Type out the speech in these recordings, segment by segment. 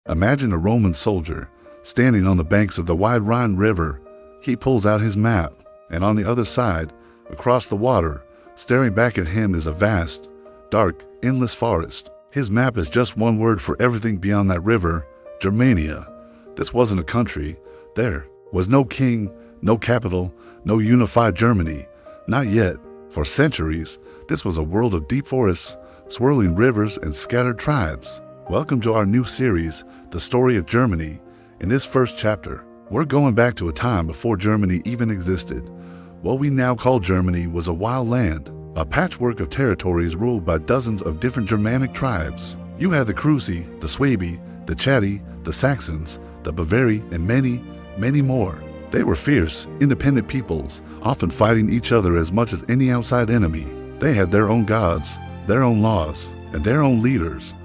Imagine a Roman soldier standing on the banks of the wide Rhine River. He pulls out his map, and on the other side, across the water, staring back at him is a vast, dark, endless forest. His map is just one word for everything beyond that river: Germania. This wasn't a country. There was no king, no capital, no unified Germany. Not yet. For centuries, this was a world of deep forests, swirling rivers, and scattered tribes. Welcome to our new series, The Story of Germany. In this first chapter, we're going back to a time before Germany even existed. What we now call Germany was a wild land, a patchwork of territories ruled by dozens of different Germanic tribes. You had the Cruci, the Swabi, the Chatti, the Saxons, the Bavari, and many, many more. They were fierce, independent peoples, often fighting each other as much as any outside enemy. They had their own gods, their own laws, and their own leaders.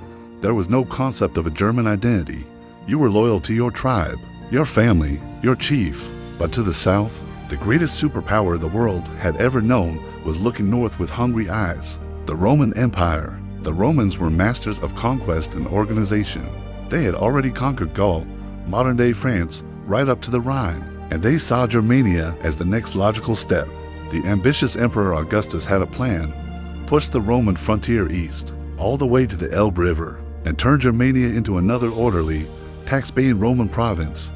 There was no concept of a German identity. You were loyal to your tribe, your family, your chief. But to the south, the greatest superpower the world had ever known was looking north with hungry eyes: the Roman Empire. The Romans were masters of conquest and organization. They had already conquered Gaul, modern-day France, right up to the Rhine, and they saw Germania as the next logical step. The ambitious Emperor Augustus had a plan: push the Roman frontier east, all the way to the Elbe River, and turn Germania into another orderly, tax-paying Roman province.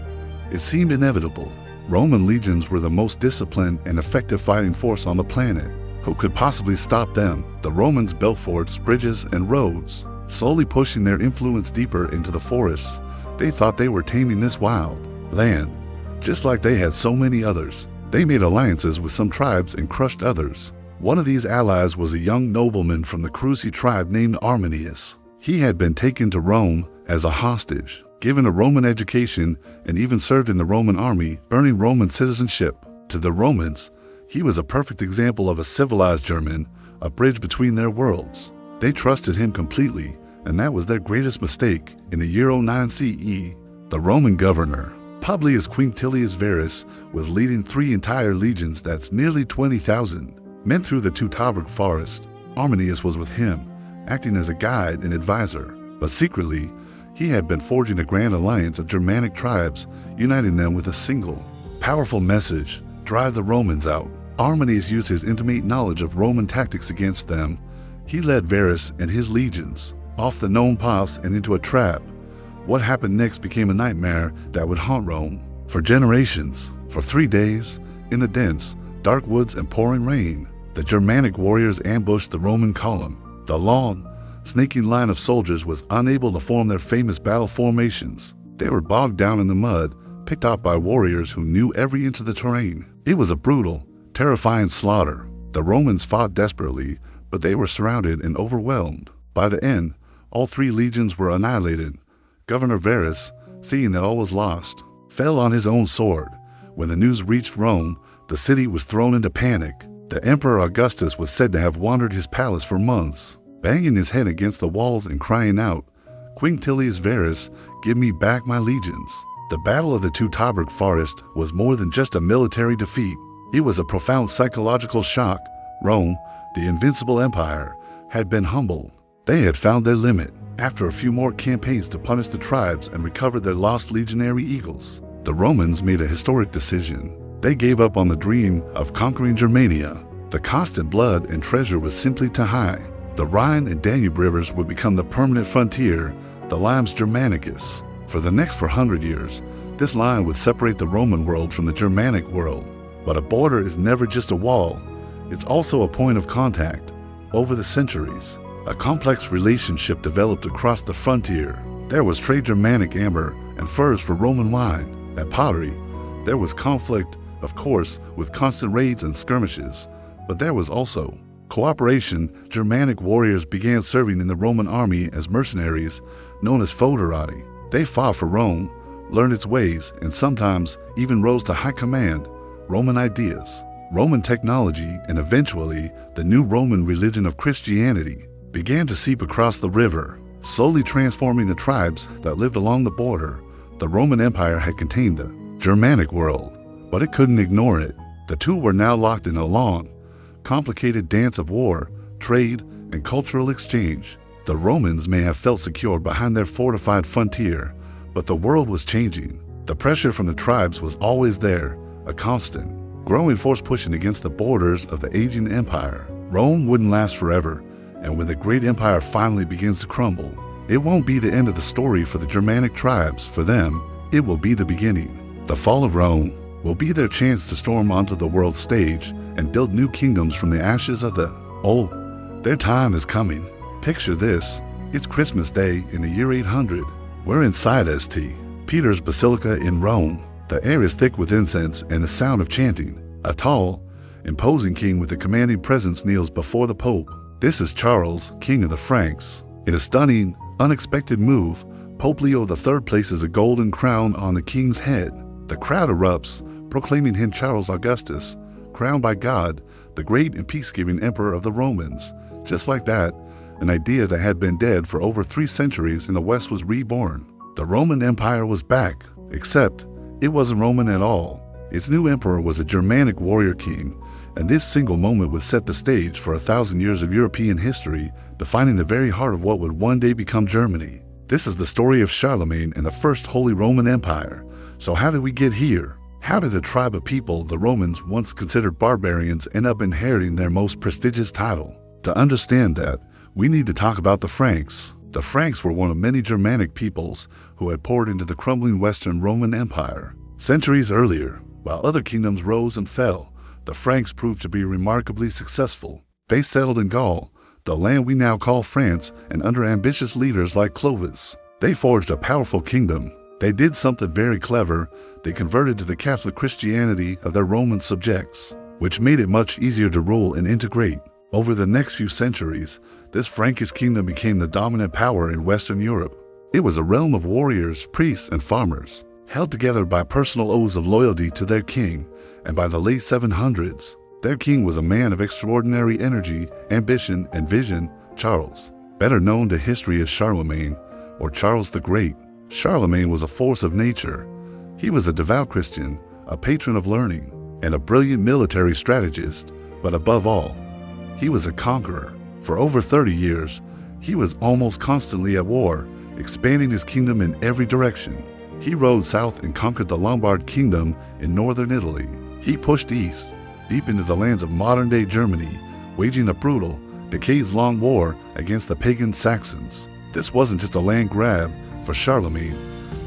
It seemed inevitable. Roman legions were the most disciplined and effective fighting force on the planet. Who could possibly stop them? The Romans built forts, bridges, and roads, slowly pushing their influence deeper into the forests. They thought they were taming this wild land, just like they had so many others. They made alliances with some tribes and crushed others. One of these allies was a young nobleman from the Cruci tribe named Arminius. He had been taken to Rome as a hostage, given a Roman education, and even served in the Roman army, earning Roman citizenship. To the Romans, he was a perfect example of a civilized German, a bridge between their worlds. They trusted him completely, and that was their greatest mistake. In the year 09 CE, the Roman governor, Publius Quinctilius Varus, was leading 3 entire legions, that's nearly 20,000 men, through the Teutoburg Forest. Arminius was with him, acting as a guide and advisor, but secretly, he had been forging a grand alliance of Germanic tribes, uniting them with a single, powerful message: drive the Romans out. Arminius used his intimate knowledge of Roman tactics against them. He led Varus and his legions off the known paths and into a trap. What happened next became a nightmare that would haunt Rome for generations. For 3 days, in the dense, dark woods and pouring rain, the Germanic warriors ambushed the Roman column. The long, snaking line of soldiers was unable to form their famous battle formations. They were bogged down in the mud, picked off by warriors who knew every inch of the terrain. It was a brutal, terrifying slaughter. The Romans fought desperately, but they were surrounded and overwhelmed. By the end, all 3 legions were annihilated. Governor Varus, seeing that all was lost, fell on his own sword. When the news reached Rome, the city was thrown into panic. The Emperor Augustus was said to have wandered his palace for months, banging his head against the walls and crying out, "Quinctilius Varus, give me back my legions." The Battle of the Teutoburg Forest was more than just a military defeat. It was a profound psychological shock. Rome, the invincible empire, had been humbled. They had found their limit. After a few more campaigns to punish the tribes and recover their lost legionary eagles, the Romans made a historic decision. They gave up on the dream of conquering Germania. The cost in blood and treasure was simply too high. The Rhine and Danube rivers would become the permanent frontier, the limes Germanicus. For the next 400 years, this line would separate the Roman world from the Germanic world. But a border is never just a wall. It's also a point of contact. Over the centuries, a complex relationship developed across the frontier. There was trade Germanic amber and furs for Roman wine. At pottery, there was conflict, of course, with constant raids and skirmishes. But there was also cooperation. Germanic warriors began serving in the Roman army as mercenaries, known as foederati. They fought for Rome, learned its ways, and sometimes even rose to high command. Roman ideas, Roman technology, and eventually the new Roman religion of Christianity began to seep across the river, slowly transforming the tribes that lived along the border. The Roman Empire had contained the Germanic world, but it couldn't ignore it. The two were now locked in a long, complicated dance of war, trade, and cultural exchange. The Romans may have felt secure behind their fortified frontier, But the world was changing. The pressure from the tribes was always there, a constant, growing force pushing against the borders of the aging empire. Rome wouldn't last forever, and when the great empire finally begins to crumble, it won't be the end of the story for the Germanic tribes. For them, it will be the beginning. The fall of Rome will be their chance to storm onto the world stage and build new kingdoms from the ashes of the old. Their time is coming. Picture this. It's Christmas Day in the year 800. We're inside St. Peter's Basilica in Rome. The air is thick with incense and the sound of chanting. A tall, imposing king with a commanding presence kneels before the Pope. This is Charles, King of the Franks. In a stunning, unexpected move, Pope Leo III places a golden crown on the king's head. The crowd erupts, proclaiming him Charles Augustus, crowned by God, the great and peace-giving emperor of the Romans. Just like that, an idea that had been dead for over 3 centuries in the West was reborn. The Roman Empire was back, except it wasn't Roman at all. Its new emperor was a Germanic warrior king, and this single moment would set the stage for 1,000 years of European history, defining the very heart of what would one day become Germany. This is the story of Charlemagne and the First Holy Roman Empire. So how did we get here? How did a tribe of people the Romans once considered barbarians end up inheriting their most prestigious title? To understand that, we need to talk about the Franks. The Franks were one of many Germanic peoples who had poured into the crumbling Western Roman Empire. Centuries earlier, while other kingdoms rose and fell, the Franks proved to be remarkably successful. They settled in Gaul, the land we now call France, and under ambitious leaders like Clovis, they forged a powerful kingdom. They did something very clever. They converted to the Catholic Christianity of their Roman subjects, which made it much easier to rule and integrate. Over the next few centuries, this Frankish kingdom became the dominant power in Western Europe. It was a realm of warriors, priests, and farmers, held together by personal oaths of loyalty to their king, and by the late 700s, their king was a man of extraordinary energy, ambition, and vision, Charles, better known to history as Charlemagne, or Charles the Great. Charlemagne was a force of nature. He was a devout Christian, a patron of learning, and a brilliant military strategist, but above all, he was a conqueror. For over 30 years, he was almost constantly at war, expanding his kingdom in every direction. He rode south and conquered the Lombard kingdom in northern Italy. He pushed east, deep into the lands of modern-day Germany, waging a brutal, decades-long war against the pagan Saxons. This wasn't just a land grab for Charlemagne.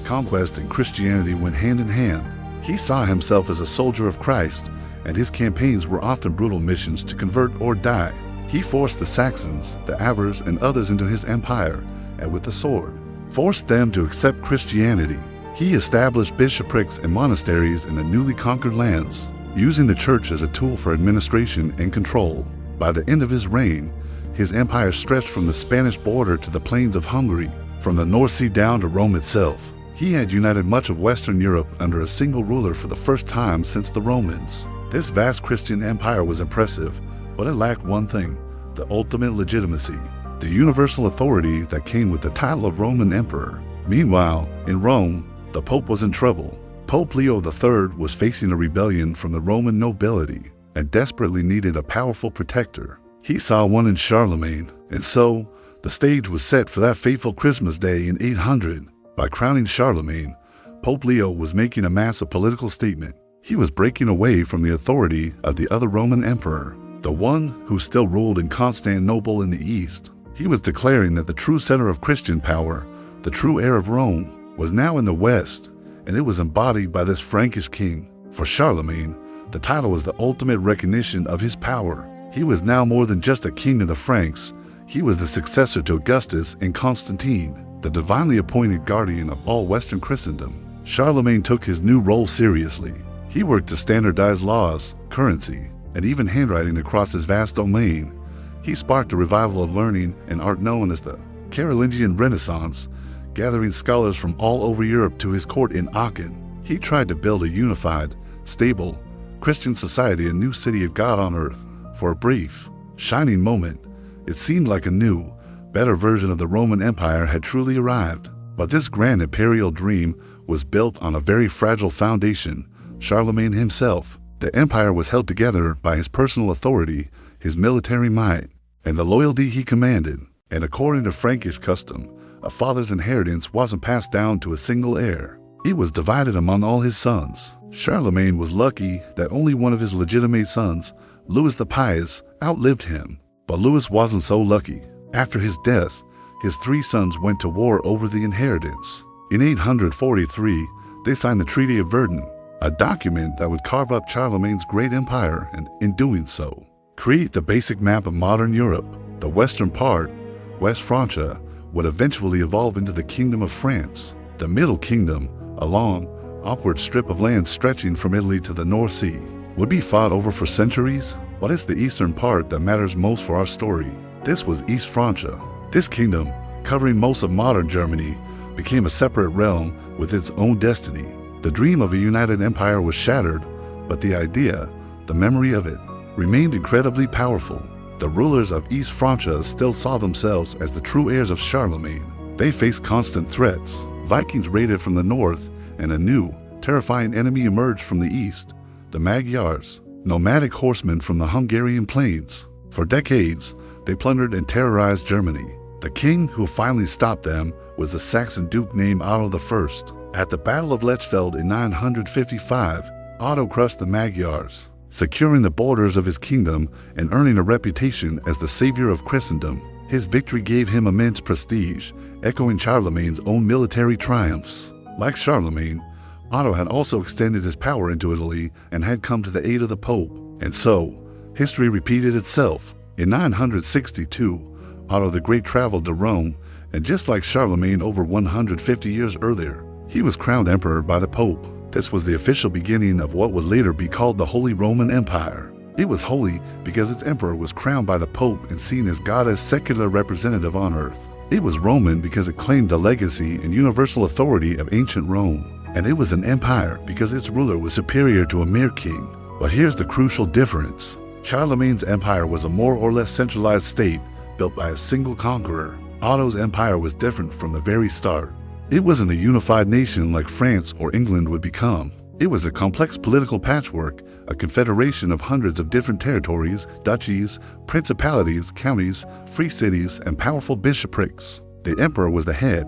Conquest and Christianity went hand in hand. He saw himself as a soldier of Christ, and his campaigns were often brutal missions to convert or die. He forced the Saxons, the Avars, and others into his empire, and with the sword, forced them to accept Christianity. He established bishoprics and monasteries in the newly conquered lands, using the church as a tool for administration and control. By the end of his reign, his empire stretched from the Spanish border to the plains of Hungary, from the North Sea down to Rome itself. He had united much of Western Europe under a single ruler for the first time since the Romans. This vast Christian empire was impressive, but it lacked one thing: the ultimate legitimacy, the universal authority that came with the title of Roman Emperor. Meanwhile, in Rome, the Pope was in trouble. Pope Leo III was facing a rebellion from the Roman nobility and desperately needed a powerful protector. He saw one in Charlemagne, and so the stage was set for that fateful Christmas Day in 800. By crowning Charlemagne, Pope Leo was making a massive political statement. He was breaking away from the authority of the other Roman emperor, the one who still ruled in Constantinople in the east. He was declaring that the true center of Christian power, the true heir of Rome, was now in the west, and it was embodied by this Frankish king. For Charlemagne, the title was the ultimate recognition of his power. He was now more than just a king of the Franks. He was the successor to Augustus and Constantine, the divinely appointed guardian of all Western Christendom. Charlemagne took his new role seriously. He worked to standardize laws, currency, and even handwriting across his vast domain. He sparked a revival of learning and art known as the Carolingian Renaissance, gathering scholars from all over Europe to his court in Aachen. He tried to build a unified, stable, Christian society, a new city of God on earth. For a brief, shining moment, it seemed like a new, better version of the Roman Empire had truly arrived. But this grand imperial dream was built on a very fragile foundation: Charlemagne himself. The empire was held together by his personal authority, his military might, and the loyalty he commanded. And according to Frankish custom, a father's inheritance wasn't passed down to a single heir. It was divided among all his sons. Charlemagne was lucky that only one of his legitimate sons, Louis the Pious, outlived him. But Louis wasn't so lucky. After his death, his 3 sons went to war over the inheritance. In 843, they signed the Treaty of Verdun, a document that would carve up Charlemagne's great empire and, in doing so, create the basic map of modern Europe. The western part, West Francia, would eventually evolve into the Kingdom of France. The Middle Kingdom, a long, awkward strip of land stretching from Italy to the North Sea, would be fought over for centuries, but it's the eastern part that matters most for our story. This was East Francia. This kingdom, covering most of modern Germany, became a separate realm with its own destiny. The dream of a united empire was shattered, but the idea, the memory of it, remained incredibly powerful. The rulers of East Francia still saw themselves as the true heirs of Charlemagne. They faced constant threats. Vikings raided from the north, and a new, terrifying enemy emerged from the east, the Magyars, nomadic horsemen from the Hungarian plains. For decades, they plundered and terrorized Germany. The king who finally stopped them was a Saxon duke named Otto I. At the Battle of Lechfeld in 955, Otto crushed the Magyars, securing the borders of his kingdom and earning a reputation as the savior of Christendom. His victory gave him immense prestige, echoing Charlemagne's own military triumphs. Like Charlemagne, Otto had also extended his power into Italy and had come to the aid of the Pope. And so, history repeated itself. In 962, Otto the Great traveled to Rome, and just like Charlemagne over 150 years earlier, he was crowned emperor by the Pope. This was the official beginning of what would later be called the Holy Roman Empire. It was holy because its emperor was crowned by the Pope and seen as God's secular representative on earth. It was Roman because it claimed the legacy and universal authority of ancient Rome. And it was an empire because its ruler was superior to a mere king. But here's the crucial difference. Charlemagne's empire was a more or less centralized state built by a single conqueror. Otto's empire was different from the very start. It wasn't a unified nation like France or England would become. It was a complex political patchwork, a confederation of hundreds of different territories, duchies, principalities, counties, free cities, and powerful bishoprics. The emperor was the head,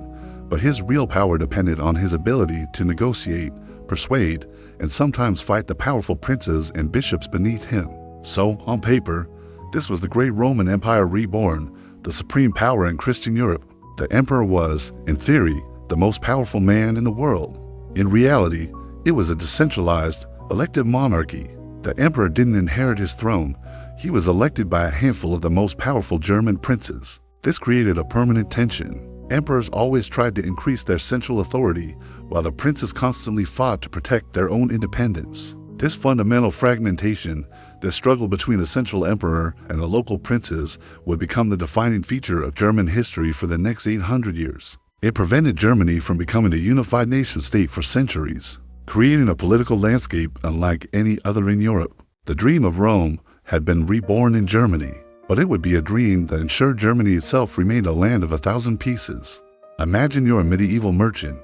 but his real power depended on his ability to negotiate, persuade, and sometimes fight the powerful princes and bishops beneath him. So, on paper, this was the great Roman Empire reborn, the supreme power in Christian Europe. The emperor was, in theory, the most powerful man in the world. In reality, it was a decentralized, elective monarchy. The emperor didn't inherit his throne. He was elected by a handful of the most powerful German princes. This created a permanent tension. Emperors always tried to increase their central authority, while the princes constantly fought to protect their own independence. This fundamental fragmentation, this struggle between the central emperor and the local princes, would become the defining feature of German history for the next 800 years. It prevented Germany from becoming a unified nation-state for centuries, creating a political landscape unlike any other in Europe. The dream of Rome had been reborn in Germany, but it would be a dream that ensured Germany itself remained a land of 1,000 pieces. Imagine you're a medieval merchant.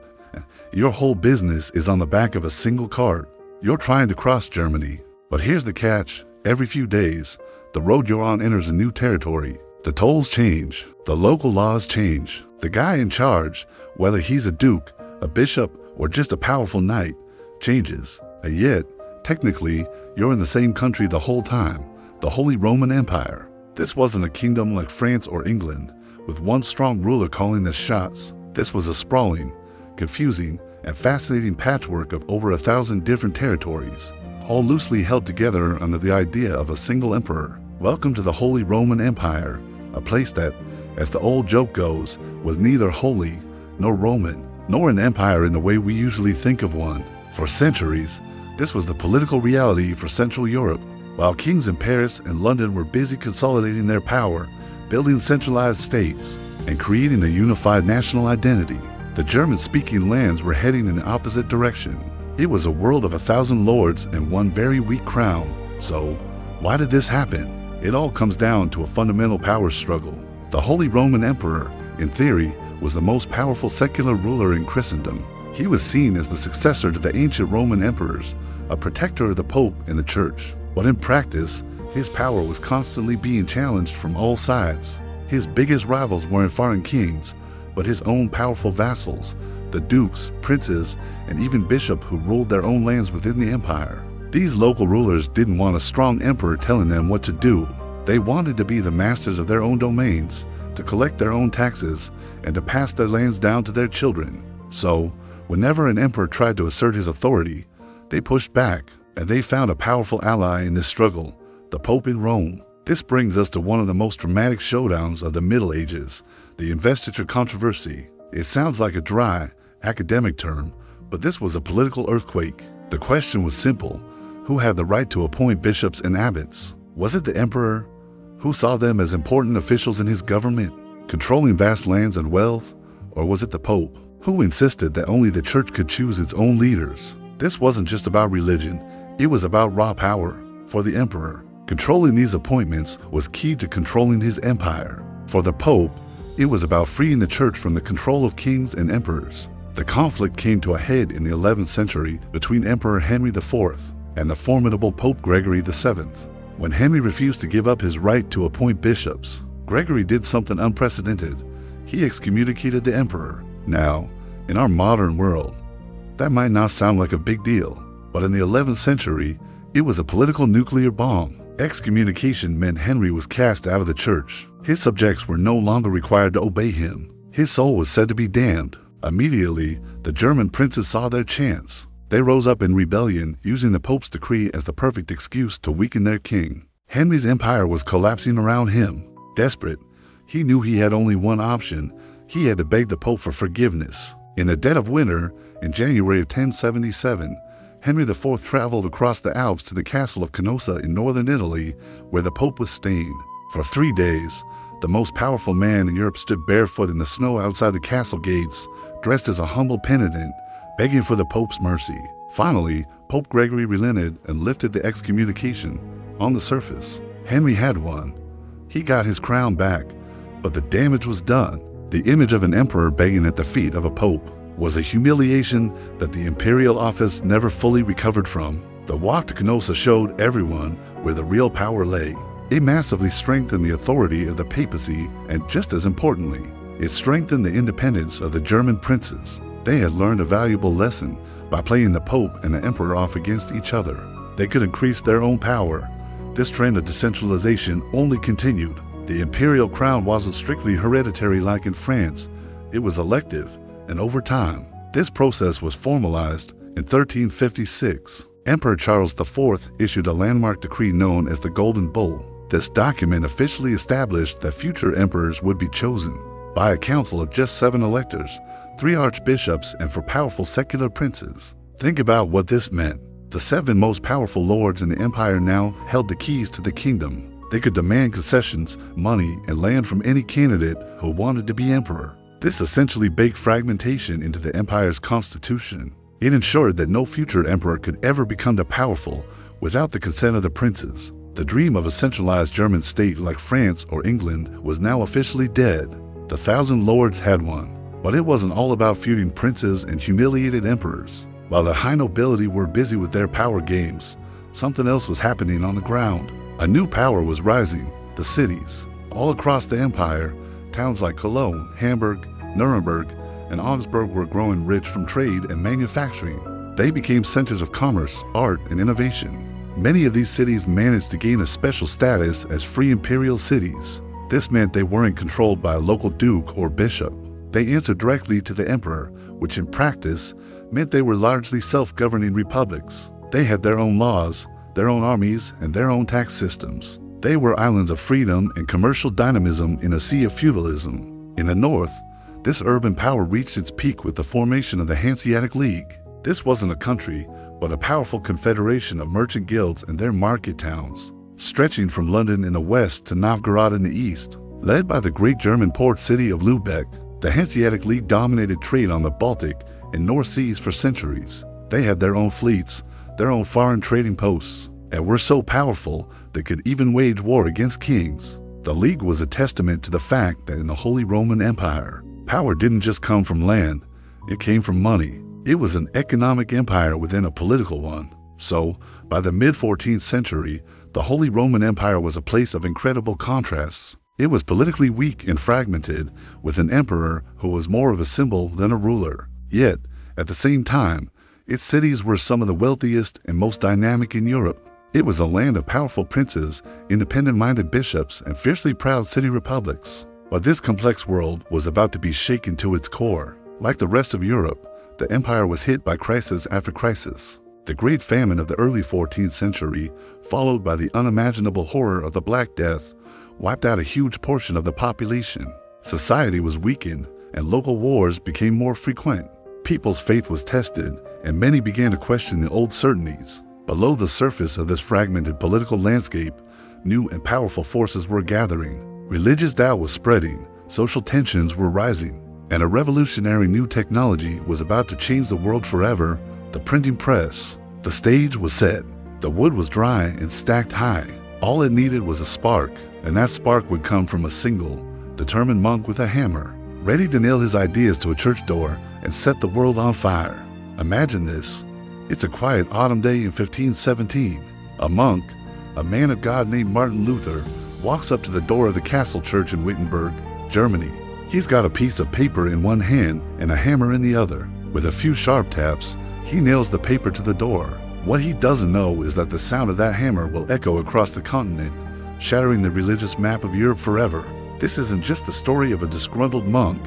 Your whole business is on the back of a single cart. You're trying to cross Germany, but here's the catch. Every few days, the road you're on enters a new territory. The tolls change. The local laws change. The guy in charge, whether he's a duke, a bishop, or just a powerful knight, changes. And yet, technically, you're in the same country the whole time, the Holy Roman Empire. This wasn't a kingdom like France or England, with one strong ruler calling the shots. This was a sprawling, confusing, and fascinating patchwork of over 1,000 different territories, all loosely held together under the idea of a single emperor. Welcome to the Holy Roman Empire, a place that, as the old joke goes, was neither holy nor Roman, nor an empire in the way we usually think of one. For centuries, this was the political reality for Central Europe. While kings in Paris and London were busy consolidating their power, building centralized states, and creating a unified national identity, the German-speaking lands were heading in the opposite direction. It was a world of 1,000 lords and one very weak crown. So, why did this happen? It all comes down to a fundamental power struggle. The Holy Roman Emperor, in theory, was the most powerful secular ruler in Christendom. He was seen as the successor to the ancient Roman emperors, a protector of the Pope and the Church. But in practice, his power was constantly being challenged from all sides. His biggest rivals weren't foreign kings, but his own powerful vassals, the dukes, princes, and even bishops who ruled their own lands within the empire. These local rulers didn't want a strong emperor telling them what to do. They wanted to be the masters of their own domains, to collect their own taxes, and to pass their lands down to their children. So, whenever an emperor tried to assert his authority, they pushed back, and they found a powerful ally in this struggle, the Pope in Rome. This brings us to one of the most dramatic showdowns of the Middle Ages, the investiture controversy. It sounds like a dry, academic term, but this was a political earthquake. The question was simple: who had the right to appoint bishops and abbots? Was it the emperor, who saw them as important officials in his government, controlling vast lands and wealth? Or was it the Pope, who insisted that only the church could choose its own leaders? This wasn't just about religion, it was about raw power. For the emperor, controlling these appointments was key to controlling his empire. For the Pope, it was about freeing the church from the control of kings and emperors. The conflict came to a head in the 11th century between Emperor Henry IV and the formidable Pope Gregory VII. When Henry refused to give up his right to appoint bishops, Gregory did something unprecedented. He excommunicated the emperor. Now, in our modern world, that might not sound like a big deal, but in the 11th century, it was a political nuclear bomb. Excommunication meant Henry was cast out of the church. His subjects were no longer required to obey him. His soul was said to be damned. Immediately, the German princes saw their chance. They rose up in rebellion, using the Pope's decree as the perfect excuse to weaken their king. Henry's empire was collapsing around him. Desperate, he knew he had only one option. He had to beg the Pope for forgiveness. In the dead of winter, in January of 1077, Henry IV traveled across the Alps to the castle of Canossa in northern Italy, where the Pope was staying. For 3 days, the most powerful man in Europe stood barefoot in the snow outside the castle gates, dressed as a humble penitent, begging for the Pope's mercy. Finally, Pope Gregory relented and lifted the excommunication. On the surface, Henry had won. He got his crown back, but the damage was done. The image of an emperor begging at the feet of a pope was a humiliation that the imperial office never fully recovered from. The walk to Canossa showed everyone where the real power lay. It massively strengthened the authority of the papacy, and just as importantly, it strengthened the independence of the German princes. They had learned a valuable lesson by playing the Pope and the Emperor off against each other. They could increase their own power. This trend of decentralization only continued. The imperial crown wasn't strictly hereditary like in France. It was elective, and over time, this process was formalized. In 1356, Emperor Charles IV issued a landmark decree known as the Golden Bull. This document officially established that future emperors would be chosen by a council of just 7 electors, 3 archbishops, and 4 powerful secular princes. Think about what this meant. The 7 most powerful lords in the empire now held the keys to the kingdom. They could demand concessions, money, and land from any candidate who wanted to be emperor. This essentially baked fragmentation into the empire's constitution. It ensured that no future emperor could ever become powerful without the consent of the princes. The dream of a centralized German state like France or England was now officially dead. The 1,000 lords had won, but it wasn't all about feuding princes and humiliated emperors. While the high nobility were busy with their power games, something else was happening on the ground. A new power was rising: the cities. All across the empire, towns like Cologne, Hamburg, Nuremberg, and Augsburg were growing rich from trade and manufacturing. They became centers of commerce, art, and innovation. Many of these cities managed to gain a special status as free imperial cities. This meant they weren't controlled by a local duke or bishop. They answered directly to the emperor, which in practice meant they were largely self-governing republics. They had their own laws, their own armies, and their own tax systems. They were islands of freedom and commercial dynamism in a sea of feudalism. In the north, this urban power reached its peak with the formation of the Hanseatic League. This wasn't a country, but a powerful confederation of merchant guilds and their market towns, stretching from London in the west to Novgorod in the east. Led by the great German port city of Lübeck, the Hanseatic League dominated trade on the Baltic and North Seas for centuries. They had their own fleets, their own foreign trading posts, and were so powerful they could even wage war against kings. The League was a testament to the fact that in the Holy Roman Empire, power didn't just come from land, it came from money. It was an economic empire within a political one. So, by the mid-14th century, the Holy Roman Empire was a place of incredible contrasts. It was politically weak and fragmented, with an emperor who was more of a symbol than a ruler. Yet, at the same time, its cities were some of the wealthiest and most dynamic in Europe. It was a land of powerful princes, independent-minded bishops, and fiercely proud city republics. But this complex world was about to be shaken to its core. Like the rest of Europe, the empire was hit by crisis after crisis. The Great Famine of the early 14th century, followed by the unimaginable horror of the Black Death, wiped out a huge portion of the population. Society was weakened, and local wars became more frequent. People's faith was tested, and many began to question the old certainties. Below the surface of this fragmented political landscape, new and powerful forces were gathering. Religious doubt was spreading, social tensions were rising, and a revolutionary new technology was about to change the world forever: the printing press. The stage was set. The wood was dry and stacked high. All it needed was a spark, and that spark would come from a single, determined monk with a hammer, ready to nail his ideas to a church door and set the world on fire. Imagine this. It's a quiet autumn day in 1517. A monk, a man of God named Martin Luther, walks up to the door of the castle church in Wittenberg, Germany. He's got a piece of paper in one hand and a hammer in the other. With a few sharp taps, he nails the paper to the door. What he doesn't know is that the sound of that hammer will echo across the continent, shattering the religious map of Europe forever. This isn't just the story of a disgruntled monk.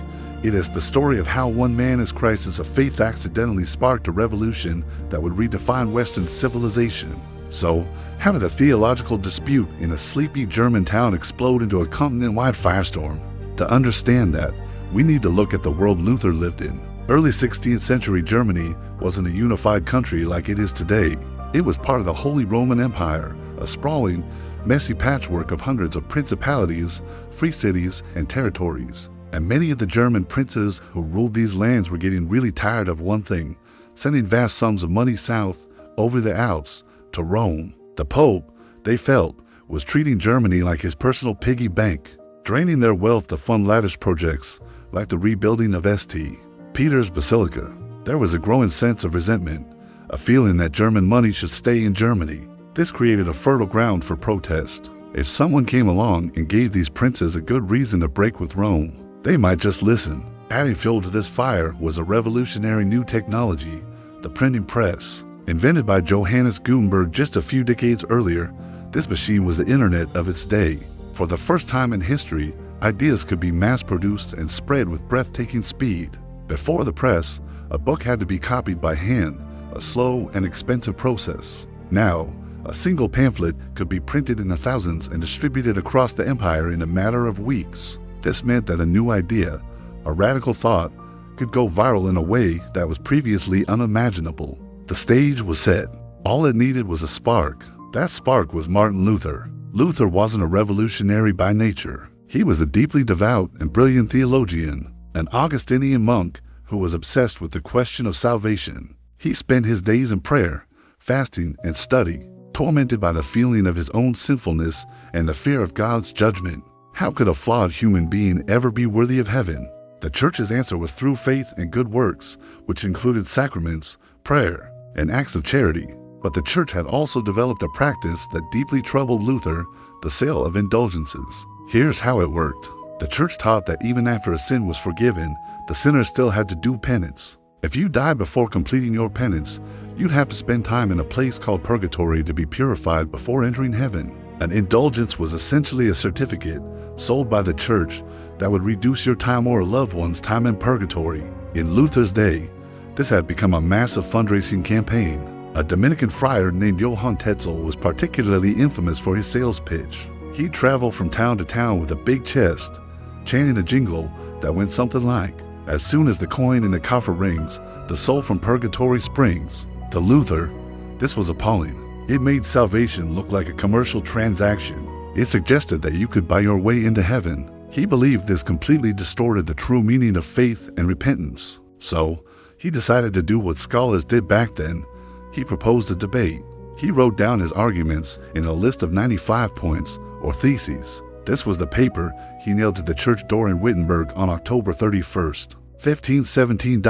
It is the story of how one man's crisis of faith accidentally sparked a revolution that would redefine Western civilization. So, how did a theological dispute in a sleepy German town explode into a continent-wide firestorm? To understand that, we need to look at the world Luther lived in. Early 16th century Germany wasn't a unified country like it is today. It was part of the Holy Roman Empire, a sprawling, messy patchwork of hundreds of principalities, free cities, and territories. And many of the German princes who ruled these lands were getting really tired of one thing: sending vast sums of money south, over the Alps, to Rome. The Pope, they felt, was treating Germany like his personal piggy bank, draining their wealth to fund lavish projects like the rebuilding of St. Peter's Basilica. There was a growing sense of resentment, a feeling that German money should stay in Germany. This created a fertile ground for protest. If someone came along and gave these princes a good reason to break with Rome, they might just listen. Adding fuel to this fire was a revolutionary new technology: the printing press. Invented by Johannes Gutenberg just a few decades earlier, this machine was the internet of its day. For the first time in history, ideas could be mass-produced and spread with breathtaking speed. Before the press, a book had to be copied by hand, a slow and expensive process. Now, a single pamphlet could be printed in the thousands and distributed across the empire in a matter of weeks. This meant that a new idea, a radical thought, could go viral in a way that was previously unimaginable. The stage was set. All it needed was a spark. That spark was Martin Luther. Luther wasn't a revolutionary by nature. He was a deeply devout and brilliant theologian, an Augustinian monk who was obsessed with the question of salvation. He spent his days in prayer, fasting, and study, tormented by the feeling of his own sinfulness and the fear of God's judgment. How could a flawed human being ever be worthy of heaven? The church's answer was through faith and good works, which included sacraments, prayer, and acts of charity. But the church had also developed a practice that deeply troubled Luther: the sale of indulgences. Here's how it worked. The church taught that even after a sin was forgiven, the sinner still had to do penance. If you died before completing your penance, you'd have to spend time in a place called purgatory to be purified before entering heaven. An indulgence was essentially a certificate sold by the church that would reduce your time or a loved one's time in purgatory. In Luther's day, this had become a massive fundraising campaign. A Dominican friar named Johann Tetzel was particularly infamous for his sales pitch. He'd travel from town to town with a big chest, chanting a jingle that went something like, "As soon as the coin in the coffer rings, the soul from purgatory springs." To Luther, this was appalling. It made salvation look like a commercial transaction. It suggested that you could buy your way into heaven. He believed this completely distorted the true meaning of faith and repentance. So, he decided to do what scholars did back then. He proposed a debate. He wrote down his arguments in a list of 95 points, or theses. This was the paper he nailed to the church door in Wittenberg on October 31st, 1517.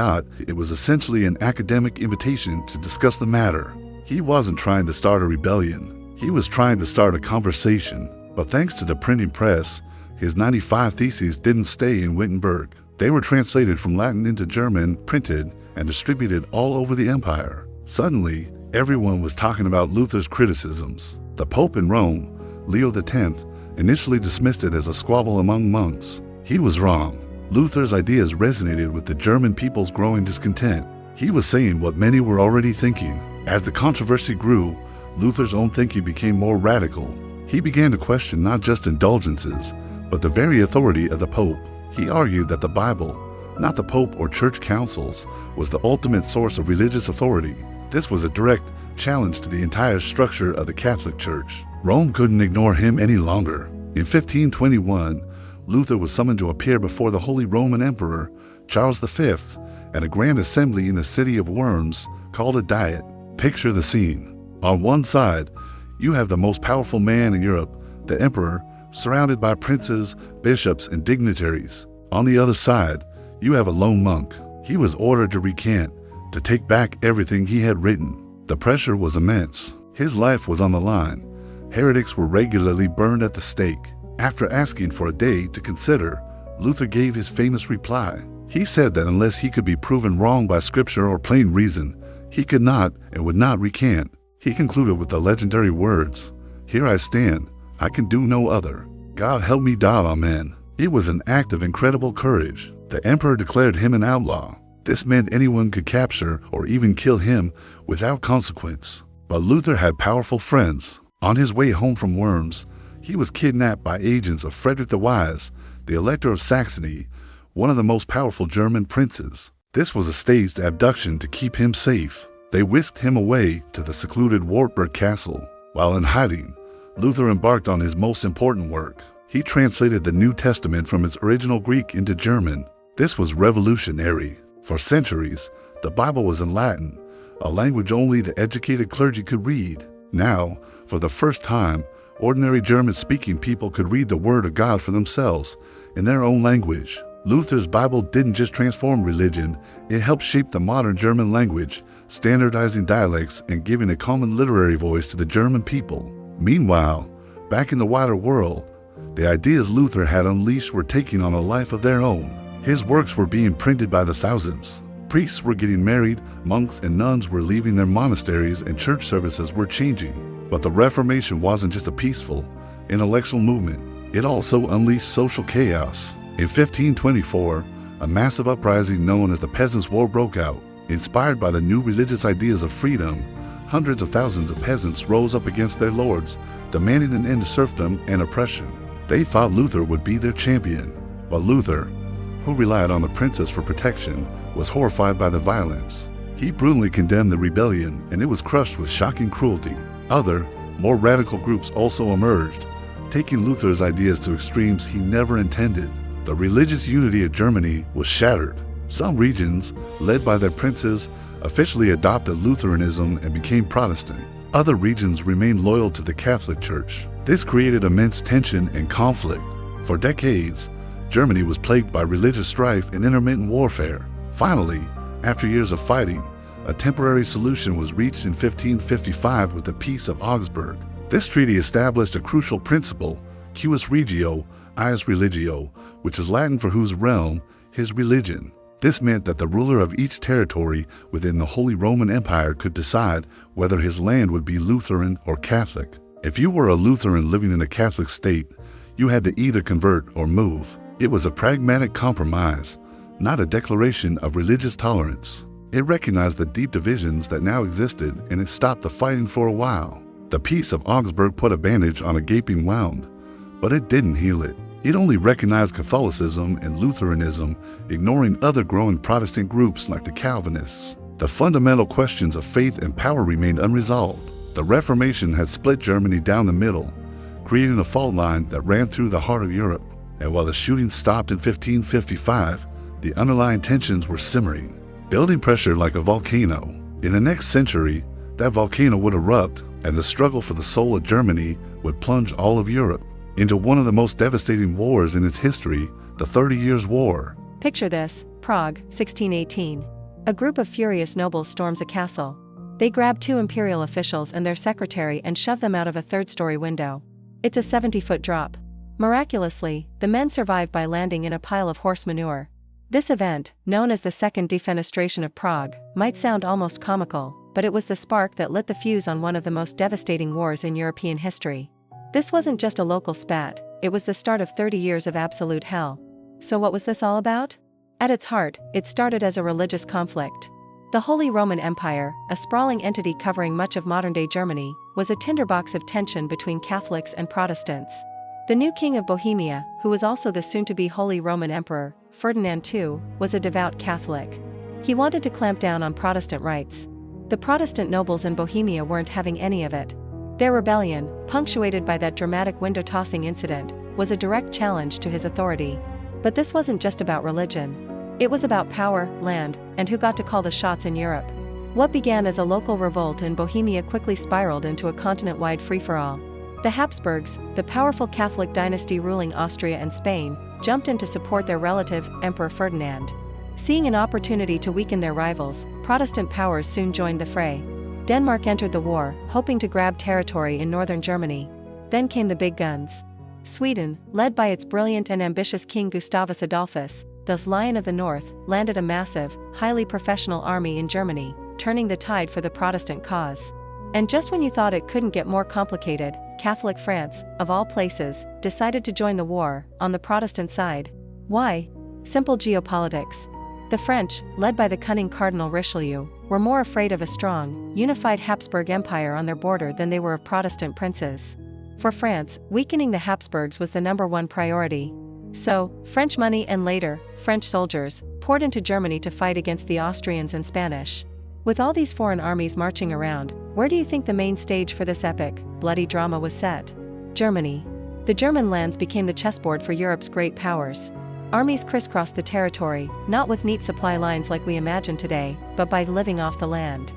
It was essentially an academic invitation to discuss the matter. He wasn't trying to start a rebellion. He was trying to start a conversation. But thanks to the printing press, His 95 theses didn't stay in Wittenberg. They were translated from Latin into German, printed, and distributed all over the empire. Suddenly, everyone was talking about Luther's criticisms. The Pope in Rome, Leo X, initially dismissed it as a squabble among monks. He was wrong. Luther's ideas resonated with the German people's growing discontent. He was saying what many were already thinking. As the controversy grew, Luther's own thinking became more radical. He began to question not just indulgences, but the very authority of the Pope. He argued that the Bible, not the Pope or church councils, was the ultimate source of religious authority. This was a direct challenge to the entire structure of the Catholic Church. Rome couldn't ignore him any longer. In 1521, Luther was summoned to appear before the Holy Roman Emperor, Charles V, at a grand assembly in the city of Worms called a Diet. Picture the scene. On one side, you have the most powerful man in Europe, the Emperor, surrounded by princes, bishops, and dignitaries. On the other side, you have a lone monk. He was ordered to recant, to take back everything he had written. The pressure was immense. His life was on the line. Heretics were regularly burned at the stake. After asking for a day to consider, Luther gave his famous reply. He said that unless he could be proven wrong by scripture or plain reason, he could not and would not recant. He concluded with the legendary words, "Here I stand, I can do no other. God help me God, amen." It was an act of incredible courage. The emperor declared him an outlaw. This meant anyone could capture or even kill him without consequence. But Luther had powerful friends. On his way home from Worms, he was kidnapped by agents of Frederick the Wise, the Elector of Saxony, one of the most powerful German princes. This was a staged abduction to keep him safe. They whisked him away to the secluded Wartburg Castle. While in hiding, Luther embarked on his most important work. He translated the New Testament from its original Greek into German. This was revolutionary. For centuries, the Bible was in Latin, a language only the educated clergy could read. Now, for the first time, ordinary German-speaking people could read the Word of God for themselves in their own language. Luther's Bible didn't just transform religion, it helped shape the modern German language, standardizing dialects and giving a common literary voice to the German people. Meanwhile, back in the wider world, the ideas Luther had unleashed were taking on a life of their own. His works were being printed by the thousands. Priests were getting married, monks and nuns were leaving their monasteries, and church services were changing. But the Reformation wasn't just a peaceful, intellectual movement. It also unleashed social chaos. In 1524, a massive uprising known as the Peasants' War broke out. Inspired by the new religious ideas of freedom, hundreds of thousands of peasants rose up against their lords, demanding an end to serfdom and oppression. They thought Luther would be their champion. But Luther, who relied on the princes for protection, was horrified by the violence. He brutally condemned the rebellion, and it was crushed with shocking cruelty. Other, more radical groups also emerged, taking Luther's ideas to extremes he never intended. The religious unity of Germany was shattered. Some regions, led by their princes, officially adopted Lutheranism and became Protestant. Other regions remained loyal to the Catholic Church. This created immense tension and conflict. For decades, Germany was plagued by religious strife and intermittent warfare. Finally, after years of fighting, a temporary solution was reached in 1555 with the Peace of Augsburg. This treaty established a crucial principle, cuius regio, ius religio, which is Latin for whose realm, his religion. This meant that the ruler of each territory within the Holy Roman Empire could decide whether his land would be Lutheran or Catholic. If you were a Lutheran living in a Catholic state, you had to either convert or move. It was a pragmatic compromise, not a declaration of religious tolerance. It recognized the deep divisions that now existed, and it stopped the fighting for a while. The Peace of Augsburg put a bandage on a gaping wound, but it didn't heal it. It only recognized Catholicism and Lutheranism, ignoring other growing Protestant groups like the Calvinists. The fundamental questions of faith and power remained unresolved. The Reformation had split Germany down the middle, creating a fault line that ran through the heart of Europe. And while the shooting stopped in 1555, the underlying tensions were simmering, building pressure like a volcano. In the next century, that volcano would erupt, and the struggle for the soul of Germany would plunge all of Europe into one of the most devastating wars in its history, the 30 Years' War. Picture this: Prague, 1618. A group of furious nobles storms a castle. They grab two imperial officials and their secretary and shove them out of a third-story window. It's a 70-foot drop. Miraculously, the men survived by landing in a pile of horse manure. This event, known as the Second Defenestration of Prague, might sound almost comical, but it was the spark that lit the fuse on one of the most devastating wars in European history. This wasn't just a local spat, it was the start of 30 years of absolute hell. So what was this all about? At its heart, it started as a religious conflict. The Holy Roman Empire, a sprawling entity covering much of modern-day Germany, was a tinderbox of tension between Catholics and Protestants. The new king of Bohemia, who was also the soon-to-be Holy Roman Emperor, Ferdinand II, was a devout Catholic. He wanted to clamp down on Protestant rights. The Protestant nobles in Bohemia weren't having any of it. Their rebellion, punctuated by that dramatic window-tossing incident, was a direct challenge to his authority. But this wasn't just about religion. It was about power, land, and who got to call the shots in Europe. What began as a local revolt in Bohemia quickly spiraled into a continent-wide free-for-all. The Habsburgs, the powerful Catholic dynasty ruling Austria and Spain, jumped in to support their relative, Emperor Ferdinand. Seeing an opportunity to weaken their rivals, Protestant powers soon joined the fray. Denmark entered the war, hoping to grab territory in northern Germany. Then came the big guns. Sweden, led by its brilliant and ambitious King Gustavus Adolphus, the Lion of the North, landed a massive, highly professional army in Germany, turning the tide for the Protestant cause. And just when you thought it couldn't get more complicated, Catholic France, of all places, decided to join the war, on the Protestant side. Why? Simple geopolitics. The French, led by the cunning Cardinal Richelieu, were more afraid of a strong, unified Habsburg Empire on their border than they were of Protestant princes. For France, weakening the Habsburgs was the #1 priority. So, French money and later, French soldiers, poured into Germany to fight against the Austrians and Spanish. With all these foreign armies marching around, where do you think the main stage for this epic, bloody drama was set? Germany. The German lands became the chessboard for Europe's great powers. Armies crisscrossed the territory, not with neat supply lines like we imagine today, but by living off the land.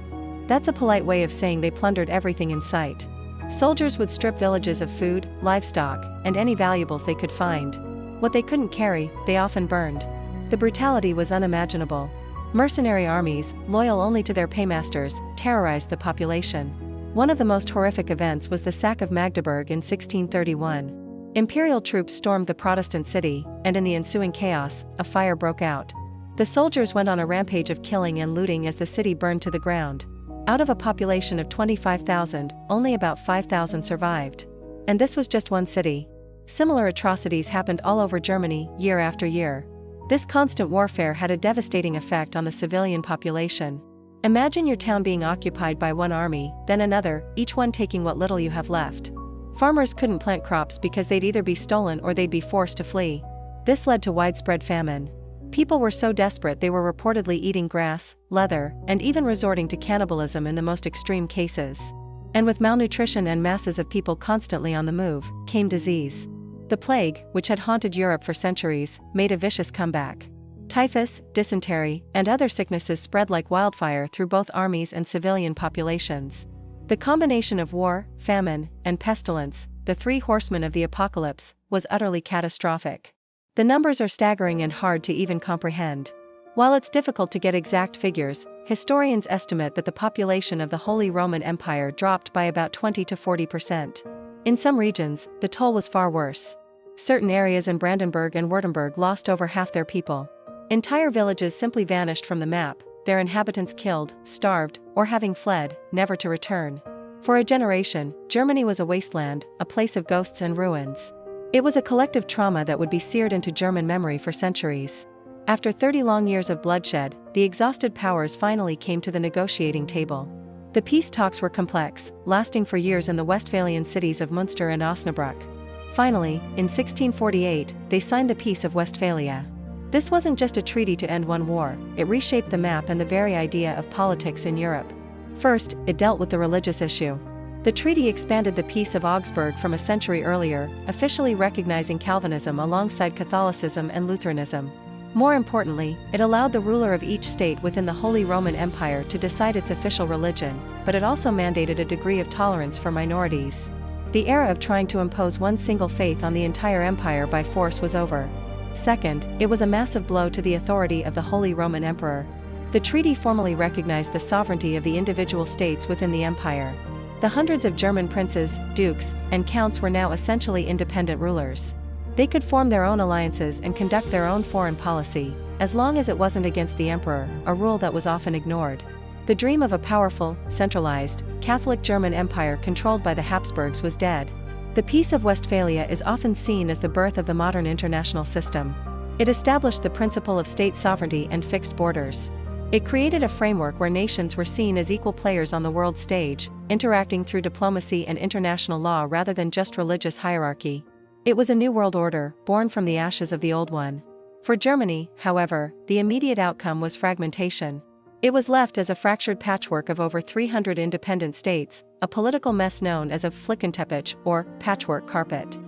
That's a polite way of saying they plundered everything in sight. Soldiers would strip villages of food, livestock, and any valuables they could find. What they couldn't carry, they often burned. The brutality was unimaginable. Mercenary armies, loyal only to their paymasters, terrorized the population. One of the most horrific events was the sack of Magdeburg in 1631. Imperial troops stormed the Protestant city, and in the ensuing chaos, a fire broke out. The soldiers went on a rampage of killing and looting as the city burned to the ground. Out of a population of 25,000, only about 5,000 survived. And this was just one city. Similar atrocities happened all over Germany, year after year. This constant warfare had a devastating effect on the civilian population. Imagine your town being occupied by one army, then another, each one taking what little you have left. Farmers couldn't plant crops because they'd either be stolen or they'd be forced to flee. This led to widespread famine. People were so desperate they were reportedly eating grass, leather, and even resorting to cannibalism in the most extreme cases. And with malnutrition and masses of people constantly on the move, came disease. The plague, which had haunted Europe for centuries, made a vicious comeback. Typhus, dysentery, and other sicknesses spread like wildfire through both armies and civilian populations. The combination of war, famine, and pestilence, the three horsemen of the apocalypse, was utterly catastrophic. The numbers are staggering and hard to even comprehend. While it's difficult to get exact figures, historians estimate that the population of the Holy Roman Empire dropped by about 20 to 40%. In some regions, the toll was far worse. Certain areas in Brandenburg and Württemberg lost over half their people. Entire villages simply vanished from the map, their inhabitants killed, starved, or having fled, never to return. For a generation, Germany was a wasteland, a place of ghosts and ruins. It was a collective trauma that would be seared into German memory for centuries. After 30 long years of bloodshed, the exhausted powers finally came to the negotiating table. The peace talks were complex, lasting for years in the Westphalian cities of Münster and Osnabrück. Finally, in 1648, they signed the Peace of Westphalia. This wasn't just a treaty to end one war, it reshaped the map and the very idea of politics in Europe. First, it dealt with the religious issue. The treaty expanded the Peace of Augsburg from a century earlier, officially recognizing Calvinism alongside Catholicism and Lutheranism. More importantly, it allowed the ruler of each state within the Holy Roman Empire to decide its official religion, but it also mandated a degree of tolerance for minorities. The era of trying to impose one single faith on the entire empire by force was over. Second, it was a massive blow to the authority of the Holy Roman Emperor. The treaty formally recognized the sovereignty of the individual states within the empire. The hundreds of German princes, dukes, and counts were now essentially independent rulers. They could form their own alliances and conduct their own foreign policy, as long as it wasn't against the emperor, a rule that was often ignored. The dream of a powerful, centralized, Catholic German Empire controlled by the Habsburgs was dead. The Peace of Westphalia is often seen as the birth of the modern international system. It established the principle of state sovereignty and fixed borders. It created a framework where nations were seen as equal players on the world stage, interacting through diplomacy and international law rather than just religious hierarchy. It was a new world order, born from the ashes of the old one. For Germany, however, the immediate outcome was fragmentation. It was left as a fractured patchwork of over 300 independent states, a political mess known as a Flickenteppich, or patchwork carpet.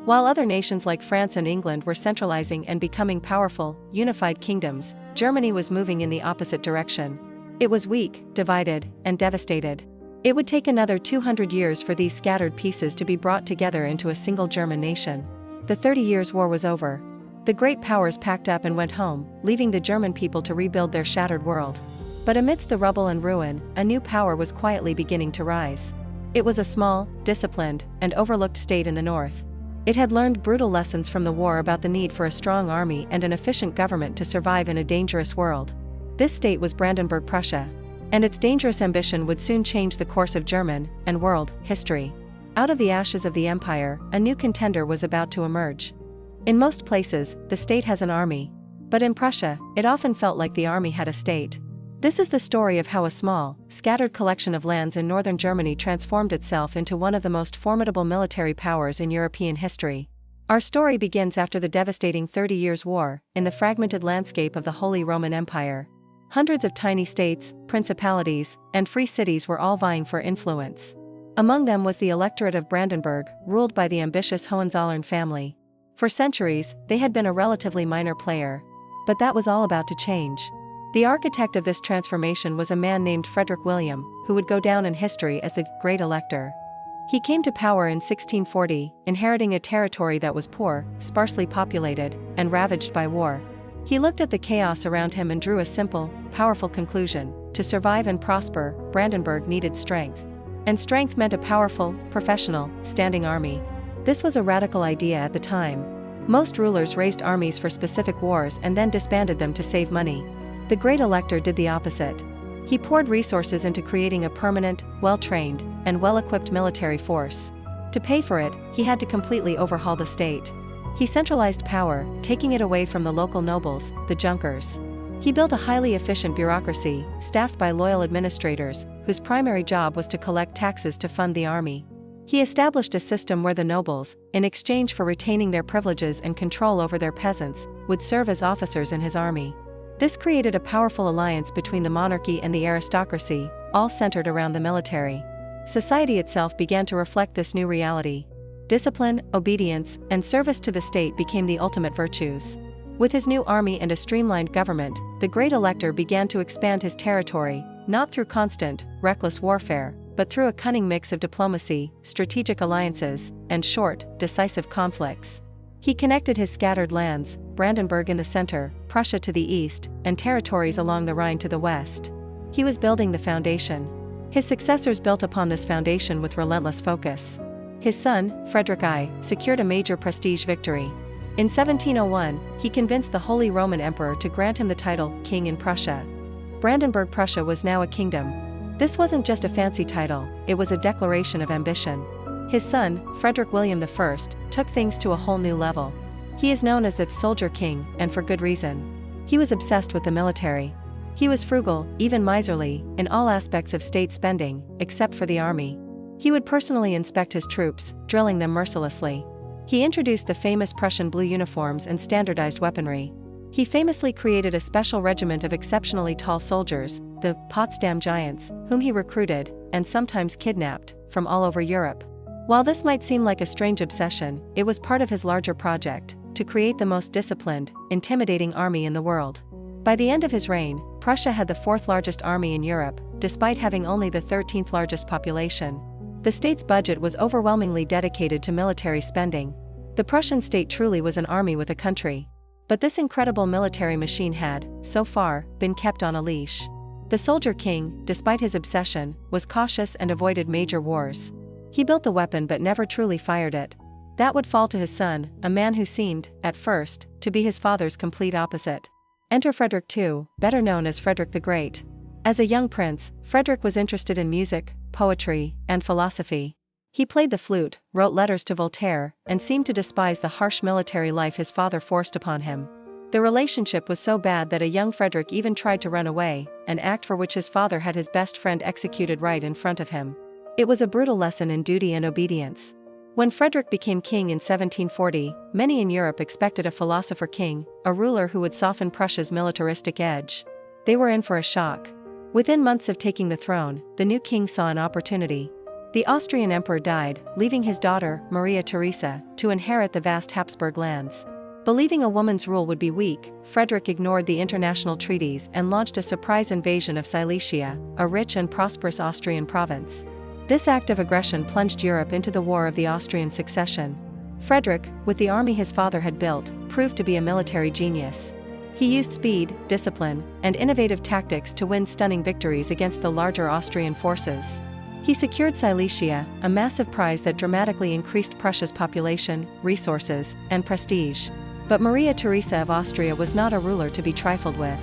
While other nations like France and England were centralizing and becoming powerful, unified kingdoms, Germany was moving in the opposite direction. It was weak, divided, and devastated. It would take another 200 years for these scattered pieces to be brought together into a single German nation. The 30 Years' War was over. The great powers packed up and went home, leaving the German people to rebuild their shattered world. But amidst the rubble and ruin, a new power was quietly beginning to rise. It was a small, disciplined, and overlooked state in the north. It had learned brutal lessons from the war about the need for a strong army and an efficient government to survive in a dangerous world. This state was Brandenburg Prussia. And its dangerous ambition would soon change the course of German, and world, history. Out of the ashes of the empire, a new contender was about to emerge. In most places, the state has an army. But in Prussia, it often felt like the army had a state. This is the story of how a small, scattered collection of lands in northern Germany transformed itself into one of the most formidable military powers in European history. Our story begins after the devastating 30 Years' War, in the fragmented landscape of the Holy Roman Empire. Hundreds of tiny states, principalities, and free cities were all vying for influence. Among them was the electorate of Brandenburg, ruled by the ambitious Hohenzollern family. For centuries, they had been a relatively minor player. But that was all about to change. The architect of this transformation was a man named Frederick William, who would go down in history as the Great Elector. He came to power in 1640, inheriting a territory that was poor, sparsely populated, and ravaged by war. He looked at the chaos around him and drew a simple, powerful conclusion: to survive and prosper, Brandenburg needed strength. And strength meant a powerful, professional, standing army. This was a radical idea at the time. Most rulers raised armies for specific wars and then disbanded them to save money. The Great Elector did the opposite. He poured resources into creating a permanent, well-trained, and well-equipped military force. To pay for it, he had to completely overhaul the state. He centralized power, taking it away from the local nobles, the Junkers. He built a highly efficient bureaucracy, staffed by loyal administrators, whose primary job was to collect taxes to fund the army. He established a system where the nobles, in exchange for retaining their privileges and control over their peasants, would serve as officers in his army. This created a powerful alliance between the monarchy and the aristocracy, all centered around the military. Society itself began to reflect this new reality. Discipline, obedience, and service to the state became the ultimate virtues. With his new army and a streamlined government, the Great Elector began to expand his territory, not through constant, reckless warfare, but through a cunning mix of diplomacy, strategic alliances, and short, decisive conflicts. He connected his scattered lands, Brandenburg in the center, Prussia to the east, and territories along the Rhine to the west. He was building the foundation. His successors built upon this foundation with relentless focus. His son, Frederick I, secured a major prestige victory. In 1701, he convinced the Holy Roman Emperor to grant him the title King in Prussia. Brandenburg Prussia was now a kingdom. This wasn't just a fancy title, it was a declaration of ambition. His son, Frederick William I, took things to a whole new level. He is known as the Soldier King, and for good reason. He was obsessed with the military. He was frugal, even miserly, in all aspects of state spending, except for the army. He would personally inspect his troops, drilling them mercilessly. He introduced the famous Prussian blue uniforms and standardized weaponry. He famously created a special regiment of exceptionally tall soldiers, the Potsdam Giants, whom he recruited, and sometimes kidnapped, from all over Europe. While this might seem like a strange obsession, it was part of his larger project, to create the most disciplined, intimidating army in the world. By the end of his reign, Prussia had the fourth largest army in Europe, despite having only the 13th largest population. The state's budget was overwhelmingly dedicated to military spending. The Prussian state truly was an army with a country. But this incredible military machine had, so far, been kept on a leash. The Soldier King, despite his obsession, was cautious and avoided major wars. He built the weapon but never truly fired it. That would fall to his son, a man who seemed, at first, to be his father's complete opposite. Enter Frederick II, better known as Frederick the Great. As a young prince, Frederick was interested in music, poetry, and philosophy. He played the flute, wrote letters to Voltaire, and seemed to despise the harsh military life his father forced upon him. The relationship was so bad that a young Frederick even tried to run away, an act for which his father had his best friend executed right in front of him. It was a brutal lesson in duty and obedience. When Frederick became king in 1740, many in Europe expected a philosopher king, a ruler who would soften Prussia's militaristic edge. They were in for a shock. Within months of taking the throne, the new king saw an opportunity. The Austrian emperor died, leaving his daughter, Maria Theresa, to inherit the vast Habsburg lands. Believing a woman's rule would be weak, Frederick ignored the international treaties and launched a surprise invasion of Silesia, a rich and prosperous Austrian province. This act of aggression plunged Europe into the War of the Austrian Succession. Frederick, with the army his father had built, proved to be a military genius. He used speed, discipline, and innovative tactics to win stunning victories against the larger Austrian forces. He secured Silesia, a massive prize that dramatically increased Prussia's population, resources, and prestige. But Maria Theresa of Austria was not a ruler to be trifled with.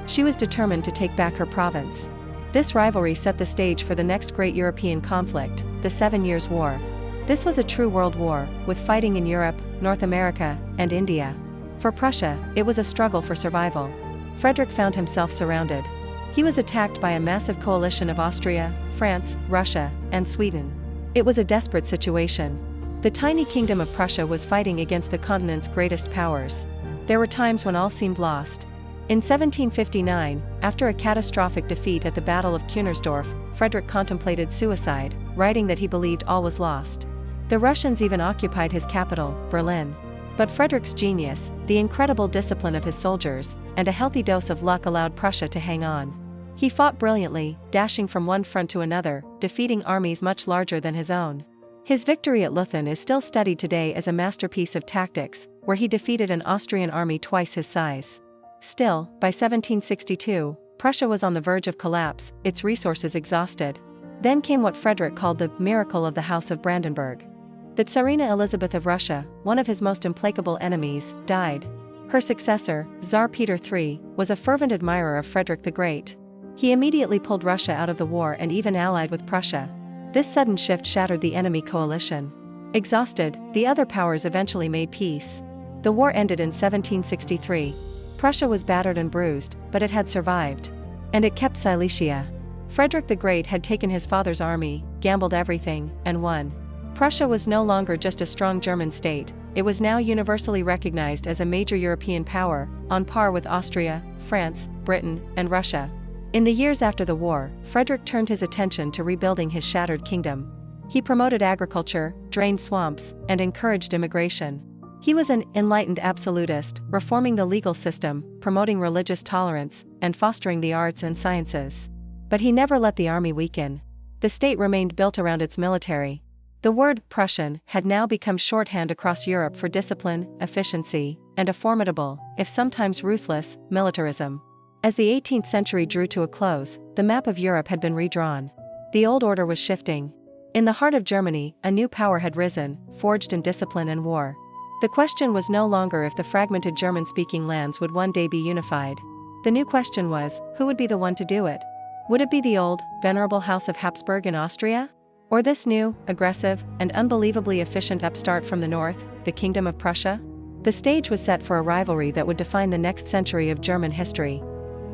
She was determined to take back her province. This rivalry set the stage for the next great European conflict, the 7 Years' War. This was a true world war, with fighting in Europe, North America, and India. For Prussia, it was a struggle for survival. Frederick found himself surrounded. He was attacked by a massive coalition of Austria, France, Russia, and Sweden. It was a desperate situation. The tiny kingdom of Prussia was fighting against the continent's greatest powers. There were times when all seemed lost. In 1759, after a catastrophic defeat at the Battle of Teutoburg, Frederick contemplated suicide, writing that he believed all was lost. The Russians even occupied his capital, Berlin. But Frederick's genius, the incredible discipline of his soldiers, and a healthy dose of luck allowed Prussia to hang on. He fought brilliantly, dashing from one front to another, defeating armies much larger than his own. His victory at Leuthen is still studied today as a masterpiece of tactics, where he defeated an Austrian army twice his size. Still, by 1762, Prussia was on the verge of collapse, its resources exhausted. Then came what Frederick called the miracle of the House of Brandenburg. The Tsarina Elizabeth of Russia, one of his most implacable enemies, died. Her successor, Tsar Peter III, was a fervent admirer of Frederick the Great. He immediately pulled Russia out of the war and even allied with Prussia. This sudden shift shattered the enemy coalition. Exhausted, the other powers eventually made peace. The war ended in 1763. Prussia was battered and bruised, but it had survived. And it kept Silesia. Frederick the Great had taken his father's army, gambled everything, and won. Prussia was no longer just a strong German state, it was now universally recognized as a major European power, on par with Austria, France, Britain, and Russia. In the years after the war, Frederick turned his attention to rebuilding his shattered kingdom. He promoted agriculture, drained swamps, and encouraged immigration. He was an enlightened absolutist, reforming the legal system, promoting religious tolerance, and fostering the arts and sciences. But he never let the army weaken. The state remained built around its military. The word Prussian had now become shorthand across Europe for discipline, efficiency, and a formidable, if sometimes ruthless, militarism. As the 18th century drew to a close, the map of Europe had been redrawn. The old order was shifting. In the heart of Germany, a new power had risen, forged in discipline and war. The question was no longer if the fragmented German-speaking lands would one day be unified. The new question was, who would be the one to do it? Would it be the old, venerable House of Habsburg in Austria? Or this new, aggressive, and unbelievably efficient upstart from the north, the Kingdom of Prussia? The stage was set for a rivalry that would define the next century of German history.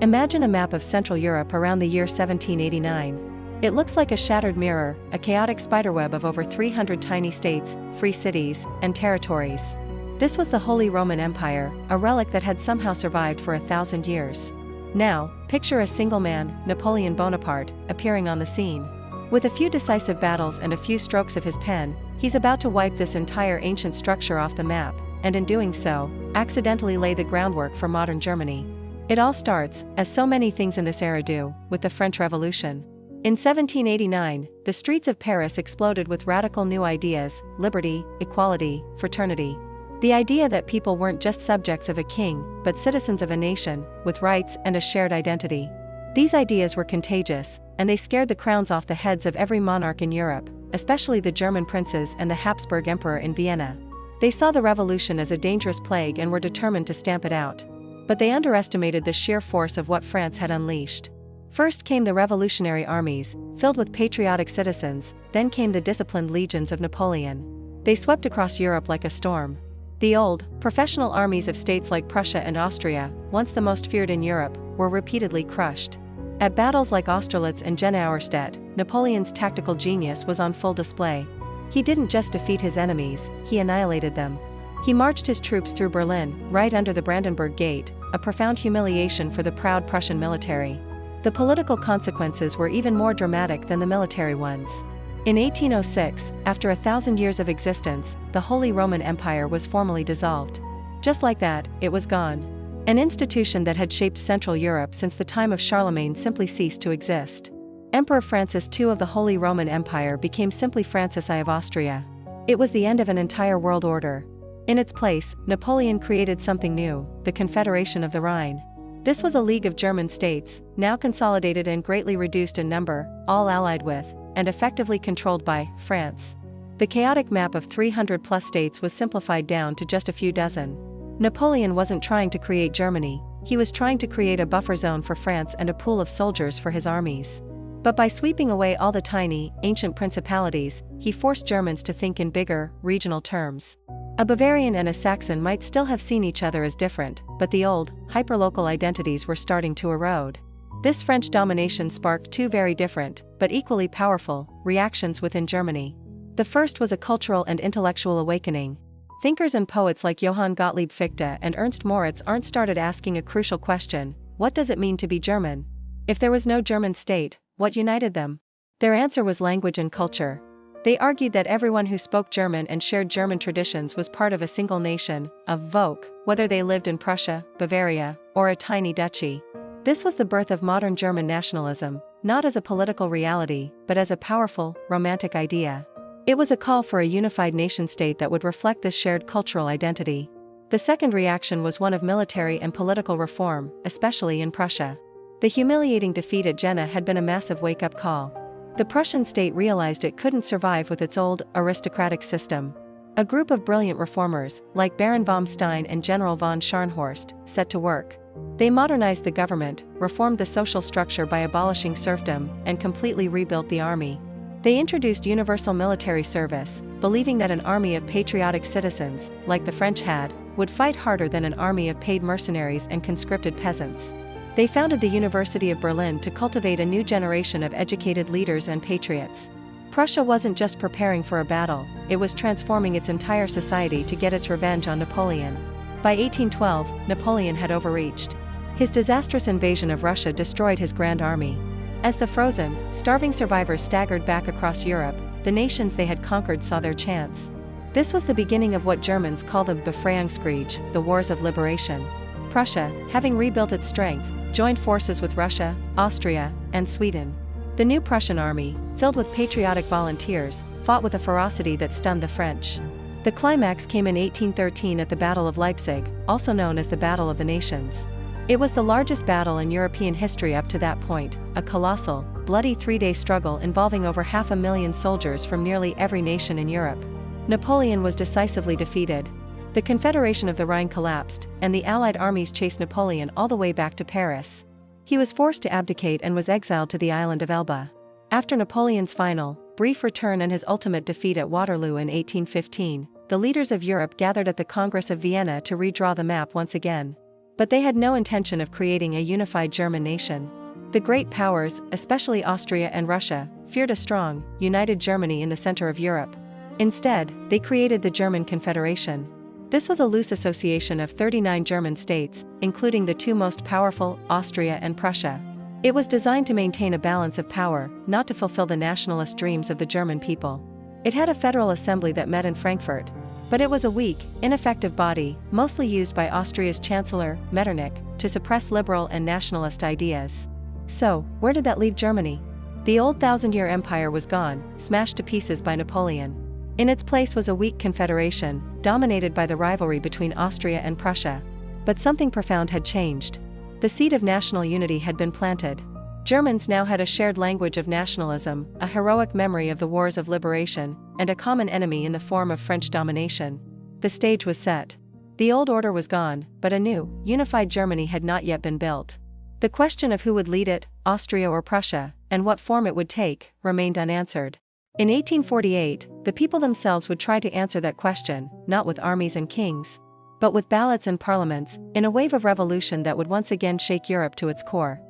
Imagine a map of Central Europe around the year 1789. It looks like a shattered mirror, a chaotic spiderweb of over 300 tiny states, free cities, and territories. This was the Holy Roman Empire, a relic that had somehow survived for 1,000 years. Now, picture a single man, Napoleon Bonaparte, appearing on the scene. With a few decisive battles and a few strokes of his pen, he's about to wipe this entire ancient structure off the map, and in doing so, accidentally lay the groundwork for modern Germany. It all starts, as so many things in this era do, with the French Revolution. In 1789, the streets of Paris exploded with radical new ideas: liberty, equality, fraternity. The idea that people weren't just subjects of a king, but citizens of a nation, with rights and a shared identity. These ideas were contagious, and they scared the crowns off the heads of every monarch in Europe, especially the German princes and the Habsburg Emperor in Vienna. They saw the revolution as a dangerous plague and were determined to stamp it out. But they underestimated the sheer force of what France had unleashed. First came the revolutionary armies, filled with patriotic citizens, then came the disciplined legions of Napoleon. They swept across Europe like a storm. The old, professional armies of states like Prussia and Austria, once the most feared in Europe, were repeatedly crushed. At battles like Austerlitz and Jena Auerstedt, Napoleon's tactical genius was on full display. He didn't just defeat his enemies, he annihilated them. He marched his troops through Berlin, right under the Brandenburg Gate, a profound humiliation for the proud Prussian military. The political consequences were even more dramatic than the military ones. In 1806, after 1,000 years of existence, the Holy Roman Empire was formally dissolved. Just like that, it was gone. An institution that had shaped Central Europe since the time of Charlemagne simply ceased to exist. Emperor Francis II of the Holy Roman Empire became simply Francis I of Austria. It was the end of an entire world order. In its place, Napoleon created something new, the Confederation of the Rhine. This was a league of German states, now consolidated and greatly reduced in number, all allied with, and effectively controlled by, France. The chaotic map of 300-plus states was simplified down to just a few dozen. Napoleon wasn't trying to create Germany, he was trying to create a buffer zone for France and a pool of soldiers for his armies. But by sweeping away all the tiny, ancient principalities, he forced Germans to think in bigger, regional terms. A Bavarian and a Saxon might still have seen each other as different, but the old, hyperlocal identities were starting to erode. This French domination sparked two very different, but equally powerful, reactions within Germany. The first was a cultural and intellectual awakening. Thinkers and poets like Johann Gottlieb Fichte and Ernst Moritz Arndt started asking a crucial question: what does it mean to be German? If there was no German state, what united them? Their answer was language and culture. They argued that everyone who spoke German and shared German traditions was part of a single nation, a Volk, whether they lived in Prussia, Bavaria, or a tiny duchy. This was the birth of modern German nationalism, not as a political reality, but as a powerful, romantic idea. It was a call for a unified nation-state that would reflect this shared cultural identity. The second reaction was one of military and political reform, especially in Prussia. The humiliating defeat at Jena had been a massive wake-up call. The Prussian state realized it couldn't survive with its old, aristocratic system. A group of brilliant reformers, like Baron von Stein and General von Scharnhorst, set to work. They modernized the government, reformed the social structure by abolishing serfdom, and completely rebuilt the army. They introduced universal military service, believing that an army of patriotic citizens, like the French had, would fight harder than an army of paid mercenaries and conscripted peasants. They founded the University of Berlin to cultivate a new generation of educated leaders and patriots. Prussia wasn't just preparing for a battle, it was transforming its entire society to get its revenge on Napoleon. By 1812, Napoleon had overreached. His disastrous invasion of Russia destroyed his grand army. As the frozen, starving survivors staggered back across Europe, the nations they had conquered saw their chance. This was the beginning of what Germans call the Befreiungskrieg, the Wars of Liberation. Prussia, having rebuilt its strength, joined forces with Russia, Austria, and Sweden. The new Prussian army, filled with patriotic volunteers, fought with a ferocity that stunned the French. The climax came in 1813 at the Battle of Leipzig, also known as the Battle of the Nations. It was the largest battle in European history up to that point, a colossal, bloody three-day struggle involving over 500,000 soldiers from nearly every nation in Europe. Napoleon was decisively defeated. The Confederation of the Rhine collapsed, and the Allied armies chased Napoleon all the way back to Paris. He was forced to abdicate and was exiled to the island of Elba. After Napoleon's final, brief return and his ultimate defeat at Waterloo in 1815, the leaders of Europe gathered at the Congress of Vienna to redraw the map once again. But they had no intention of creating a unified German nation. The great powers, especially Austria and Russia, feared a strong, united Germany in the center of Europe. Instead, they created the German Confederation. This was a loose association of 39 German states, including the two most powerful, Austria and Prussia. It was designed to maintain a balance of power, not to fulfill the nationalist dreams of the German people. It had a federal assembly that met in Frankfurt. But it was a weak, ineffective body, mostly used by Austria's Chancellor, Metternich, to suppress liberal and nationalist ideas. So, where did that leave Germany? The old thousand-year empire was gone, smashed to pieces by Napoleon. In its place was a weak confederation, dominated by the rivalry between Austria and Prussia. But something profound had changed. The seed of national unity had been planted. Germans now had a shared language of nationalism, a heroic memory of the wars of liberation, and a common enemy in the form of French domination. The stage was set. The old order was gone, but a new, unified Germany had not yet been built. The question of who would lead it, Austria or Prussia, and what form it would take, remained unanswered. In 1848, the people themselves would try to answer that question, not with armies and kings, but with ballots and parliaments, in a wave of revolution that would once again shake Europe to its core.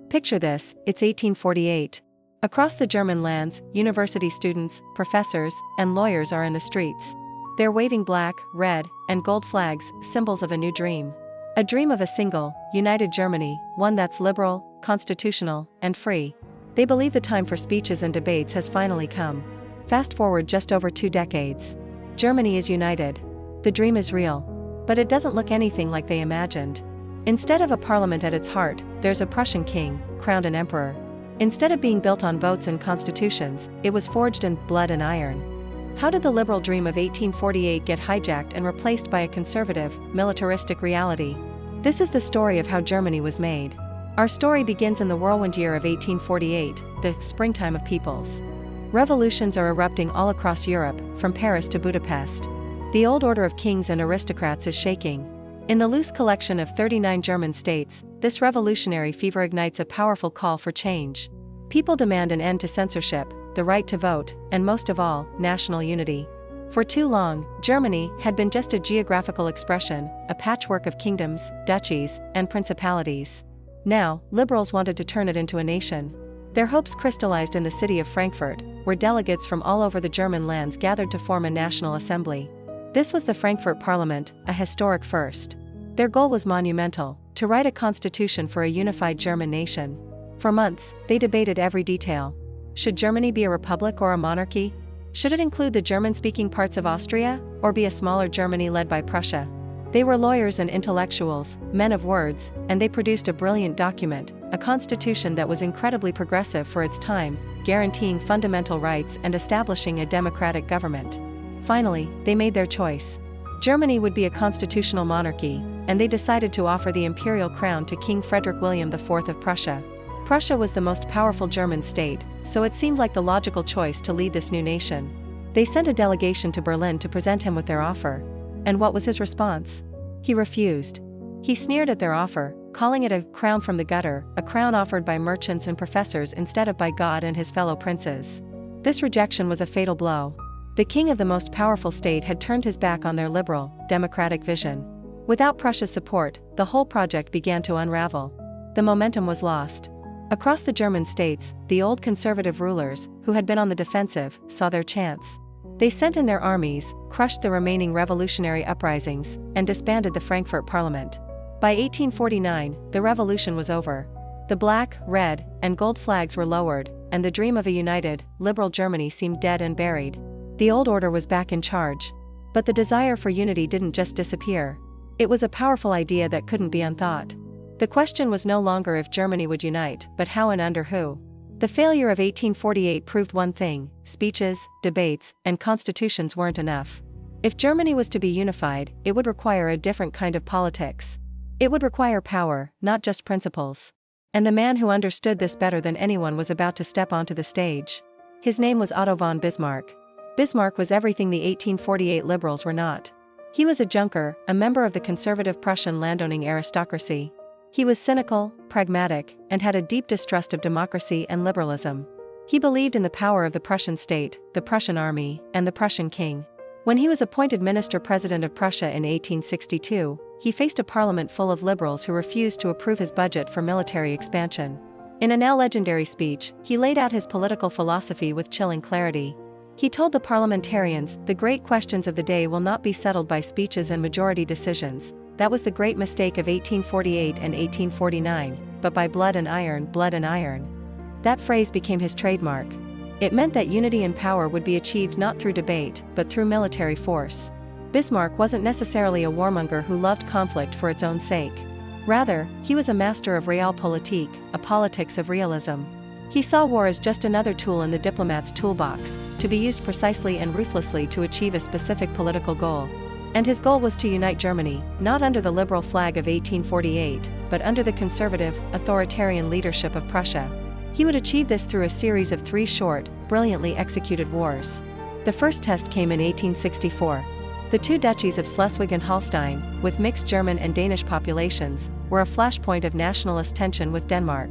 Picture this, it's 1848. Across the German lands, university students, professors, and lawyers are in the streets. They're waving black, red, and gold flags, symbols of a new dream. A dream of a single, united Germany, one that's liberal, constitutional, and free. They believe the time for speeches and debates has finally come. Fast forward just over 2 decades. Germany is united. The dream is real. But it doesn't look anything like they imagined. Instead of a parliament at its heart, there's a Prussian king, crowned an emperor. Instead of being built on votes and constitutions, it was forged in blood and iron. How did the liberal dream of 1848 get hijacked and replaced by a conservative, militaristic reality? This is the story of how Germany was made. Our story begins in the whirlwind year of 1848, the springtime of peoples. Revolutions are erupting all across Europe, from Paris to Budapest. The old order of kings and aristocrats is shaking. In the loose collection of 39 German states, this revolutionary fever ignites a powerful call for change. People demand an end to censorship, the right to vote, and most of all, national unity. For too long, Germany had been just a geographical expression, a patchwork of kingdoms, duchies, and principalities. Now, liberals wanted to turn it into a nation. Their hopes crystallized in the city of Frankfurt, where delegates from all over the German lands gathered to form a national assembly. This was the Frankfurt Parliament, a historic first. Their goal was monumental, to write a constitution for a unified German nation. For months, they debated every detail. Should Germany be a republic or a monarchy? Should it include the German-speaking parts of Austria, or be a smaller Germany led by Prussia? They were lawyers and intellectuals, men of words, and they produced a brilliant document, a constitution that was incredibly progressive for its time, guaranteeing fundamental rights and establishing a democratic government. Finally, they made their choice. Germany would be a constitutional monarchy, and they decided to offer the imperial crown to King Frederick William IV of Prussia. Prussia was the most powerful German state, so it seemed like the logical choice to lead this new nation. They sent a delegation to Berlin to present him with their offer. And what was his response? He refused. He sneered at their offer, calling it a crown from the gutter, a crown offered by merchants and professors instead of by God and his fellow princes. This rejection was a fatal blow. The king of the most powerful state had turned his back on their liberal, democratic vision. Without Prussia's support, the whole project began to unravel. The momentum was lost. Across the German states, the old conservative rulers, who had been on the defensive, saw their chance. They sent in their armies, crushed the remaining revolutionary uprisings, and disbanded the Frankfurt Parliament. By 1849, the revolution was over. The black, red, and gold flags were lowered, and the dream of a united, liberal Germany seemed dead and buried. The old order was back in charge. But the desire for unity didn't just disappear. It was a powerful idea that couldn't be unthought. The question was no longer if Germany would unite, but how and under who. The failure of 1848 proved one thing: speeches, debates, and constitutions weren't enough. If Germany was to be unified, it would require a different kind of politics. It would require power, not just principles. And the man who understood this better than anyone was about to step onto the stage. His name was Otto von Bismarck. Bismarck was everything the 1848 liberals were not. He was a junker, a member of the conservative Prussian landowning aristocracy. He was cynical, pragmatic, and had a deep distrust of democracy and liberalism. He believed in the power of the Prussian state, the Prussian army, and the Prussian king. When he was appointed minister-president of Prussia in 1862, he faced a parliament full of liberals who refused to approve his budget for military expansion. In a now legendary speech, he laid out his political philosophy with chilling clarity. He told the parliamentarians, "The great questions of the day will not be settled by speeches and majority decisions. That was the great mistake of 1848 and 1849, but by blood and iron, blood and iron." That phrase became his trademark. It meant that unity and power would be achieved not through debate, but through military force. Bismarck wasn't necessarily a warmonger who loved conflict for its own sake. Rather, he was a master of realpolitik, a politics of realism. He saw war as just another tool in the diplomat's toolbox, to be used precisely and ruthlessly to achieve a specific political goal. And his goal was to unite Germany, not under the liberal flag of 1848, but under the conservative, authoritarian leadership of Prussia. He would achieve this through a series of 3 short, brilliantly executed wars. The first test came in 1864. The two duchies of Schleswig and Holstein, with mixed German and Danish populations, were a flashpoint of nationalist tension with Denmark.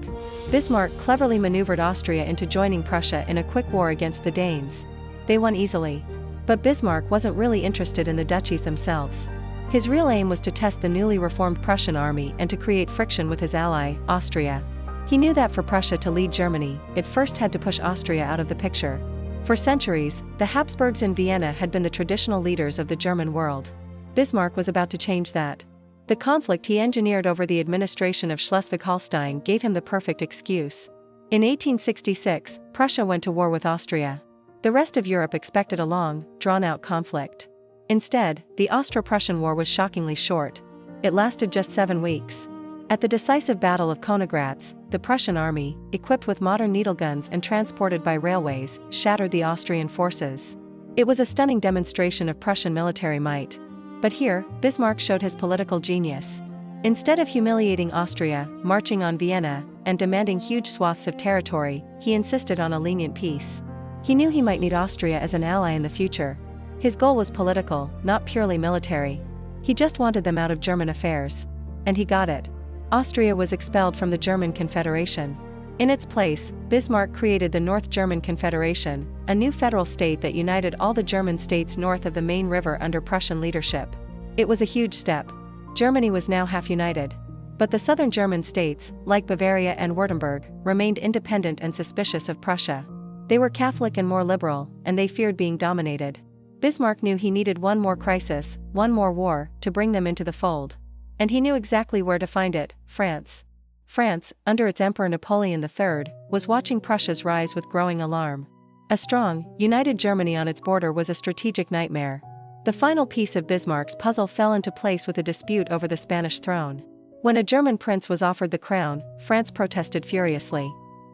Bismarck cleverly maneuvered Austria into joining Prussia in a quick war against the Danes. They won easily. But Bismarck wasn't really interested in the duchies themselves. His real aim was to test the newly reformed Prussian army and to create friction with his ally, Austria. He knew that for Prussia to lead Germany, it first had to push Austria out of the picture. For centuries, the Habsburgs in Vienna had been the traditional leaders of the German world. Bismarck was about to change that. The conflict he engineered over the administration of Schleswig-Holstein gave him the perfect excuse. In 1866, Prussia went to war with Austria. The rest of Europe expected a long, drawn-out conflict. Instead, the Austro-Prussian War was shockingly short. It lasted just 7 weeks. At the decisive Battle of Königgrätz, the Prussian army, equipped with modern needle guns and transported by railways, shattered the Austrian forces. It was a stunning demonstration of Prussian military might. But here, Bismarck showed his political genius. Instead of humiliating Austria, marching on Vienna, and demanding huge swaths of territory, he insisted on a lenient peace. He knew he might need Austria as an ally in the future. His goal was political, not purely military. He just wanted them out of German affairs. And he got it. Austria was expelled from the German Confederation. In its place, Bismarck created the North German Confederation, a new federal state that united all the German states north of the Main River under Prussian leadership. It was a huge step. Germany was now half united. But the southern German states, like Bavaria and Württemberg, remained independent and suspicious of Prussia. They were Catholic and more liberal, and they feared being dominated. Bismarck knew he needed one more crisis, one more war, to bring them into the fold. And he knew exactly where to find it: France. France, under its Emperor Napoleon III, was watching Prussia's rise with growing alarm. A strong, united Germany on its border was a strategic nightmare. The final piece of Bismarck's puzzle fell into place with a dispute over the Spanish throne. When a German prince was offered the crown, France protested furiously.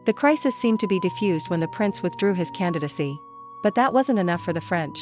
The crisis seemed to be diffused when the prince withdrew his candidacy. But that wasn't enough for the French.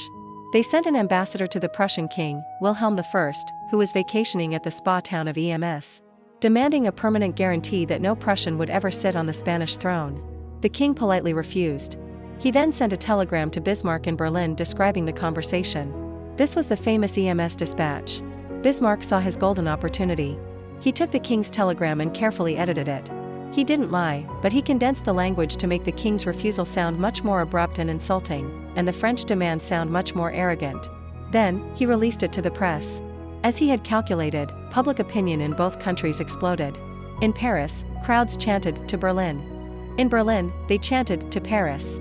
They sent an ambassador to the Prussian king, Wilhelm I, who was vacationing at the spa town of Ems, demanding a permanent guarantee that no Prussian would ever sit on the Spanish throne. The king politely refused. He then sent a telegram to Bismarck in Berlin describing the conversation. This was the famous Ems dispatch. Bismarck saw his golden opportunity. He took the king's telegram and carefully edited it. He didn't lie, but he condensed the language to make the king's refusal sound much more abrupt and insulting, and the French demand sound much more arrogant. Then, he released it to the press. As he had calculated, public opinion in both countries exploded. In Paris, crowds chanted "to Berlin." In Berlin, they chanted "to Paris."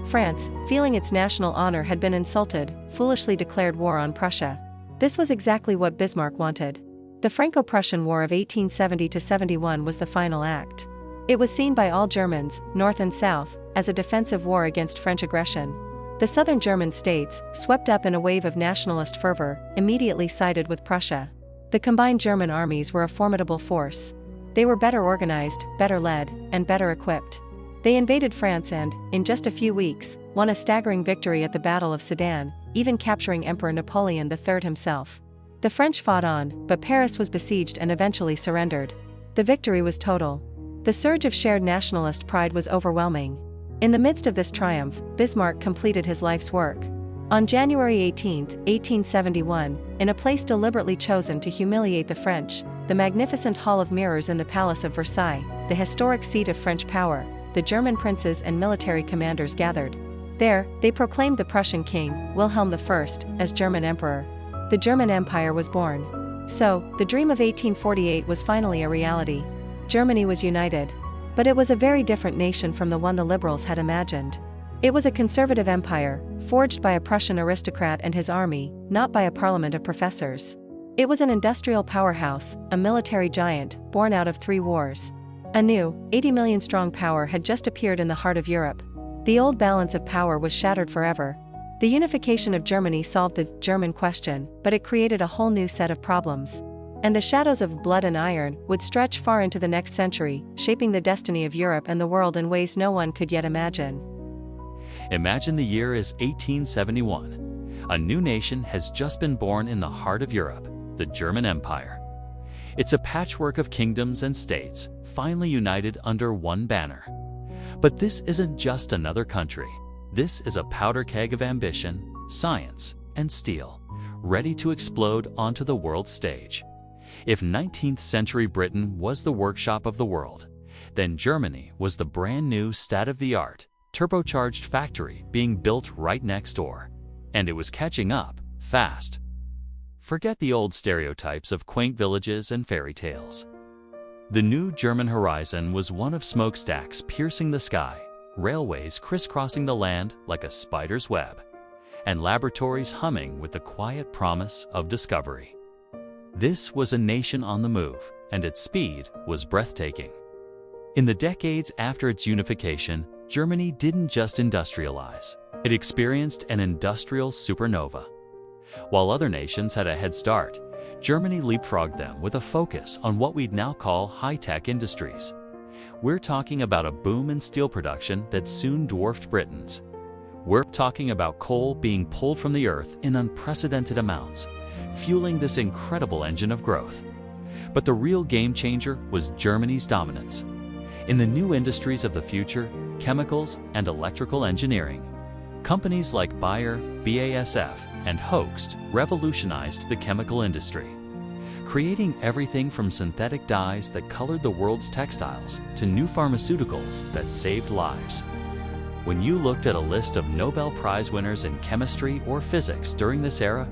France, feeling its national honor had been insulted, foolishly declared war on Prussia. This was exactly what Bismarck wanted. The Franco-Prussian War of 1870–71 was the final act. It was seen by all Germans, North and South, as a defensive war against French aggression. The southern German states, swept up in a wave of nationalist fervor, immediately sided with Prussia. The combined German armies were a formidable force. They were better organized, better led, and better equipped. They invaded France and, in just a few weeks, won a staggering victory at the Battle of Sedan, even capturing Emperor Napoleon III himself. The French fought on, but Paris was besieged and eventually surrendered. The victory was total. The surge of shared nationalist pride was overwhelming. In the midst of this triumph, Bismarck completed his life's work. On January 18, 1871, in a place deliberately chosen to humiliate the French, the magnificent Hall of Mirrors in the Palace of Versailles, the historic seat of French power, the German princes and military commanders gathered. There, they proclaimed the Prussian king, Wilhelm I, as German emperor. The German Empire was born. So, the dream of 1848 was finally a reality. Germany was united. But it was a very different nation from the one the liberals had imagined. It was a conservative empire, forged by a Prussian aristocrat and his army, not by a parliament of professors. It was an industrial powerhouse, a military giant, born out of 3 wars. A new, 80 million strong power had just appeared in the heart of Europe. The old balance of power was shattered forever. The unification of Germany solved the German question, but it created a whole new set of problems. And the shadows of blood and iron would stretch far into the next century, shaping the destiny of Europe and the world in ways no one could yet imagine. Imagine the year is 1871. A new nation has just been born in the heart of Europe, the German Empire. It's a patchwork of kingdoms and states, finally united under one banner. But this isn't just another country. This is a powder keg of ambition, science, and steel, ready to explode onto the world stage. If 19th century Britain was the workshop of the world, then Germany was the brand new state-of-the-art, turbocharged factory being built right next door. And it was catching up fast. Forget the old stereotypes of quaint villages and fairy tales. The new German horizon was one of smokestacks piercing the sky, railways crisscrossing the land like a spider's web, and laboratories humming with the quiet promise of discovery. This was a nation on the move, and its speed was breathtaking. In the decades after its unification, Germany didn't just industrialize. It experienced an industrial supernova. While other nations had a head start, Germany leapfrogged them with a focus on what we'd now call high-tech industries. We're talking about a boom in steel production that soon dwarfed Britain's. We're talking about coal being pulled from the earth in unprecedented amounts, fueling this incredible engine of growth. But the real game changer was Germany's dominance. In the new industries of the future, chemicals and electrical engineering, companies like Bayer, BASF, and Hoechst revolutionized the chemical industry, creating everything from synthetic dyes that colored the world's textiles to new pharmaceuticals that saved lives. When you looked at a list of Nobel Prize winners in chemistry or physics during this era,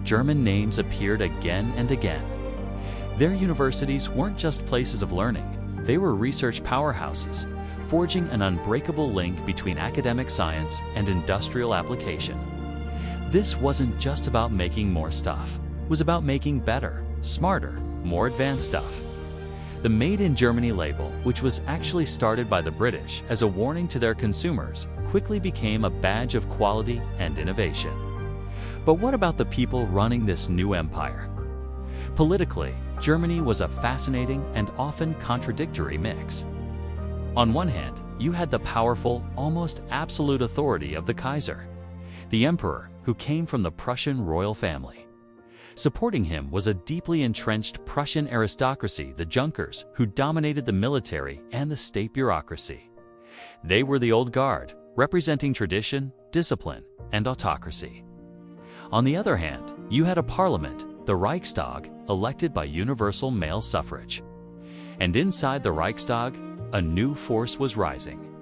German names appeared again and again. Their universities weren't just places of learning, they were research powerhouses, forging an unbreakable link between academic science and industrial application. This wasn't just about making more stuff. It was about making better, smarter, more advanced stuff. The Made in Germany label, which was actually started by the British as a warning to their consumers, quickly became a badge of quality and innovation. But what about the people running this new empire? Politically, Germany was a fascinating and often contradictory mix. On one hand, you had the powerful, almost absolute authority of the Kaiser, the emperor who came from the Prussian royal family. Supporting him was a deeply entrenched Prussian aristocracy, the Junkers, who dominated the military and the state bureaucracy. They were the old guard, representing tradition, discipline, and autocracy. On the other hand, you had a parliament, the Reichstag, elected by universal male suffrage. And inside the Reichstag, a new force was rising: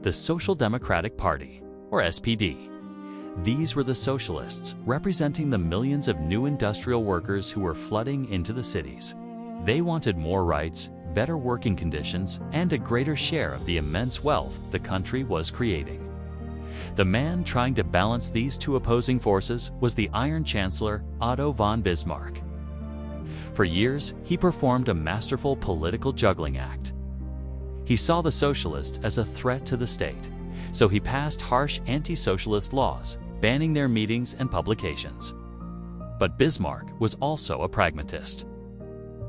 the Social Democratic Party, or SPD. These were the socialists, representing the millions of new industrial workers who were flooding into the cities. They wanted more rights, better working conditions, and a greater share of the immense wealth the country was creating. The man trying to balance these two opposing forces was the Iron Chancellor Otto von Bismarck. For years, he performed a masterful political juggling act. He saw the socialists as a threat to the state, so he passed harsh anti-socialist laws, banning their meetings and publications. But Bismarck was also a pragmatist.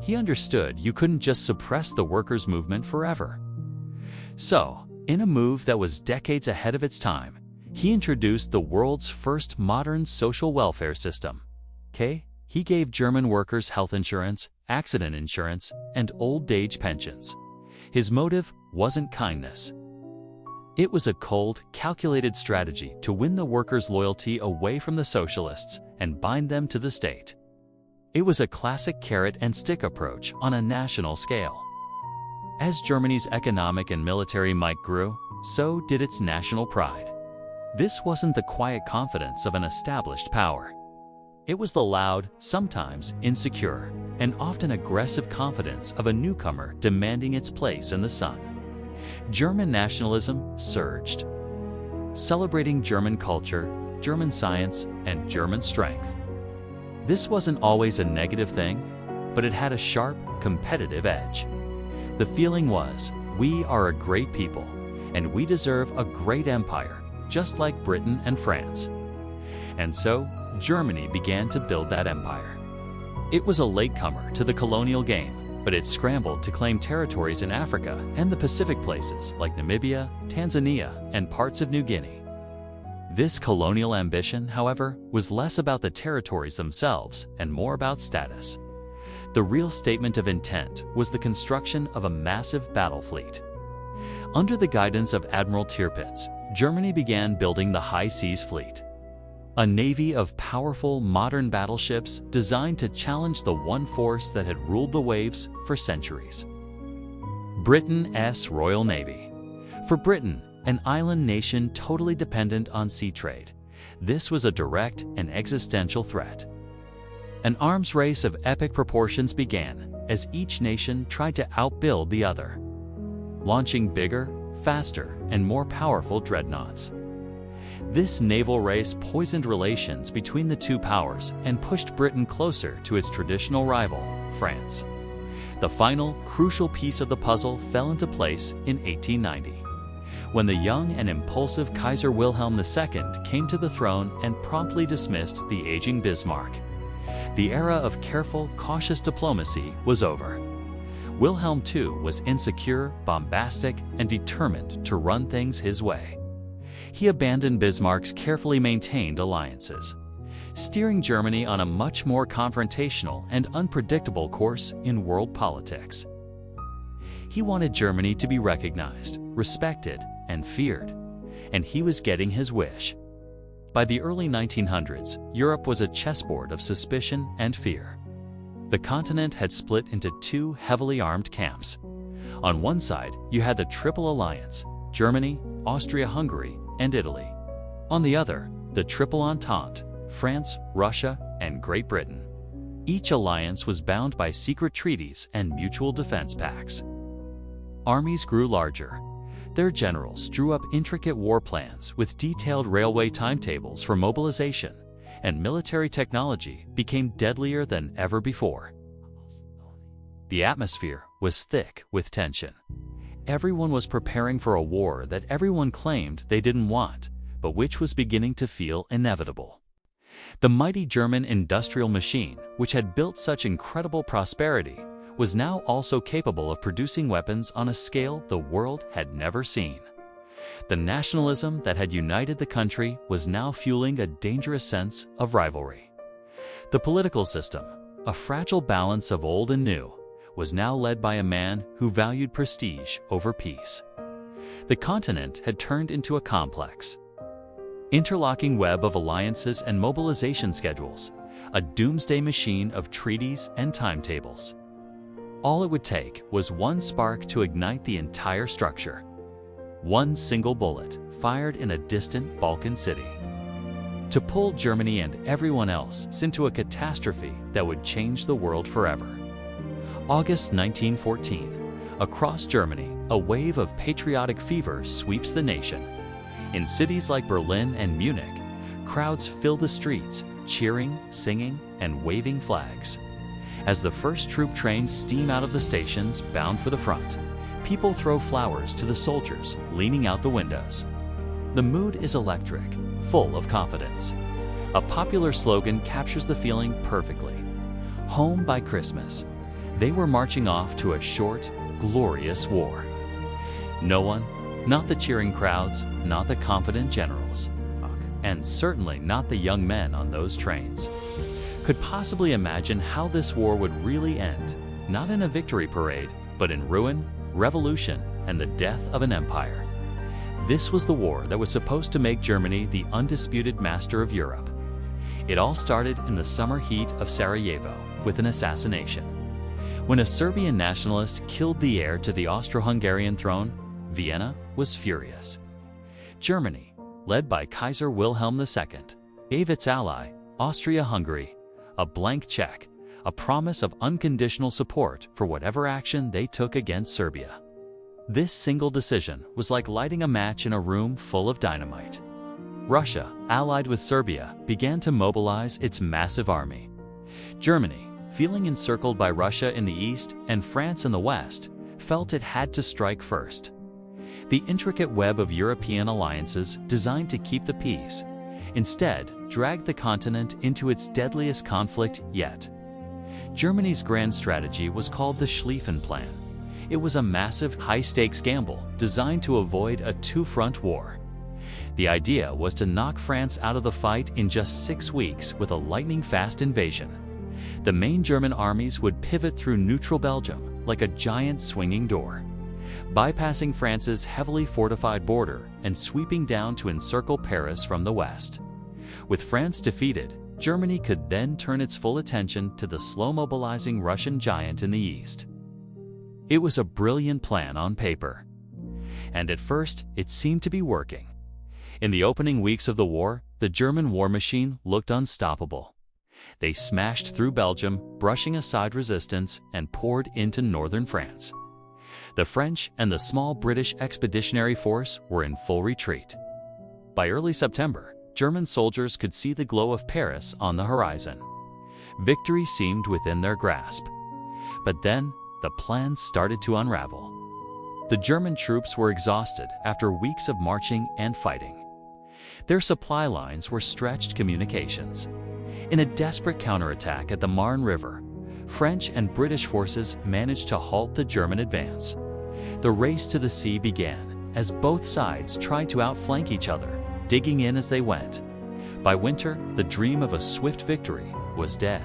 He understood you couldn't just suppress the workers' movement forever. So, in a move that was decades ahead of its time, he introduced the world's first modern social welfare system. He gave German workers health insurance, accident insurance, and old-age pensions. His motive wasn't kindness. It was a cold, calculated strategy to win the workers' loyalty away from the socialists and bind them to the state. It was a classic carrot-and-stick approach on a national scale. As Germany's economic and military might grew, so did its national pride. This wasn't the quiet confidence of an established power. It was the loud, sometimes insecure, and often aggressive confidence of a newcomer demanding its place in the sun. German nationalism surged, celebrating German culture, German science, and German strength. This wasn't always a negative thing, but it had a sharp, competitive edge. The feeling was, we are a great people, and we deserve a great empire, just like Britain and France. And so, Germany began to build that empire. It was a latecomer to the colonial game, but it scrambled to claim territories in Africa and the Pacific places like Namibia, Tanzania, and parts of New Guinea. This colonial ambition, however, was less about the territories themselves and more about status. The real statement of intent was the construction of a massive battle fleet. Under the guidance of Admiral Tirpitz, Germany began building the High Seas Fleet. a navy of powerful, modern battleships designed to challenge the one force that had ruled the waves for centuries. Britain's Royal Navy. For Britain, an island nation totally dependent on sea trade, this was a direct and existential threat. An arms race of epic proportions began as each nation tried to outbuild the other, launching bigger, faster, and more powerful dreadnoughts. This naval race poisoned relations between the two powers and pushed Britain closer to its traditional rival, France. The final, crucial piece of the puzzle fell into place in 1890, when the young and impulsive Kaiser Wilhelm II came to the throne and promptly dismissed the aging Bismarck. The era of careful, cautious diplomacy was over. Wilhelm II was insecure, bombastic, and determined to run things his way. He abandoned Bismarck's carefully maintained alliances, steering Germany on a much more confrontational and unpredictable course in world politics. He wanted Germany to be recognized, respected, and feared, and he was getting his wish. By the early 1900s, Europe was a chessboard of suspicion and fear. The continent had split into two heavily armed camps. On one side, you had the Triple Alliance, Germany, Austria-Hungary, and Italy. On the other, the Triple Entente, France, Russia, and Great Britain. Each alliance was bound by secret treaties and mutual defense pacts. Armies grew larger. Their generals drew up intricate war plans with detailed railway timetables for mobilization, and military technology became deadlier than ever before. The atmosphere was thick with tension. Everyone was preparing for a war that everyone claimed they didn't want, but which was beginning to feel inevitable. The mighty German industrial machine, which had built such incredible prosperity, was now also capable of producing weapons on a scale the world had never seen. The nationalism that had united the country was now fueling a dangerous sense of rivalry. The political system, a fragile balance of old and new, was now led by a man who valued prestige over peace. The continent had turned into a complex, interlocking web of alliances and mobilization schedules, a doomsday machine of treaties and timetables. All it would take was one spark to ignite the entire structure. One single bullet fired in a distant Balkan city, to pull Germany and everyone else into a catastrophe that would change the world forever. August 1914. Across Germany, a wave of patriotic fever sweeps the nation. In cities like Berlin and Munich, crowds fill the streets, cheering, singing, and waving flags. As the first troop trains steam out of the stations bound for the front, people throw flowers to the soldiers leaning out the windows. The mood is electric, full of confidence. A popular slogan captures the feeling perfectly. Home by Christmas. They were marching off to a short, glorious war. No one, not the cheering crowds, not the confident generals, and certainly not the young men on those trains, could possibly imagine how this war would really end, not in a victory parade, but in ruin, revolution, and the death of an empire. This was the war that was supposed to make Germany the undisputed master of Europe. It all started in the summer heat of Sarajevo with an assassination. When a Serbian nationalist killed the heir to the Austro-Hungarian throne, Vienna was furious. Germany, led by Kaiser Wilhelm II, gave its ally, Austria-Hungary, a blank check, a promise of unconditional support for whatever action they took against Serbia. This single decision was like lighting a match in a room full of dynamite. Russia, allied with Serbia, began to mobilize its massive army. Germany, feeling encircled by Russia in the east and France in the west, felt it had to strike first. The intricate web of European alliances designed to keep the peace, instead dragged the continent into its deadliest conflict yet. Germany's grand strategy was called the Schlieffen Plan. It was a massive, high-stakes gamble designed to avoid a two-front war. The idea was to knock France out of the fight in just 6 weeks with a lightning-fast invasion. The main German armies would pivot through neutral Belgium like a giant swinging door, bypassing France's heavily fortified border and sweeping down to encircle Paris from the west. With France defeated, Germany could then turn its full attention to the slow-mobilizing Russian giant in the east. It was a brilliant plan on paper. And at first, it seemed to be working. In the opening weeks of the war, the German war machine looked unstoppable. They smashed through Belgium, brushing aside resistance, and poured into northern France. The French and the small British expeditionary force were in full retreat. By early September, German soldiers could see the glow of Paris on the horizon. Victory seemed within their grasp. But then, the plans started to unravel. The German troops were exhausted after weeks of marching and fighting. Their supply lines were stretched communications. In a desperate counterattack at the Marne River, French and British forces managed to halt the German advance. The race to the sea began as both sides tried to outflank each other, digging in as they went. By winter, the dream of a swift victory was dead.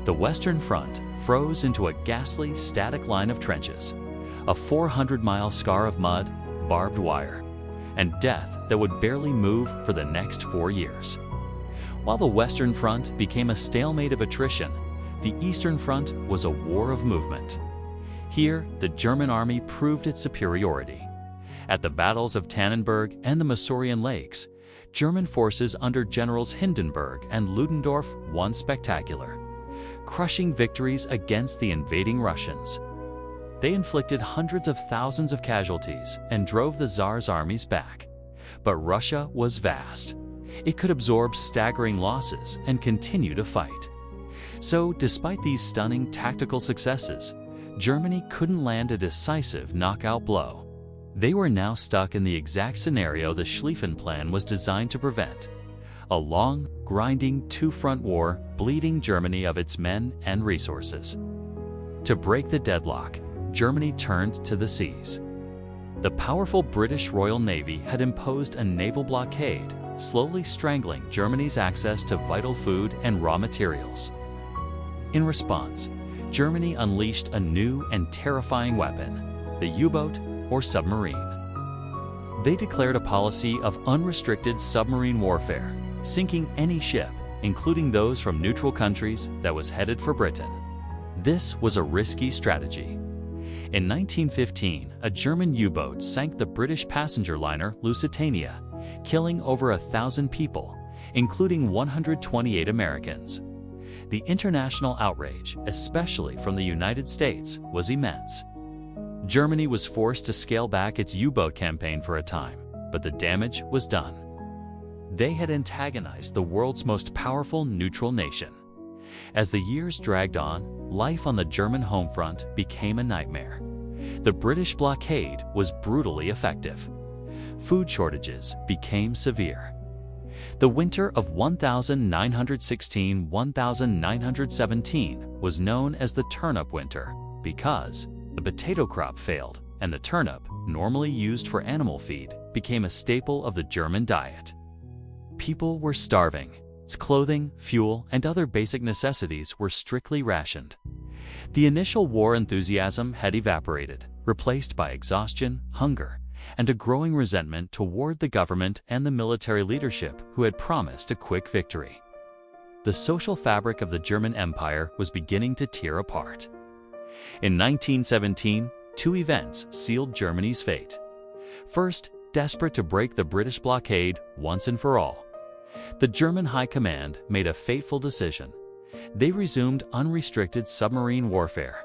The Western Front froze into a ghastly, static line of trenches, a 400-mile scar of mud, barbed wire, and death that would barely move for the next 4 years. While the Western Front became a stalemate of attrition, the Eastern Front was a war of movement. Here, the German army proved its superiority. At the battles of Tannenberg and the Masurian Lakes, German forces under Generals Hindenburg and Ludendorff won spectacular, crushing victories against the invading Russians. They inflicted hundreds of thousands of casualties and drove the Tsar's armies back. But Russia was vast. It could absorb staggering losses and continue to fight. So, despite these stunning tactical successes, Germany couldn't land a decisive knockout blow. They were now stuck in the exact scenario the Schlieffen Plan was designed to prevent: a long, grinding two-front war, bleeding Germany of its men and resources. To break the deadlock, Germany turned to the seas. The powerful British Royal Navy had imposed a naval blockade, slowly strangling Germany's access to vital food and raw materials. In response, Germany unleashed a new and terrifying weapon: the U-boat or submarine. They declared a policy of unrestricted submarine warfare, sinking any ship, including those from neutral countries, that was headed for Britain. This was a risky strategy. In 1915, a German U-boat sank the British passenger liner Lusitania, killing over 1,000 people, including 128 Americans. The international outrage, especially from the United States, was immense. Germany was forced to scale back its U-boat campaign for a time, but the damage was done. They had antagonized the world's most powerful neutral nation. As the years dragged on, life on the German home front became a nightmare. The British blockade was brutally effective. Food shortages became severe. The winter of 1916-1917 was known as the turnip winter because the potato crop failed, and the turnip, normally used for animal feed, became a staple of the German diet. People were starving. Its clothing, fuel, and other basic necessities were strictly rationed. The initial war enthusiasm had evaporated, replaced by exhaustion, hunger, and a growing resentment toward the government and the military leadership who had promised a quick victory. The social fabric of the German Empire was beginning to tear apart. In 1917, two events sealed Germany's fate. First, desperate to break the British blockade once and for all, the German High Command made a fateful decision. They resumed unrestricted submarine warfare.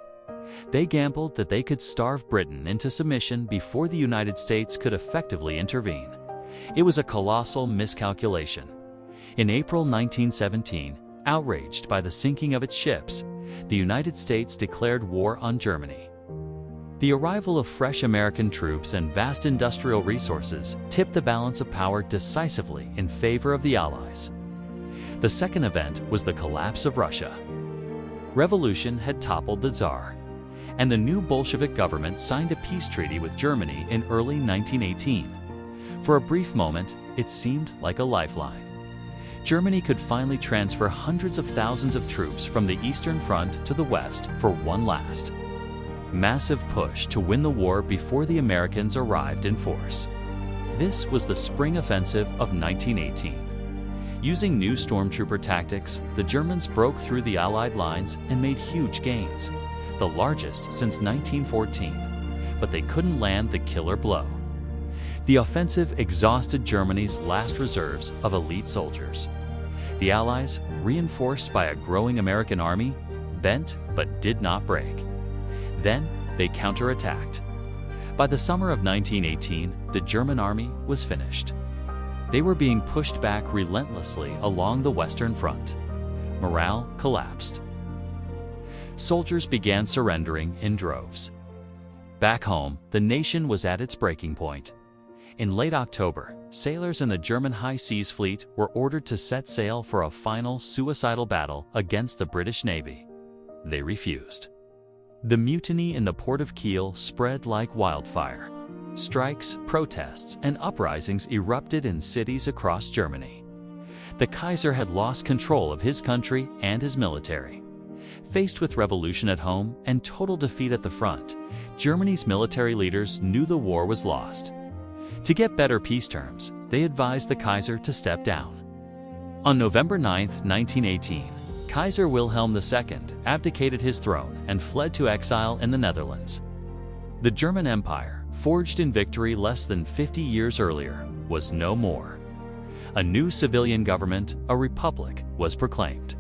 They gambled that they could starve Britain into submission before the United States could effectively intervene. It was a colossal miscalculation. In April 1917, outraged by the sinking of its ships, the United States declared war on Germany. The arrival of fresh American troops and vast industrial resources tipped the balance of power decisively in favor of the Allies. The second event was the collapse of Russia. Revolution had toppled the Tsar, and the new Bolshevik government signed a peace treaty with Germany in early 1918. For a brief moment, it seemed like a lifeline. Germany could finally transfer hundreds of thousands of troops from the Eastern Front to the West for one last massive push to win the war before the Americans arrived in force. This was the Spring Offensive of 1918. Using new stormtrooper tactics, the Germans broke through the Allied lines and made huge gains, the largest since 1914, but they couldn't land the killer blow. The offensive exhausted Germany's last reserves of elite soldiers. The Allies, reinforced by a growing American army, bent but did not break. Then they counterattacked. By the summer of 1918, the German army was finished. They were being pushed back relentlessly along the Western Front. Morale collapsed. Soldiers began surrendering in droves. Back home, the nation was at its breaking point. In late October, sailors in the German High Seas Fleet were ordered to set sail for a final suicidal battle against the British Navy. They refused. The mutiny in the port of Kiel spread like wildfire. Strikes, protests, and uprisings erupted in cities across Germany. The Kaiser had lost control of his country and his military. Faced with revolution at home and total defeat at the front, Germany's military leaders knew the war was lost. To get better peace terms, they advised the Kaiser to step down. On November 9, 1918, Kaiser Wilhelm II abdicated his throne and fled to exile in the Netherlands. The German Empire, forged in victory less than 50 years earlier, was no more. A new civilian government, a republic, was proclaimed.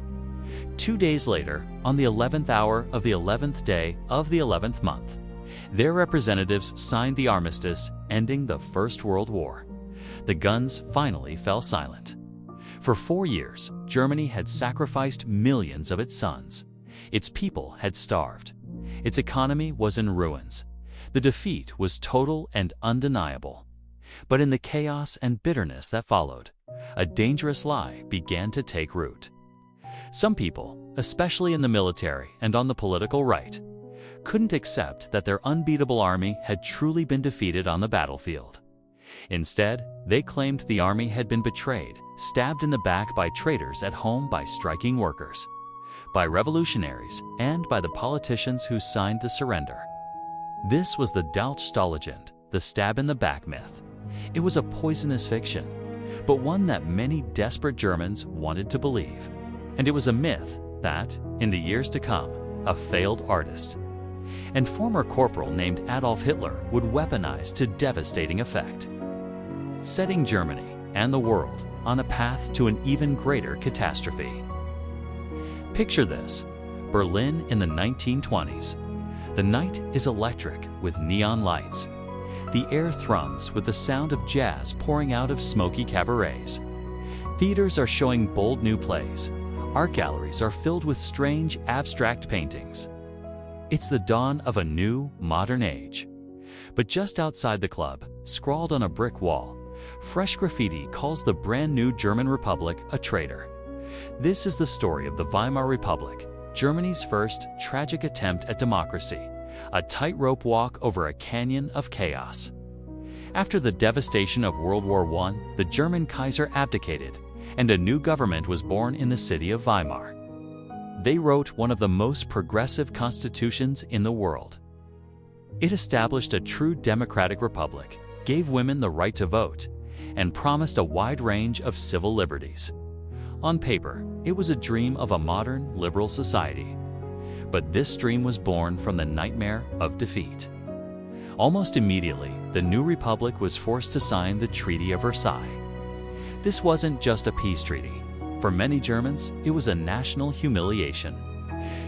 2 days later, on the 11th hour of the 11th day of the 11th month, their representatives signed the armistice, ending the First World War. The guns finally fell silent. For 4 years, Germany had sacrificed millions of its sons. Its people had starved. Its economy was in ruins. The defeat was total and undeniable. But in the chaos and bitterness that followed, a dangerous lie began to take root. Some people, especially in the military and on the political right, couldn't accept that their unbeatable army had truly been defeated on the battlefield. Instead, they claimed the army had been betrayed, stabbed in the back by traitors at home, by striking workers, by revolutionaries, and by the politicians who signed the surrender. This was the Dolchstoßlegende, the stab-in-the-back myth. It was a poisonous fiction, but one that many desperate Germans wanted to believe. And it was a myth that, in the years to come, a failed artist and former corporal named Adolf Hitler would weaponize to devastating effect, setting Germany and the world on a path to an even greater catastrophe. Picture this: Berlin in the 1920s. The night is electric with neon lights. The air thrums with the sound of jazz pouring out of smoky cabarets. Theaters are showing bold new plays. Art galleries are filled with strange, abstract paintings. It's the dawn of a new, modern age. But just outside the club, scrawled on a brick wall, fresh graffiti calls the brand new German Republic a traitor. This is the story of the Weimar Republic, Germany's first tragic attempt at democracy, a tightrope walk over a canyon of chaos. After the devastation of World War I, the German Kaiser abdicated, and a new government was born in the city of Weimar. They wrote one of the most progressive constitutions in the world. It established a true democratic republic, gave women the right to vote, and promised a wide range of civil liberties. On paper, it was a dream of a modern, liberal society. But this dream was born from the nightmare of defeat. Almost immediately, the new republic was forced to sign the Treaty of Versailles. This wasn't just a peace treaty. For many Germans, it was a national humiliation.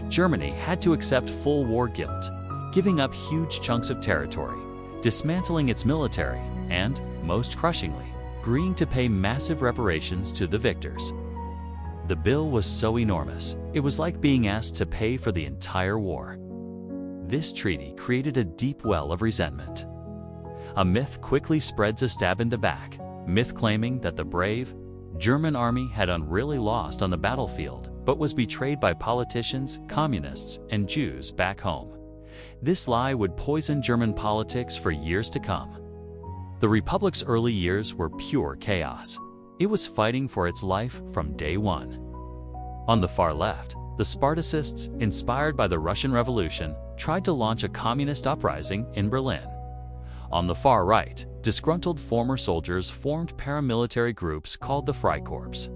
Germany had to accept full war guilt, giving up huge chunks of territory, dismantling its military, and, most crushingly, agreeing to pay massive reparations to the victors. The bill was so enormous, it was like being asked to pay for the entire war. This treaty created a deep well of resentment. A myth quickly spreads a stab in the back, myth claiming that the brave German army had unreally lost on the battlefield, but was betrayed by politicians, communists, and Jews back home. This lie would poison German politics for years to come. The Republic's early years were pure chaos. It was fighting for its life from day one. On the far left, the Spartacists, inspired by the Russian Revolution, tried to launch a communist uprising in Berlin. On the far right, disgruntled former soldiers formed paramilitary groups called the Freikorps.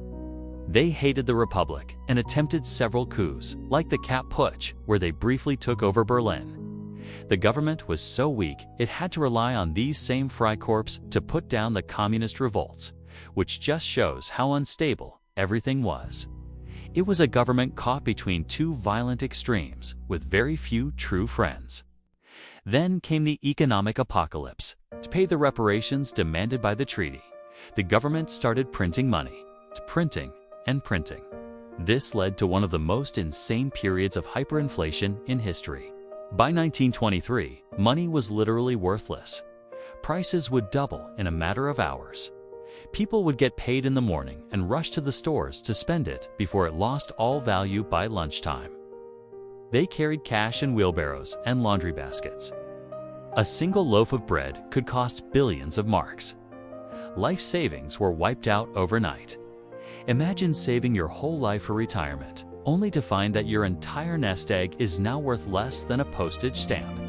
They hated the Republic and attempted several coups, like the Kapp Putsch, where they briefly took over Berlin. The government was so weak it had to rely on these same Freikorps to put down the communist revolts, which just shows how unstable everything was. It was a government caught between two violent extremes, with very few true friends. Then came the economic apocalypse. To pay the reparations demanded by the treaty, the government started printing money, printing and printing. This led to one of the most insane periods of hyperinflation in history. By 1923, money was literally worthless. Prices would double in a matter of hours. People would get paid in the morning and rush to the stores to spend it before it lost all value by lunchtime. They carried cash in wheelbarrows and laundry baskets. A single loaf of bread could cost billions of marks. Life savings were wiped out overnight. Imagine saving your whole life for retirement, only to find that your entire nest egg is now worth less than a postage stamp.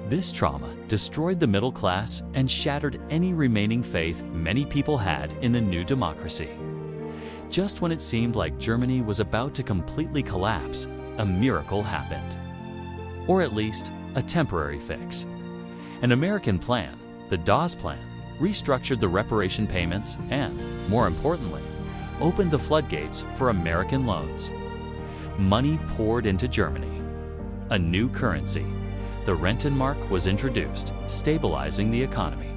This trauma destroyed the middle class and shattered any remaining faith many people had in the new democracy. Just when it seemed like Germany was about to completely collapse, a miracle happened. Or at least, a temporary fix. An American plan, the Dawes Plan, restructured the reparation payments and, more importantly, opened the floodgates for American loans. Money poured into Germany. A new currency, the Rentenmark, was introduced, stabilizing the economy.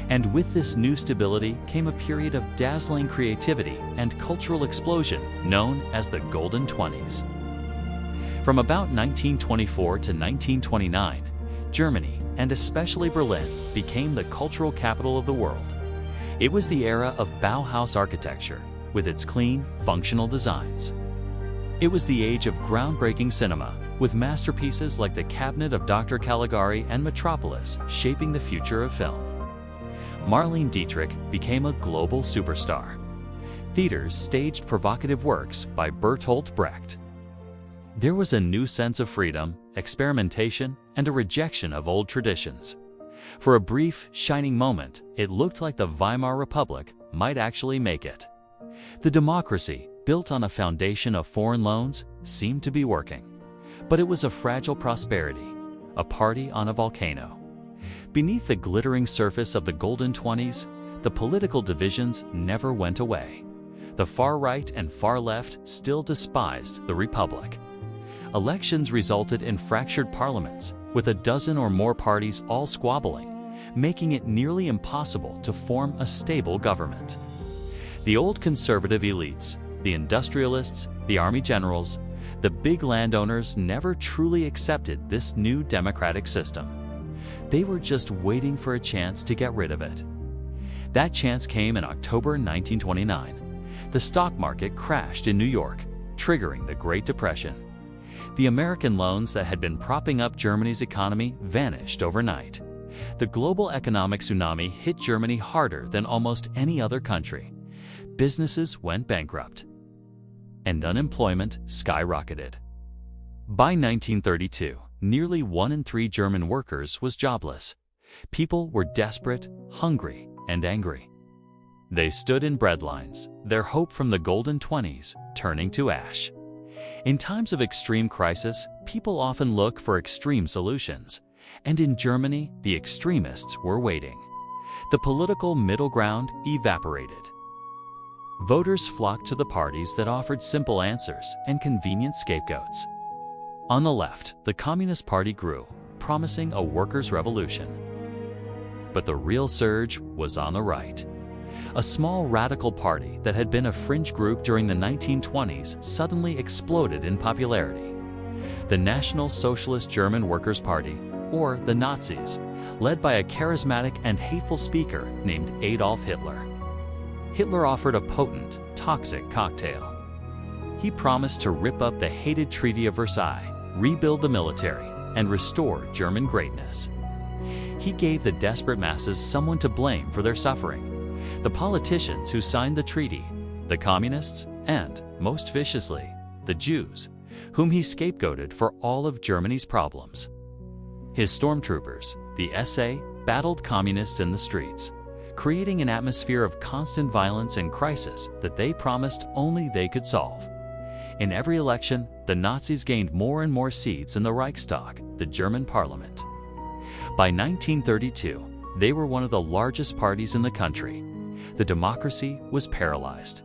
And with this new stability came a period of dazzling creativity and cultural explosion known as the Golden Twenties. From about 1924 to 1929, Germany, and especially Berlin, became the cultural capital of the world. It was the era of Bauhaus architecture, with its clean, functional designs. It was the age of groundbreaking cinema, with masterpieces like The Cabinet of Dr. Caligari and Metropolis shaping the future of film. Marlene Dietrich became a global superstar. Theaters staged provocative works by Bertolt Brecht. There was a new sense of freedom, experimentation, and a rejection of old traditions. For a brief, shining moment, it looked like the Weimar Republic might actually make it. The democracy, built on a foundation of foreign loans, seemed to be working. But it was a fragile prosperity, a party on a volcano. Beneath the glittering surface of the Golden Twenties, the political divisions never went away. The far right and far left still despised the Republic. Elections resulted in fractured parliaments, with a dozen or more parties all squabbling, making it nearly impossible to form a stable government. The old conservative elites, the industrialists, the army generals, the big landowners never truly accepted this new democratic system. They were just waiting for a chance to get rid of it. That chance came in October 1929. The stock market crashed in New York, triggering the Great Depression. The American loans that had been propping up Germany's economy vanished overnight. The global economic tsunami hit Germany harder than almost any other country. Businesses went bankrupt, and unemployment skyrocketed. By 1932, nearly 1 in 3 German workers was jobless. People were desperate, hungry, and angry. They stood in breadlines, their hope from the Golden Twenties turning to ash. In times of extreme crisis, people often look for extreme solutions, and in Germany, the extremists were waiting. The political middle ground evaporated. Voters flocked to the parties that offered simple answers and convenient scapegoats. On the left, the Communist Party grew, promising a workers' revolution. But the real surge was on the right. A small radical party that had been a fringe group during the 1920s suddenly exploded in popularity. The National Socialist German Workers' Party, or the Nazis, led by a charismatic and hateful speaker named Adolf Hitler. Hitler offered a potent, toxic cocktail. He promised to rip up the hated Treaty of Versailles, rebuild the military, and restore German greatness. He gave the desperate masses someone to blame for their suffering: the politicians who signed the treaty, the communists, and, most viciously, the Jews, whom he scapegoated for all of Germany's problems. His stormtroopers, the SA, battled communists in the streets, creating an atmosphere of constant violence and crisis that they promised only they could solve. In every election, the Nazis gained more and more seats in the Reichstag, the German parliament. By 1932, they were one of the largest parties in the country. The democracy was paralyzed.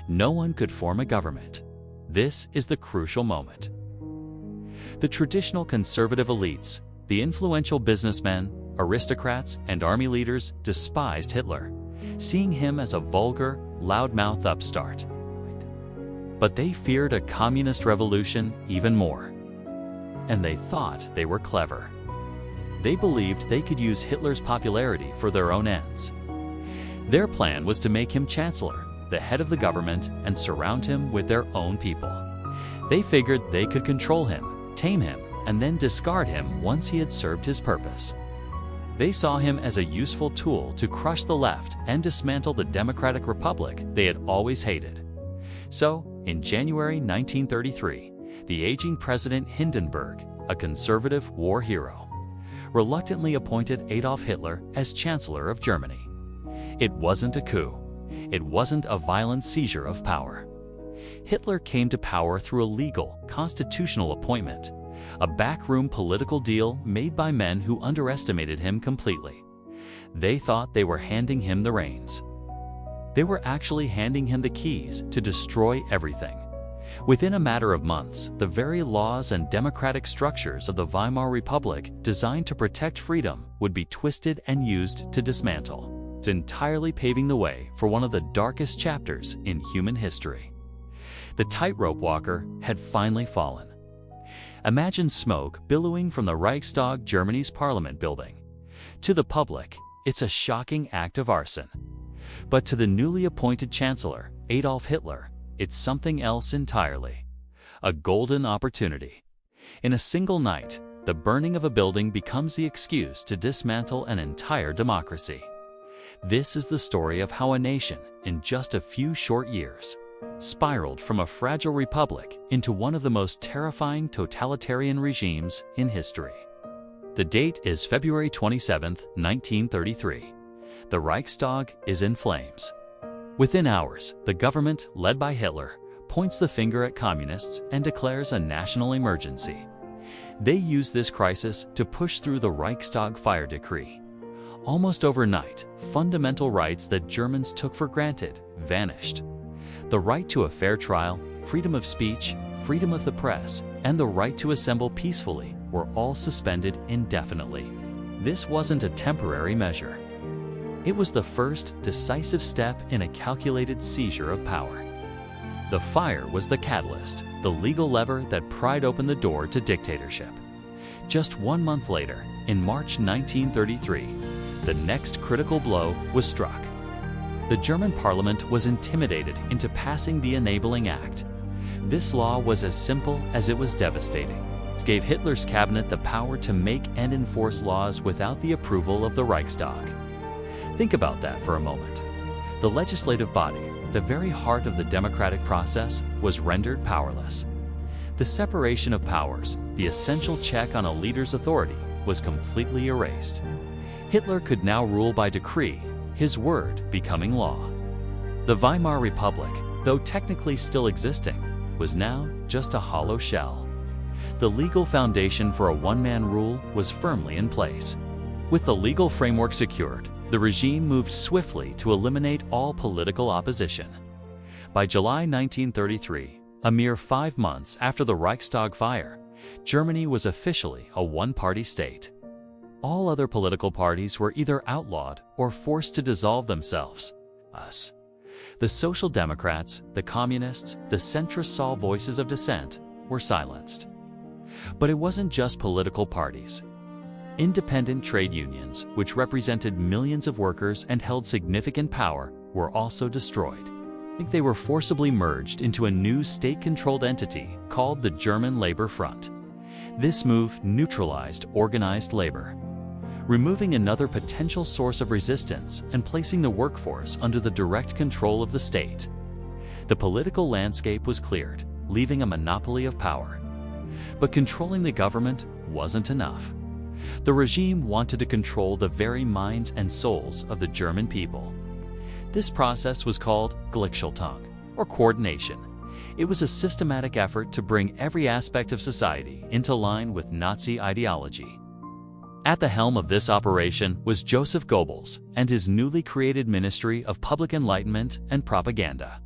No one could form a government. This is the crucial moment. The traditional conservative elites, the influential businessmen, aristocrats, and army leaders despised Hitler, seeing him as a vulgar, loudmouth upstart. But they feared a communist revolution even more. And they thought they were clever. They believed they could use Hitler's popularity for their own ends. Their plan was to make him chancellor, the head of the government, and surround him with their own people. They figured they could control him, tame him, and then discard him once he had served his purpose. They saw him as a useful tool to crush the left and dismantle the democratic republic they had always hated. So, in January 1933, the aging President Hindenburg, a conservative war hero, reluctantly appointed Adolf Hitler as Chancellor of Germany. It wasn't a coup. It wasn't a violent seizure of power. Hitler came to power through a legal, constitutional appointment, a backroom political deal made by men who underestimated him completely. They thought they were handing him the reins. They were actually handing him the keys to destroy everything. Within a matter of months, the very laws and democratic structures of the Weimar Republic designed to protect freedom would be twisted and used to dismantle. It's entirely paving the way for one of the darkest chapters in human history. The tightrope walker had finally fallen. Imagine smoke billowing from the Reichstag, Germany's parliament building. To the public, it's a shocking act of arson. But to the newly appointed chancellor, Adolf Hitler, it's something else entirely. A golden opportunity. In a single night, the burning of a building becomes the excuse to dismantle an entire democracy. This is the story of how a nation, in just a few short years, spiraled from a fragile republic into one of the most terrifying totalitarian regimes in history. The date is February 27, 1933. The Reichstag is in flames. Within hours, the government, led by Hitler, points the finger at communists and declares a national emergency. They use this crisis to push through the Reichstag fire decree. Almost overnight, fundamental rights that Germans took for granted vanished. The right to a fair trial, freedom of speech, freedom of the press, and the right to assemble peacefully were all suspended indefinitely. This wasn't a temporary measure. It was the first decisive step in a calculated seizure of power. The fire was the catalyst, the legal lever that pried open the door to dictatorship. Just 1 month later, in March 1933, the next critical blow was struck. The German parliament was intimidated into passing the Enabling Act. This law was as simple as it was devastating. It gave Hitler's cabinet the power to make and enforce laws without the approval of the Reichstag. Think about that for a moment. The legislative body, the very heart of the democratic process, was rendered powerless. The separation of powers, the essential check on a leader's authority, was completely erased. Hitler could now rule by decree, his word becoming law. The Weimar Republic, though technically still existing, was now just a hollow shell. The legal foundation for a one-man rule was firmly in place. With the legal framework secured, the regime moved swiftly to eliminate all political opposition. By July 1933, a mere 5 months after the Reichstag fire, Germany was officially a one-party state. All other political parties were either outlawed or forced to dissolve themselves. The Social Democrats, the Communists, the centrists saw voices of dissent were silenced. But it wasn't just political parties. Independent trade unions, which represented millions of workers and held significant power, were also destroyed. They were forcibly merged into a new state-controlled entity called the German Labor Front. This move neutralized organized labor, removing another potential source of resistance and placing the workforce under the direct control of the state. The political landscape was cleared, leaving a monopoly of power. But controlling the government wasn't enough. The regime wanted to control the very minds and souls of the German people. This process was called Gleichschaltung, or coordination. It was a systematic effort to bring every aspect of society into line with Nazi ideology. At the helm of this operation was Joseph Goebbels and his newly created Ministry of Public Enlightenment and Propaganda.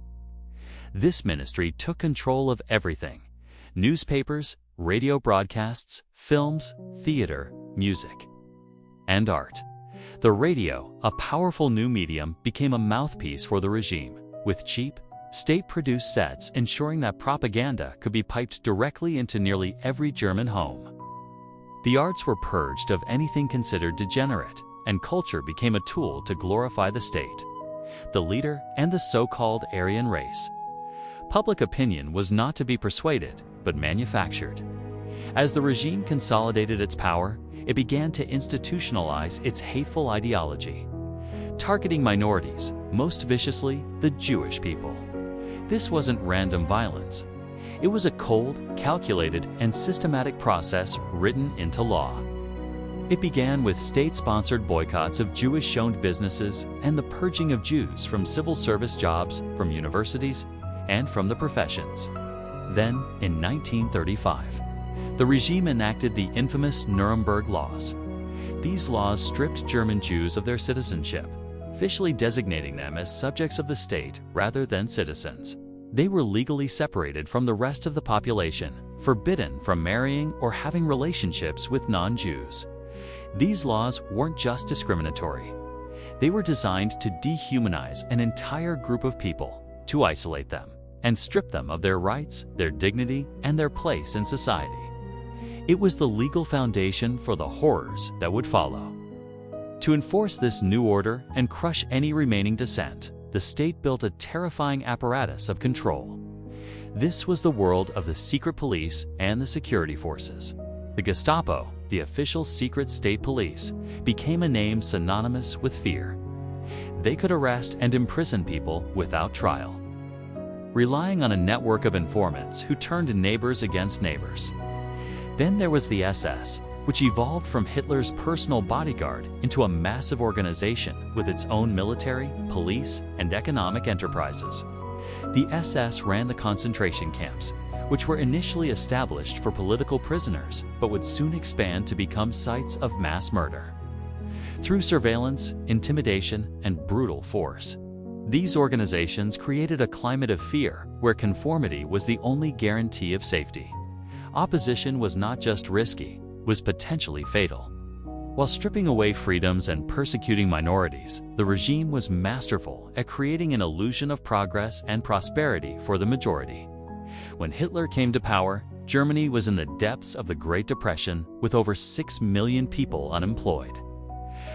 This ministry took control of everything: newspapers, radio broadcasts, films, theater, music, and art. The radio, a powerful new medium, became a mouthpiece for the regime, with cheap, state-produced sets ensuring that propaganda could be piped directly into nearly every German home. The arts were purged of anything considered degenerate, and culture became a tool to glorify the state, the leader, and the so-called Aryan race. Public opinion was not to be persuaded, but manufactured. As the regime consolidated its power, it began to institutionalize its hateful ideology, targeting minorities, most viciously the Jewish people. This wasn't random violence. It was a cold, calculated, and systematic process written into law. It began with state-sponsored boycotts of Jewish-owned businesses and the purging of Jews from civil service jobs, from universities, and from the professions. Then, in 1935, the regime enacted the infamous Nuremberg Laws. These laws stripped German Jews of their citizenship, officially designating them as subjects of the state rather than citizens. They were legally separated from the rest of the population, forbidden from marrying or having relationships with non-Jews. These laws weren't just discriminatory. They were designed to dehumanize an entire group of people, to isolate them, and strip them of their rights, their dignity, and their place in society. It was the legal foundation for the horrors that would follow. To enforce this new order and crush any remaining dissent, the state built a terrifying apparatus of control. This was the world of the secret police and the security forces. The Gestapo, the official secret state police, became a name synonymous with fear. They could arrest and imprison people without trial, relying on a network of informants who turned neighbors against neighbors. Then there was the SS, which evolved from Hitler's personal bodyguard into a massive organization with its own military, police, and economic enterprises. The SS ran the concentration camps, which were initially established for political prisoners but would soon expand to become sites of mass murder. Through surveillance, intimidation, and brutal force, these organizations created a climate of fear where conformity was the only guarantee of safety. Opposition was not just risky, was potentially fatal. While stripping away freedoms and persecuting minorities, the regime was masterful at creating an illusion of progress and prosperity for the majority. When Hitler came to power, Germany was in the depths of the Great Depression with over 6 million people unemployed.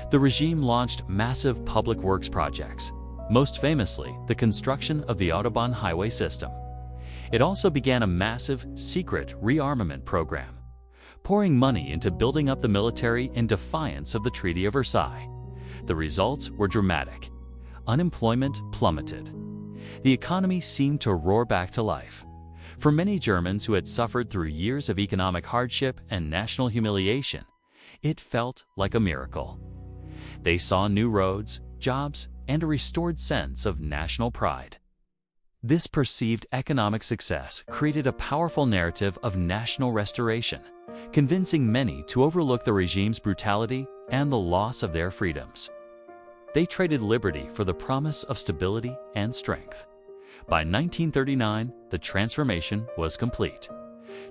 The regime launched massive public works projects, most famously the construction of the Autobahn highway system. It also began a massive, secret rearmament program, pouring money into building up the military in defiance of the Treaty of Versailles. The results were dramatic. Unemployment plummeted. The economy seemed to roar back to life. For many Germans who had suffered through years of economic hardship and national humiliation, it felt like a miracle. They saw new roads, jobs, and a restored sense of national pride. This perceived economic success created a powerful narrative of national restoration, convincing many to overlook the regime's brutality and the loss of their freedoms. They traded liberty for the promise of stability and strength. By 1939, the transformation was complete.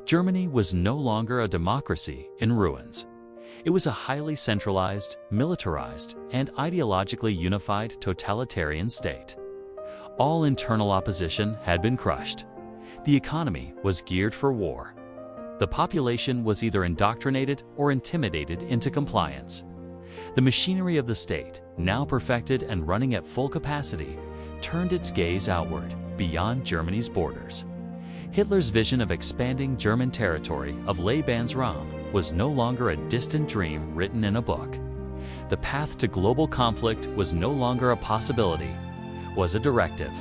Germany was no longer a democracy in ruins. It was a highly centralized, militarized, and ideologically unified totalitarian state. All internal opposition had been crushed. The economy was geared for war. The population was either indoctrinated or intimidated into compliance. The machinery of the state, now perfected and running at full capacity, turned its gaze outward, beyond Germany's borders. Hitler's vision of expanding German territory of Lebensraum was no longer a distant dream written in a book. The path to global conflict was no longer a possibility, was a directive.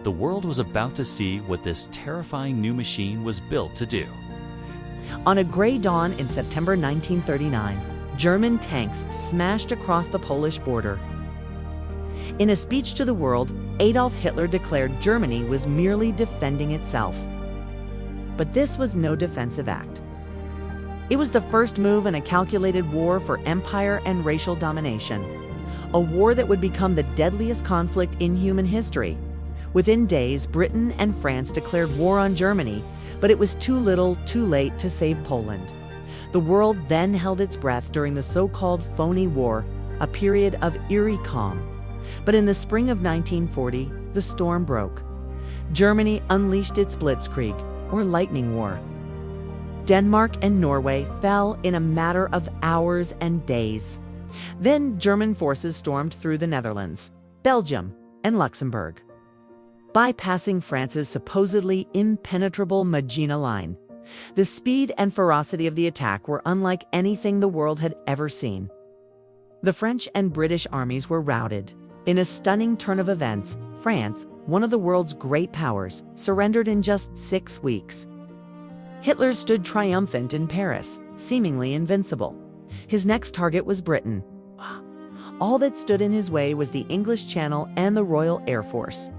The world was about to see what this terrifying new machine was built to do. On a gray dawn in September 1939, German tanks smashed across the Polish border. In a speech to the world, Adolf Hitler declared Germany was merely defending itself. But this was no defensive act. It was the first move in a calculated war for empire and racial domination, a war that would become the deadliest conflict in human history. Within days, Britain and France declared war on Germany, but it was too little, too late to save Poland. The world then held its breath during the so-called phony war, a period of eerie calm. But in the spring of 1940, the storm broke. Germany unleashed its blitzkrieg, or lightning war. Denmark and Norway fell in a matter of hours and days. Then German forces stormed through the Netherlands, Belgium, and Luxembourg, bypassing France's supposedly impenetrable Maginot Line. The speed and ferocity of the attack were unlike anything the world had ever seen. The French and British armies were routed. In a stunning turn of events, France, one of the world's great powers, surrendered in just 6 weeks. Hitler stood triumphant in Paris, seemingly invincible. His next target was Britain. All that stood in his way was the English Channel and the Royal Air Force.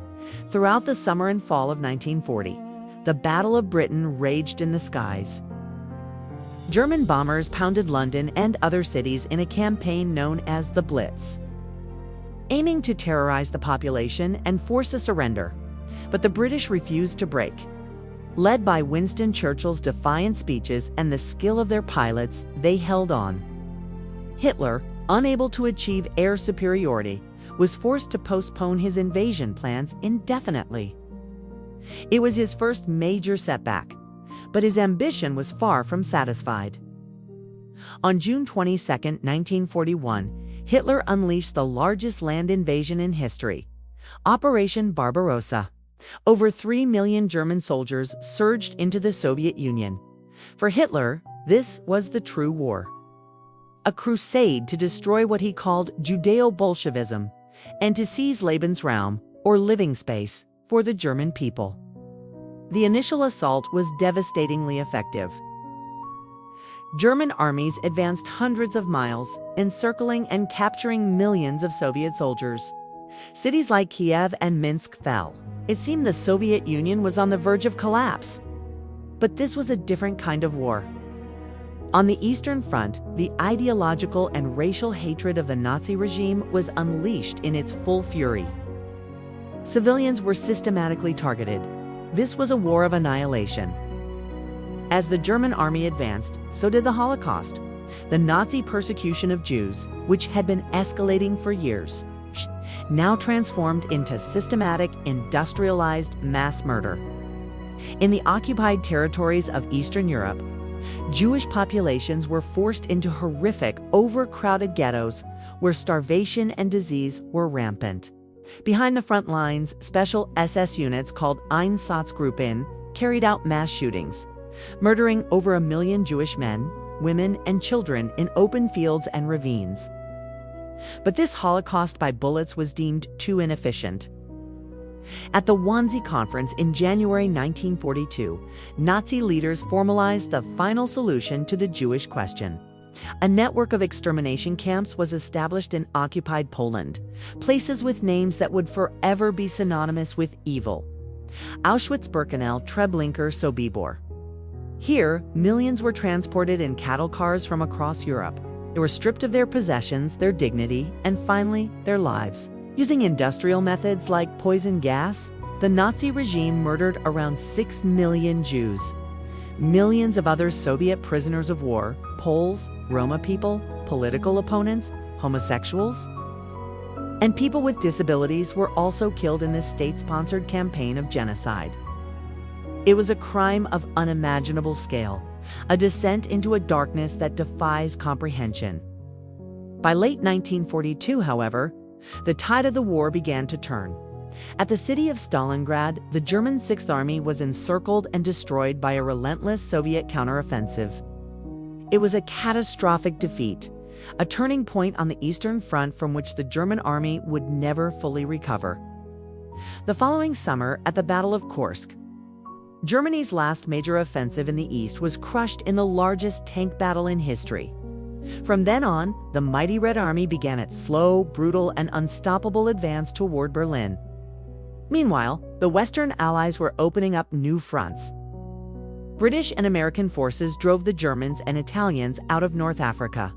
Throughout the summer and fall of 1940, the Battle of Britain raged in the skies. German bombers pounded London and other cities in a campaign known as the Blitz, aiming to terrorize the population and force a surrender. But the British refused to break. Led by Winston Churchill's defiant speeches and the skill of their pilots, they held on. Hitler, unable to achieve air superiority, was forced to postpone his invasion plans indefinitely. It was his first major setback, but his ambition was far from satisfied. On June 22, 1941, Hitler unleashed the largest land invasion in history, Operation Barbarossa. Over 3 million German soldiers surged into the Soviet Union. For Hitler, this was the true war. A crusade to destroy what he called Judeo-Bolshevism and to seize Lebensraum, or living space, for the German people. The initial assault was devastatingly effective. German armies advanced hundreds of miles, encircling and capturing millions of Soviet soldiers. Cities like Kiev and Minsk fell. It seemed the Soviet Union was on the verge of collapse. But this was a different kind of war. On the Eastern Front, the ideological and racial hatred of the Nazi regime was unleashed in its full fury. Civilians were systematically targeted. This was a war of annihilation. As the German army advanced, so did the Holocaust. The Nazi persecution of Jews, which had been escalating for years, now transformed into systematic, industrialized mass murder. In the occupied territories of Eastern Europe, Jewish populations were forced into horrific, overcrowded ghettos where starvation and disease were rampant. Behind the front lines, special SS units called Einsatzgruppen carried out mass shootings, murdering over 1 million Jewish men, women, and children in open fields and ravines. But this Holocaust by bullets was deemed too inefficient. At the Wannsee Conference in January 1942, Nazi leaders formalized the final solution to the Jewish question. A network of extermination camps was established in occupied Poland, places with names that would forever be synonymous with evil. Auschwitz-Birkenau, Treblinka, Sobibor. Here, millions were transported in cattle cars from across Europe. They were stripped of their possessions, their dignity, and finally, their lives. Using industrial methods like poison gas, the Nazi regime murdered around 6 million Jews. Millions of other Soviet prisoners of war, Poles, Roma people, political opponents, homosexuals, and people with disabilities were also killed in this state-sponsored campaign of genocide. It was a crime of unimaginable scale, a descent into a darkness that defies comprehension. By late 1942, however, the tide of the war began to turn. At the city of Stalingrad, the German Sixth Army was encircled and destroyed by a relentless Soviet counteroffensive. It was a catastrophic defeat, a turning point on the Eastern Front from which the German army would never fully recover. The following summer, at the Battle of Kursk, Germany's last major offensive in the east was crushed in the largest tank battle in history. From then on, the mighty Red Army began its slow, brutal, and unstoppable advance toward Berlin. Meanwhile, the Western Allies were opening up new fronts. British and American forces drove the Germans and Italians out of North Africa.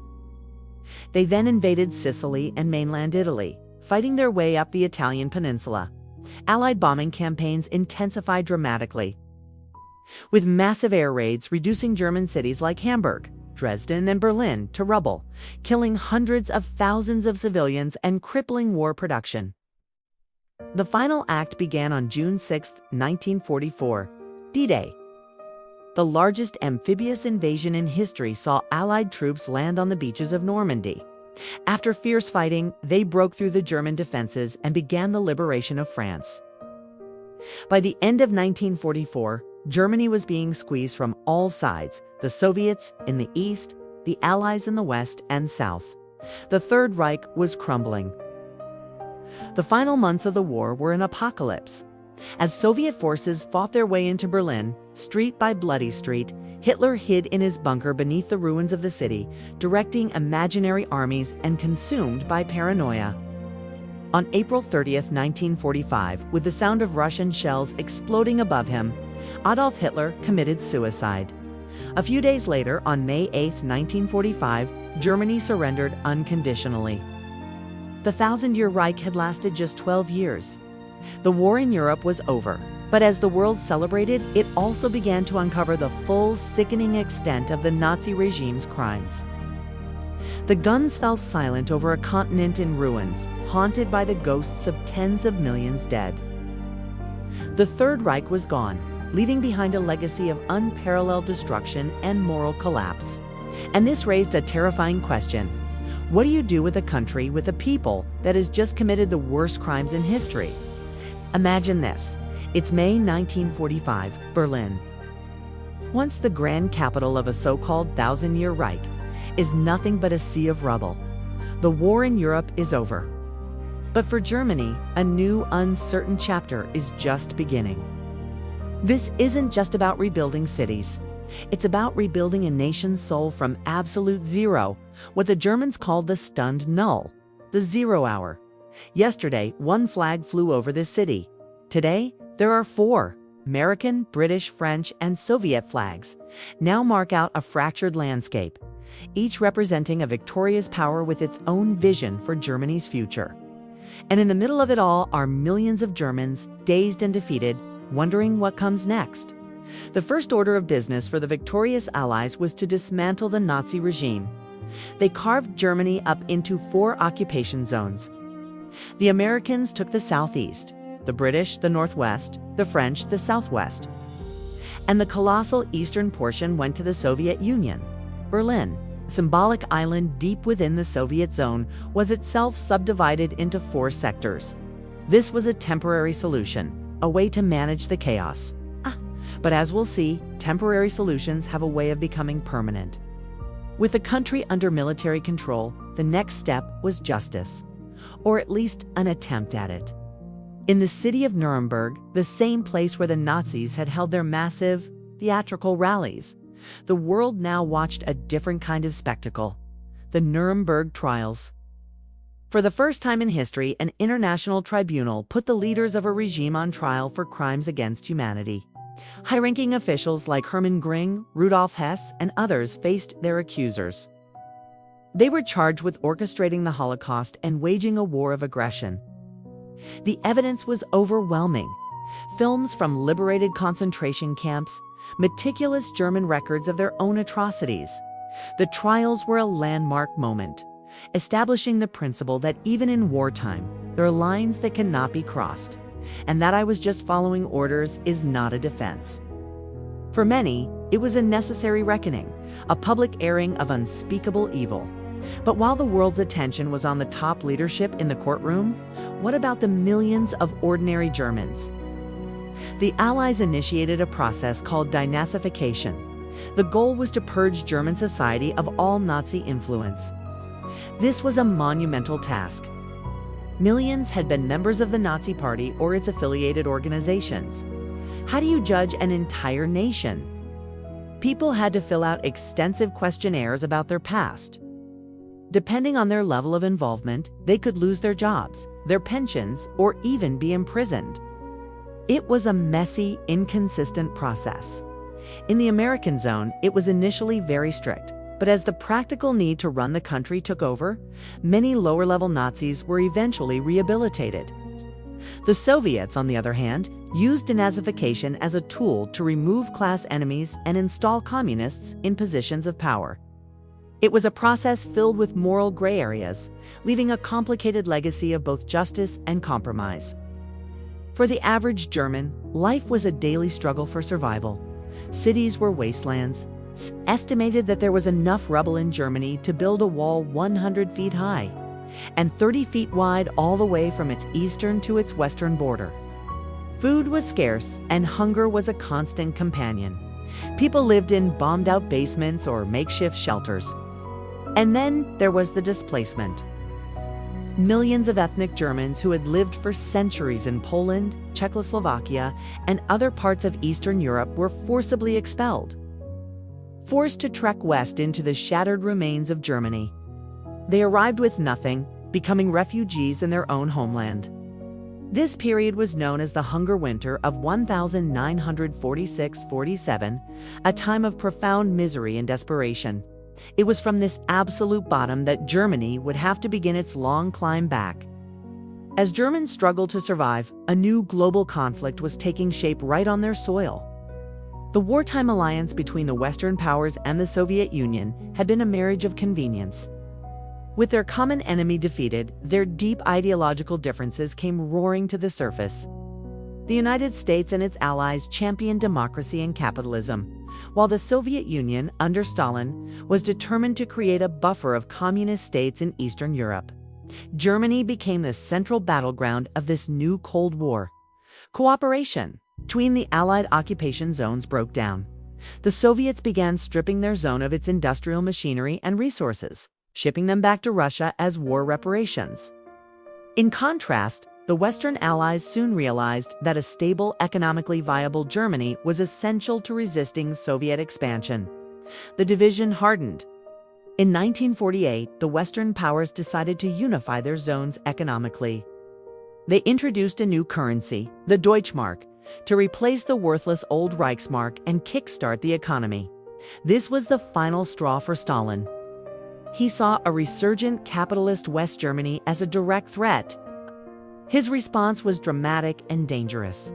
They then invaded Sicily and mainland Italy, fighting their way up the Italian peninsula. Allied bombing campaigns intensified dramatically, with massive air raids reducing German cities like Hamburg, Dresden, and Berlin to rubble, killing hundreds of thousands of civilians and crippling war production. The final act began on June 6, 1944, D-Day. The largest amphibious invasion in history saw Allied troops land on the beaches of Normandy. After fierce fighting, they broke through the German defenses and began the liberation of France. By the end of 1944, Germany was being squeezed from all sides, the Soviets in the east, the Allies in the west and south. The Third Reich was crumbling. The final months of the war were an apocalypse. As Soviet forces fought their way into Berlin, street by bloody street, Hitler hid in his bunker beneath the ruins of the city, directing imaginary armies and consumed by paranoia. On April 30th, 1945, with the sound of Russian shells exploding above him, Adolf Hitler committed suicide. A few days later, on May 8, 1945, Germany surrendered unconditionally. The Thousand-Year Reich had lasted just 12 years. The war in Europe was over, but as the world celebrated, it also began to uncover the full, sickening extent of the Nazi regime's crimes. The guns fell silent over a continent in ruins, haunted by the ghosts of tens of millions dead. The Third Reich was gone, leaving behind a legacy of unparalleled destruction and moral collapse. And this raised a terrifying question. What do you do with a country, with a people, that has just committed the worst crimes in history? Imagine this. It's May 1945, Berlin. Once the grand capital of a so-called Thousand-Year Reich, is nothing but a sea of rubble. The war in Europe is over. But for Germany, a new, uncertain chapter is just beginning. This isn't just about rebuilding cities. It's about rebuilding a nation's soul from absolute zero, what the Germans called the stunned null, the 0 hour. Yesterday, one flag flew over this city. Today, there are 4, American, British, French, and Soviet flags, now mark out a fractured landscape, each representing a victorious power with its own vision for Germany's future. And in the middle of it all are millions of Germans, dazed and defeated, wondering what comes next. The first order of business for the victorious Allies was to dismantle the Nazi regime. They carved Germany up into 4 occupation zones. The Americans took the southeast, the British the northwest, the French the southwest. And the colossal eastern portion went to the Soviet Union. Berlin, a symbolic island deep within the Soviet zone, was itself subdivided into 4 sectors. This was a temporary solution, a way to manage the chaos. But as we'll see, temporary solutions have a way of becoming permanent. With the country under military control, the next step was justice, or at least an attempt at it. In the city of Nuremberg, the same place where the Nazis had held their massive, theatrical rallies, the world now watched a different kind of spectacle: the Nuremberg trials. For the first time in history, an international tribunal put the leaders of a regime on trial for crimes against humanity. High-ranking officials like Hermann Göring, Rudolf Hess, and others faced their accusers. They were charged with orchestrating the Holocaust and waging a war of aggression. The evidence was overwhelming. Films from liberated concentration camps, meticulous German records of their own atrocities. The trials were a landmark moment, establishing the principle that even in wartime, there are lines that cannot be crossed, and that I was just following orders is not a defense. For many, it was a necessary reckoning, a public airing of unspeakable evil. But while the world's attention was on the top leadership in the courtroom, what about the millions of ordinary Germans? The Allies initiated a process called denazification. The goal was to purge German society of all Nazi influence. This was a monumental task. Millions had been members of the Nazi Party or its affiliated organizations. How do you judge an entire nation? People had to fill out extensive questionnaires about their past. Depending on their level of involvement, they could lose their jobs, their pensions, or even be imprisoned. It was a messy, inconsistent process. In the American zone, it was initially very strict, but as the practical need to run the country took over, many lower-level Nazis were eventually rehabilitated. The Soviets, on the other hand, used denazification as a tool to remove class enemies and install communists in positions of power. It was a process filled with moral gray areas, leaving a complicated legacy of both justice and compromise. For the average German, life was a daily struggle for survival. Cities were wastelands. It's estimated that there was enough rubble in Germany to build a wall 100 feet high and 30 feet wide all the way from its eastern to its western border. Food was scarce and hunger was a constant companion. People lived in bombed-out basements or makeshift shelters. And then there was the displacement. Millions of ethnic Germans who had lived for centuries in Poland, Czechoslovakia, and other parts of Eastern Europe were forcibly expelled, forced to trek west into the shattered remains of Germany. They arrived with nothing, becoming refugees in their own homeland. This period was known as the Hunger Winter of 1946-47, a time of profound misery and desperation. It was from this absolute bottom that Germany would have to begin its long climb back. As Germans struggled to survive, a new global conflict was taking shape right on their soil. The wartime alliance between the Western powers and the Soviet Union had been a marriage of convenience. With their common enemy defeated, their deep ideological differences came roaring to the surface. The United States and its allies championed democracy and capitalism, while the Soviet Union, under Stalin, was determined to create a buffer of communist states in Eastern Europe. Germany became the central battleground of this new Cold War. Cooperation between the Allied occupation zones broke down. The Soviets began stripping their zone of its industrial machinery and resources, shipping them back to Russia as war reparations. In contrast, the Western Allies soon realized that a stable, economically viable Germany was essential to resisting Soviet expansion. The division hardened. In 1948, the Western powers decided to unify their zones economically. They introduced a new currency, the Deutschmark, to replace the worthless old Reichsmark and kickstart the economy. This was the final straw for Stalin. He saw a resurgent capitalist West Germany as a direct threat. His response was dramatic and dangerous.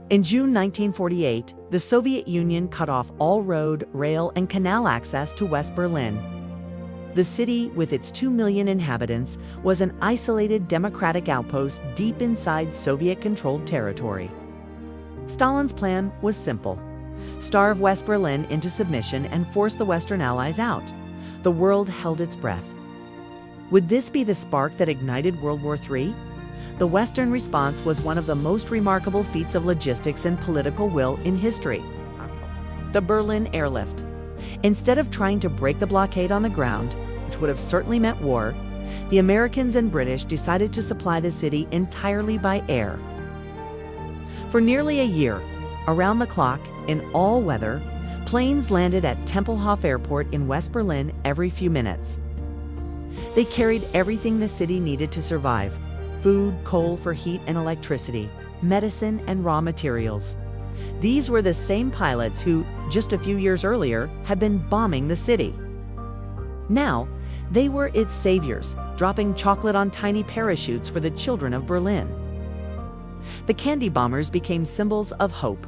In June 1948, the Soviet Union cut off all road, rail, and canal access to West Berlin. The city, with its 2 million inhabitants, was an isolated democratic outpost deep inside Soviet-controlled territory. Stalin's plan was simple: starve West Berlin into submission and force the Western Allies out. The world held its breath. Would this be the spark that ignited World War III? The Western response was one of the most remarkable feats of logistics and political will in history: the Berlin airlift. Instead of trying to break the blockade on the ground, which would have certainly meant war, the Americans and British decided to supply the city entirely by air. For nearly a year, around the clock, in all weather, planes landed at Tempelhof Airport in West Berlin every few minutes. They carried everything the city needed to survive: food, coal for heat and electricity, medicine, and raw materials. These were the same pilots who, just a few years earlier, had been bombing the city. Now, they were its saviors, dropping chocolate on tiny parachutes for the children of Berlin. The candy bombers became symbols of hope.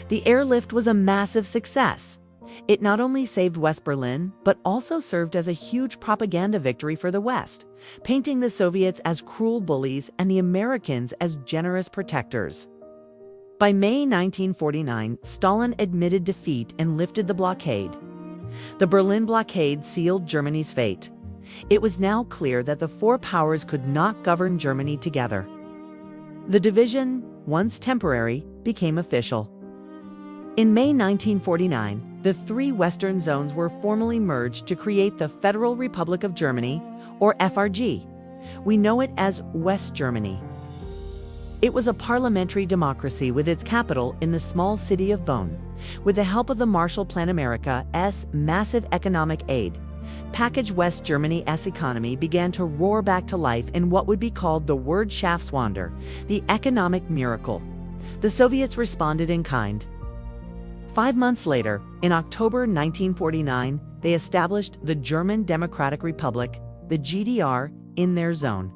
The airlift was a massive success. It not only saved West Berlin, but also served as a huge propaganda victory for the West, painting the Soviets as cruel bullies and the Americans as generous protectors. By May 1949, Stalin admitted defeat and lifted the blockade. The Berlin blockade sealed Germany's fate. It was now clear that the four powers could not govern Germany together. The division, once temporary, became official. In May 1949, the three Western zones were formally merged to create the Federal Republic of Germany, or FRG. We know it as West Germany. It was a parliamentary democracy with its capital in the small city of Bonn. With the help of the Marshall Plan, America's massive economic aid package, West Germany's economy began to roar back to life in what would be called the Wirtschaftswunder, the economic miracle. The Soviets responded in kind. 5 months later, in October 1949, they established the German Democratic Republic, the GDR, in their zone.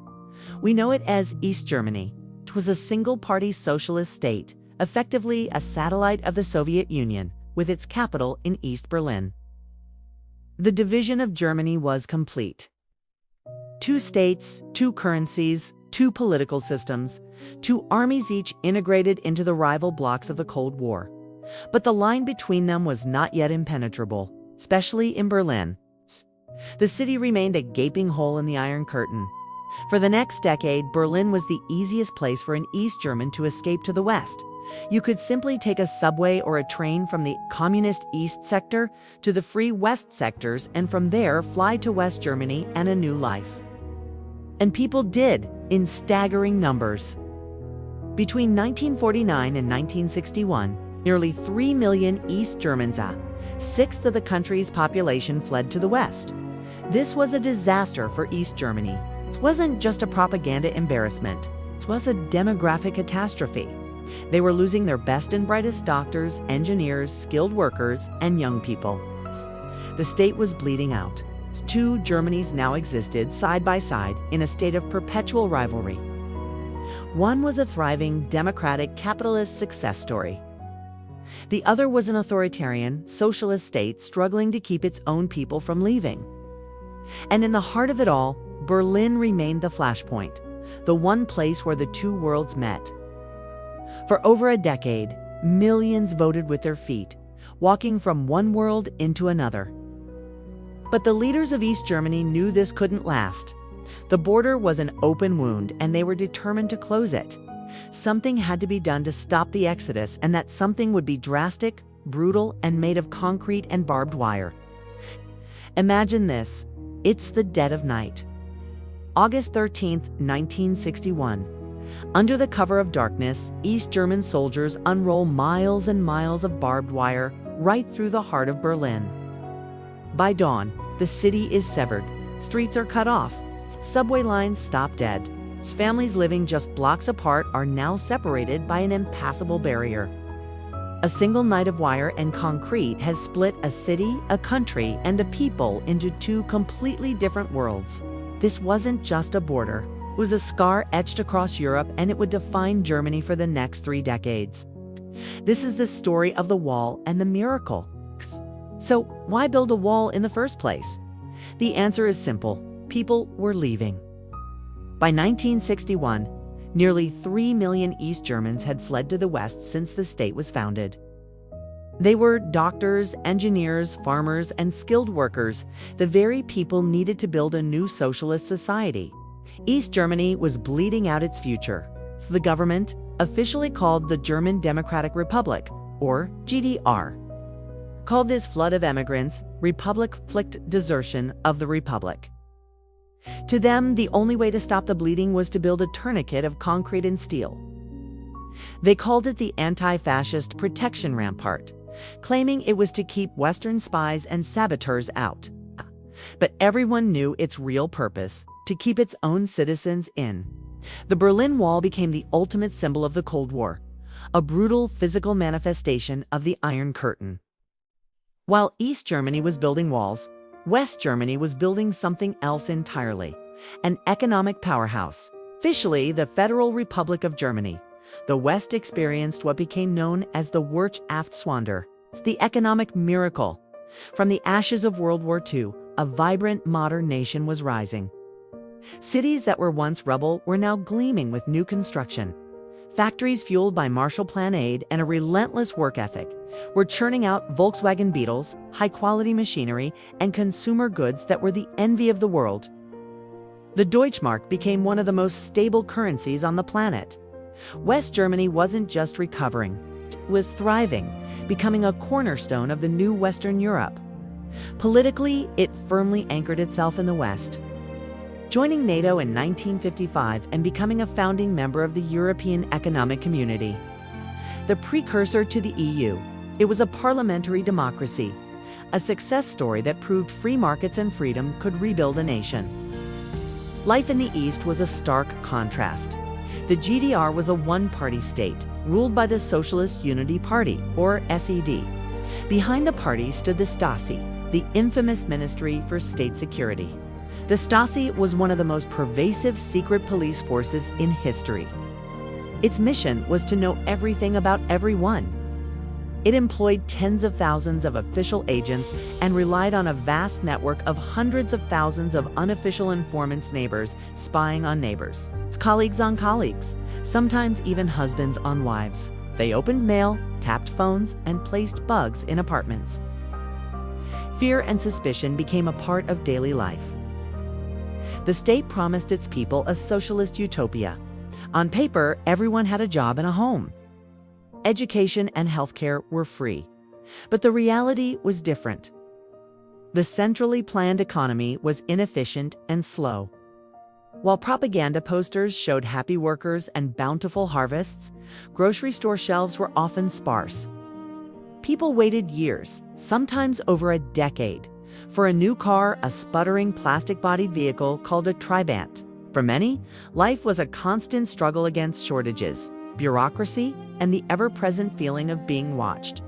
We know it as East Germany. It was a single-party socialist state, effectively a satellite of the Soviet Union, with its capital in East Berlin. The division of Germany was complete. 2 states, 2 currencies, 2 political systems, 2 armies, each integrated into the rival blocs of the Cold War. But the line between them was not yet impenetrable, especially in Berlin. The city remained a gaping hole in the Iron Curtain. For the next decade, Berlin was the easiest place for an East German to escape to the West. You could simply take a subway or a train from the communist East sector to the free West sectors, and from there fly to West Germany and a new life. And people did, in staggering numbers. Between 1949 and 1961, nearly 3 million East Germans, a sixth of the country's population, fled to the West. This was a disaster for East Germany. It wasn't just a propaganda embarrassment. It was a demographic catastrophe. They were losing their best and brightest doctors, engineers, skilled workers, and young people. The state was bleeding out. 2 Germanys now existed side by side in a state of perpetual rivalry. One was a thriving, democratic, capitalist success story. The other was an authoritarian, socialist state struggling to keep its own people from leaving. And in the heart of it all, Berlin remained the flashpoint, the one place where the 2 worlds met. For over a decade, millions voted with their feet, walking from one world into another. But the leaders of East Germany knew this couldn't last. The border was an open wound, and they were determined to close it. Something had to be done to stop the exodus, and that something would be drastic, brutal, and made of concrete and barbed wire. Imagine this. It's the dead of night. August 13, 1961. Under the cover of darkness, East German soldiers unroll miles and miles of barbed wire right through the heart of Berlin. By dawn, the city is severed. Streets are cut off. Subway lines stop dead. Families living just blocks apart are now separated by an impassable barrier. A single night of wire and concrete has split a city, a country, and a people into 2 completely different worlds. This wasn't just a border. It was a scar etched across Europe, and it would define Germany for the next 3 decades. This is the story of the wall and the miracle. So why build a wall in the first place? The answer is simple. People were leaving. By 1961, nearly 3 million East Germans had fled to the West since the state was founded. They were doctors, engineers, farmers, and skilled workers, the very people needed to build a new socialist society. East Germany was bleeding out its future. The government, officially called the German Democratic Republic, or GDR, called this flood of emigrants Republik-Pflicht desertion of the Republic. To them, the only way to stop the bleeding was to build a tourniquet of concrete and steel. They called it the anti-fascist protection rampart, claiming it was to keep Western spies and saboteurs out. But everyone knew its real purpose, to keep its own citizens in. The Berlin Wall became the ultimate symbol of the Cold War, a brutal physical manifestation of the Iron Curtain. While East Germany was building walls, West Germany was building something else entirely, an economic powerhouse. Officially, the Federal Republic of Germany, the West experienced what became known as the Wirtschaftswunder, the economic miracle. From the ashes of World War II, a vibrant modern nation was rising. Cities that were once rubble were now gleaming with new construction. Factories fueled by Marshall Plan aid and a relentless work ethic were churning out Volkswagen Beetles, high-quality machinery, and consumer goods that were the envy of the world. The Deutschmark became one of the most stable currencies on the planet. West Germany wasn't just recovering, it was thriving, becoming a cornerstone of the new Western Europe. Politically, it firmly anchored itself in the West. joining NATO in 1955 and becoming a founding member of the European Economic Community. The precursor to the EU, it was a parliamentary democracy, a success story that proved free markets and freedom could rebuild a nation. Life in the East was a stark contrast. The GDR was a one-party state, ruled by the Socialist Unity Party, or SED. Behind the party stood the Stasi, the infamous Ministry for State Security. The Stasi was one of the most pervasive secret police forces in history. Its mission was to know everything about everyone. It employed tens of thousands of official agents and relied on a vast network of hundreds of thousands of unofficial informants, neighbors spying on neighbors, colleagues on colleagues, sometimes even husbands on wives. They opened mail, tapped phones, and placed bugs in apartments. Fear and suspicion became a part of daily life. The state promised its people a socialist utopia. On paper, everyone had a job and a home. Education and healthcare were free. But the reality was different. The centrally planned economy was inefficient and slow. While propaganda posters showed happy workers and bountiful harvests, grocery store shelves were often sparse. People waited years, sometimes over a decade, for a new car, a sputtering plastic-bodied vehicle called a Trabant. For many, life was a constant struggle against shortages, bureaucracy, and the ever-present feeling of being watched.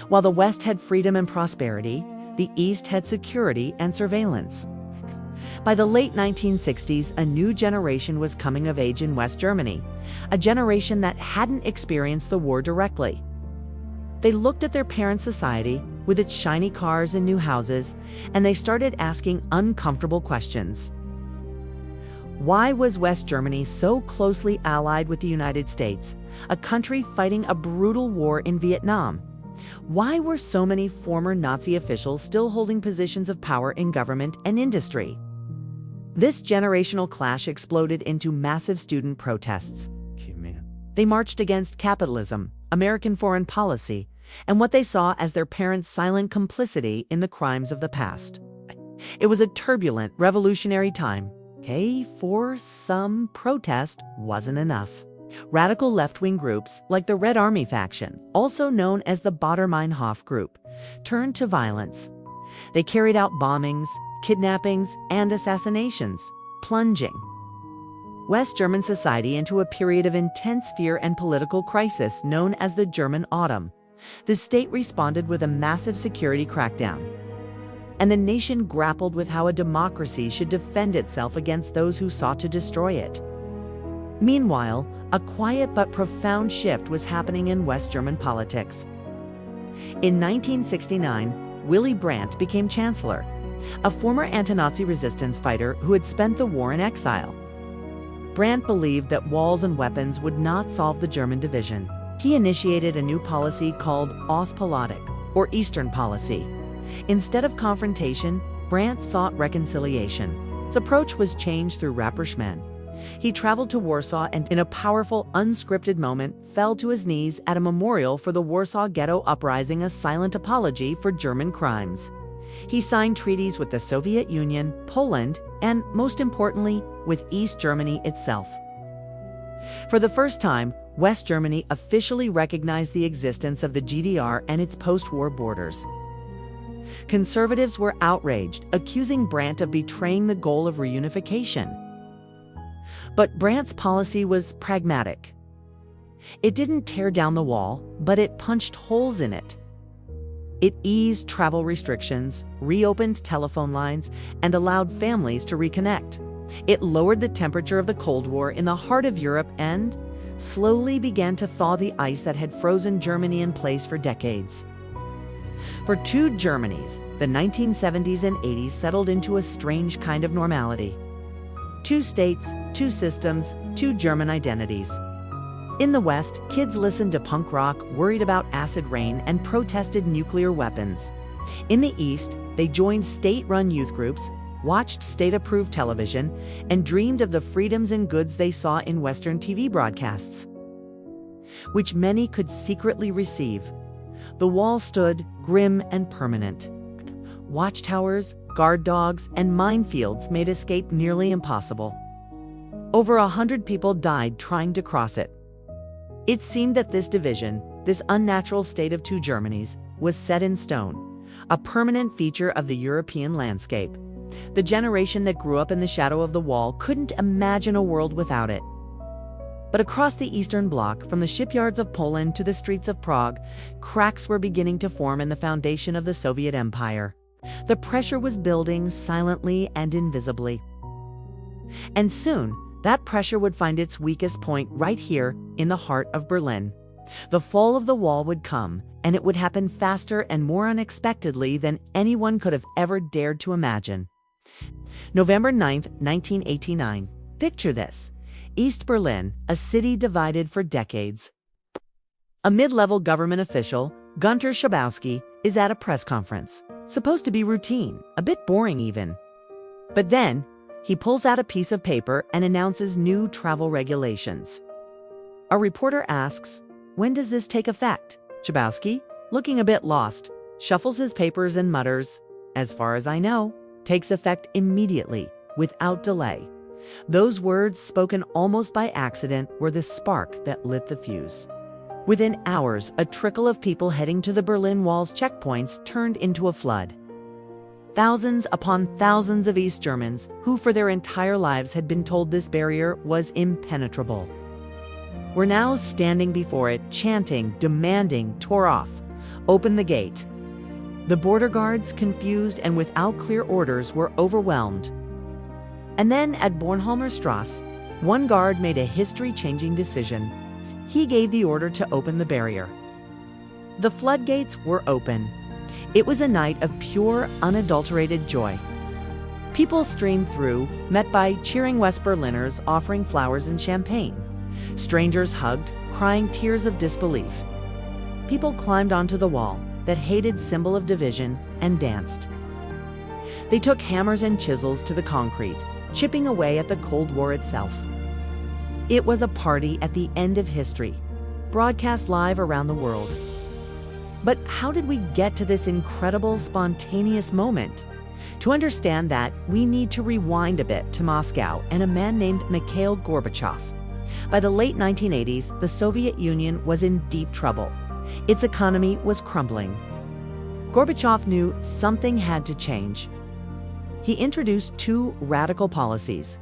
While the West had freedom and prosperity, the East had security and surveillance. By the late 1960s, a new generation was coming of age in West Germany, a generation that hadn't experienced the war directly. They looked at their parents' society with its shiny cars and new houses, and they started asking uncomfortable questions. Why was West Germany so closely allied with the United States, a country fighting a brutal war in Vietnam? Why were so many former Nazi officials still holding positions of power in government and industry? This generational clash exploded into massive student protests. They marched against capitalism, American foreign policy, and what they saw as their parents' silent complicity in the crimes of the past. It was a turbulent, revolutionary time. For some, protest wasn't enough. Radical left-wing groups, like the Red Army faction, also known as the Baader-Meinhof group, turned to violence. They carried out bombings, kidnappings, and assassinations, plunging West German society into a period of intense fear and political crisis known as the German Autumn. The state responded with a massive security crackdown, and the nation grappled with how a democracy should defend itself against those who sought to destroy it. Meanwhile, a quiet but profound shift was happening in West German politics. In 1969, Willy Brandt became chancellor, a former anti-Nazi resistance fighter who had spent the war in exile. Brandt believed that walls and weapons would not solve the German division. He initiated a new policy called Ostpolitik, or Eastern policy. Instead of confrontation, Brandt sought reconciliation. His approach was changed through rapprochement. He traveled to Warsaw and, in a powerful, unscripted moment, fell to his knees at a memorial for the Warsaw Ghetto Uprising, a silent apology for German crimes. He signed treaties with the Soviet Union, Poland, and, most importantly, with East Germany itself. For the first time, West Germany officially recognized the existence of the GDR and its post-war borders. Conservatives were outraged, accusing Brandt of betraying the goal of reunification. But Brandt's policy was pragmatic. It didn't tear down the wall, but it punched holes in it. It eased travel restrictions, reopened telephone lines, and allowed families to reconnect. It lowered the temperature of the Cold War in the heart of Europe and slowly began to thaw the ice that had frozen Germany in place for decades. For two Germanys, the 1970s and 80s settled into a strange kind of normality. Two states, two systems, two German identities. In the West, kids listened to punk rock, worried about acid rain, and protested nuclear weapons. In the East, they joined state-run youth groups, watched state-approved television, and dreamed of the freedoms and goods they saw in Western TV broadcasts, which many could secretly receive. The wall stood grim and permanent. Watchtowers, guard dogs, and minefields made escape nearly impossible. Over 100 people died trying to cross it. It seemed that this division, this unnatural state of two Germanies, was set in stone, a permanent feature of the European landscape. The generation that grew up in the shadow of the wall couldn't imagine a world without it. But across the Eastern Bloc, from the shipyards of Poland to the streets of Prague, cracks were beginning to form in the foundation of the Soviet Empire. The pressure was building silently and invisibly. And soon, that pressure would find its weakest point right here in the heart of Berlin. The fall of the wall would come, and it would happen faster and more unexpectedly than anyone could have ever dared to imagine. November 9th, 1989. Picture this. East Berlin, a city divided for decades. A mid-level government official, Gunter Schabowski, is at a press conference. Supposed to be routine, a bit boring even. But then, he pulls out a piece of paper and announces new travel regulations. A reporter asks, "When does this take effect?" Schabowski, looking a bit lost, shuffles his papers and mutters, "As far as I know, takes effect immediately, without delay." Those words, spoken almost by accident, were the spark that lit the fuse. Within hours, a trickle of people heading to the Berlin Wall's checkpoints turned into a flood. Thousands upon thousands of East Germans, who for their entire lives had been told this barrier was impenetrable, were now standing before it, chanting, demanding, tore off, "Open the gate." The border guards, confused and without clear orders, were overwhelmed. And then at Bornholmer Strasse, one guard made a history-changing decision. He gave the order to open the barrier. The floodgates were open. It was a night of pure, unadulterated joy. People streamed through, met by cheering West Berliners offering flowers and champagne. Strangers hugged, crying tears of disbelief. People climbed onto the wall, that hated symbol of division, and danced. They took hammers and chisels to the concrete, chipping away at the Cold War itself. It was a party at the end of history, broadcast live around the world. But how did we get to this incredible, spontaneous moment? To understand that, we need to rewind a bit to Moscow and a man named Mikhail Gorbachev. By the late 1980s, the Soviet Union was in deep trouble. Its economy was crumbling. Gorbachev knew something had to change. He introduced two radical policies: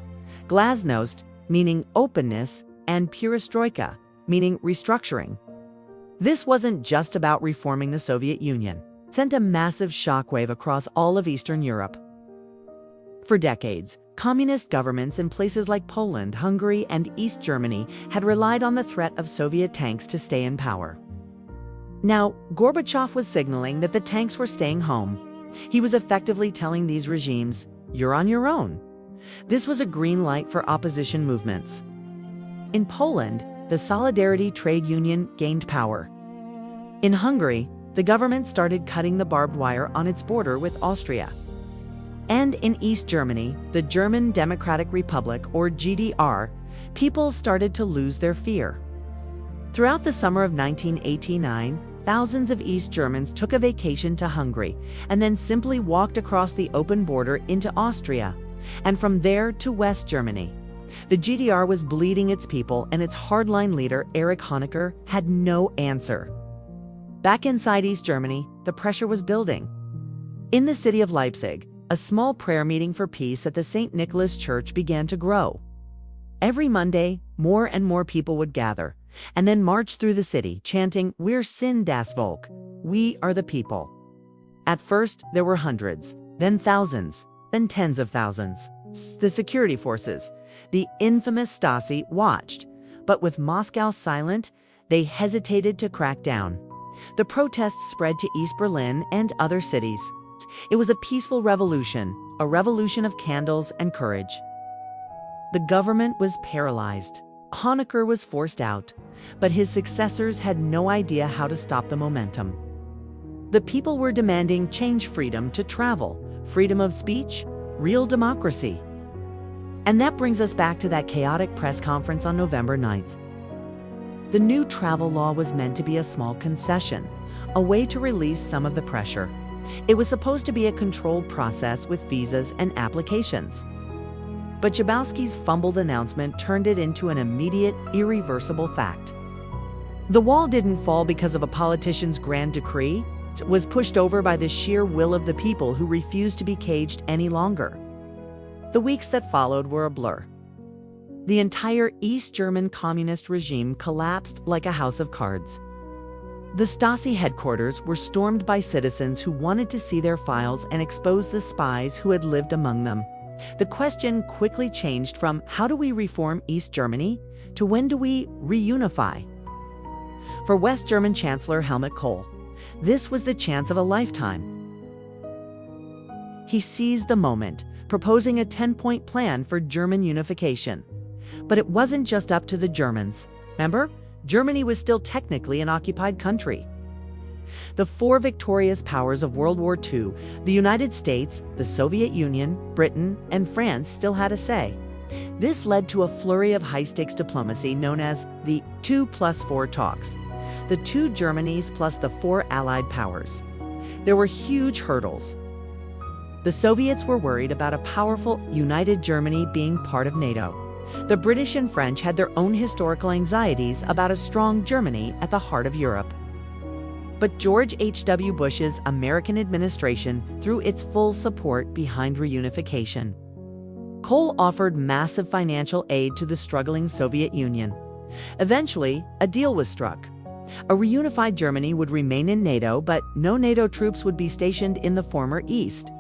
glasnost, meaning openness, and perestroika, meaning restructuring. This wasn't just about reforming the Soviet Union. It sent a massive shockwave across all of Eastern Europe. For decades, communist governments in places like Poland, Hungary, and East Germany had relied on the threat of Soviet tanks to stay in power. Now, Gorbachev was signaling that the tanks were staying home. He was effectively telling these regimes, "You're on your own." This was a green light for opposition movements. In Poland, the Solidarity trade union gained power. In Hungary, the government started cutting the barbed wire on its border with Austria. And in East Germany, the German Democratic Republic, or GDR, people started to lose their fear. Throughout the summer of 1989, thousands of East Germans took a vacation to Hungary and then simply walked across the open border into Austria, and from there to West Germany. The GDR was bleeding its people, and its hardline leader, Erich Honecker, had no answer. Back inside East Germany, the pressure was building. In the city of Leipzig, a small prayer meeting for peace at the St. Nicholas Church began to grow. Every Monday, more and more people would gather, and then march through the city, chanting, "Wir sind das Volk," "We are the people." At first, there were hundreds, then thousands, then tens of thousands. The security forces, the infamous Stasi, watched, but with Moscow silent, they hesitated to crack down. The protests spread to East Berlin and other cities. It was a peaceful revolution, a revolution of candles and courage. The government was paralyzed. Honecker was forced out, but his successors had no idea how to stop the momentum. The people were demanding change, freedom to travel, freedom of speech, real democracy. And that brings us back to that chaotic press conference on November 9th. The new travel law was meant to be a small concession, a way to release some of the pressure. It was supposed to be a controlled process with visas and applications. But Jablonski's fumbled announcement turned it into an immediate, irreversible fact. The wall didn't fall because of a politician's grand decree. It was pushed over by the sheer will of the people who refused to be caged any longer. The weeks that followed were a blur. The entire East German communist regime collapsed like a house of cards. The Stasi headquarters were stormed by citizens who wanted to see their files and expose the spies who had lived among them. The question quickly changed from how do we reform East Germany to when do we reunify? For West German Chancellor Helmut Kohl, this was the chance of a lifetime. He seized the moment, proposing a 10-point plan for German unification. But it wasn't just up to the Germans. Remember? Germany was still technically an occupied country. The four victorious powers of World War II, the United States, the Soviet Union, Britain, and France still had a say. This led to a flurry of high-stakes diplomacy known as the 2+4 talks, the two Germanys plus the four Allied powers. There were huge hurdles. The Soviets were worried about a powerful, united Germany being part of NATO. The British and French had their own historical anxieties about a strong Germany at the heart of Europe. But George H.W. Bush's American administration threw its full support behind reunification. Kohl offered massive financial aid to the struggling Soviet Union. Eventually, a deal was struck. A reunified Germany would remain in NATO, but no NATO troops would be stationed in the former East.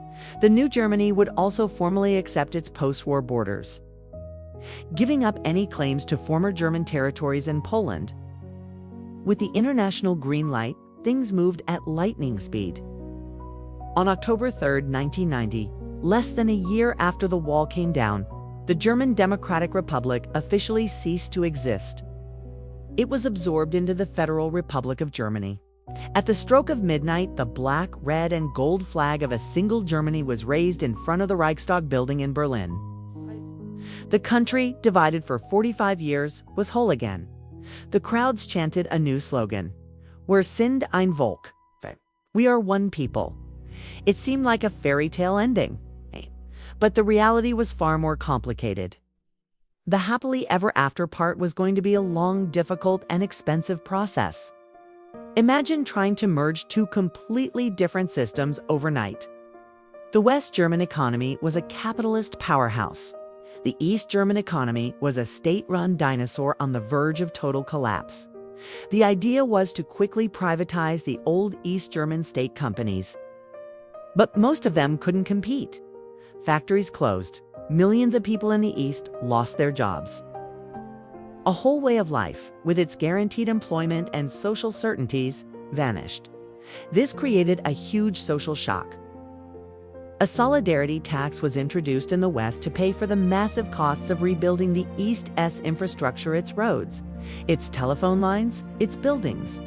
The new Germany would also formally accept its post-war borders, giving up any claims to former German territories in Poland. With the international green light, things moved at lightning speed. On October 3, 1990, less than a year after the wall came down, the German Democratic Republic officially ceased to exist. It was absorbed into the Federal Republic of Germany. At the stroke of midnight, the black, red, and gold flag of a single Germany was raised in front of the Reichstag building in Berlin. The country, divided for 45 years, was whole again. The crowds chanted a new slogan: "Wir sind ein Volk." We are one people. It seemed like a fairy tale ending, but the reality was far more complicated. The happily ever after part was going to be a long, difficult, and expensive process. Imagine trying to merge two completely different systems overnight. The West German economy was a capitalist powerhouse. The East German economy was a state-run dinosaur on the verge of total collapse. The idea was to quickly privatize the old East German state companies. But most of them couldn't compete. Factories closed. Millions of people in the East lost their jobs. A whole way of life, with its guaranteed employment and social certainties, vanished. This created a huge social shock. A solidarity tax was introduced in the West to pay for the massive costs of rebuilding the East's infrastructure, its roads, its telephone lines, its buildings.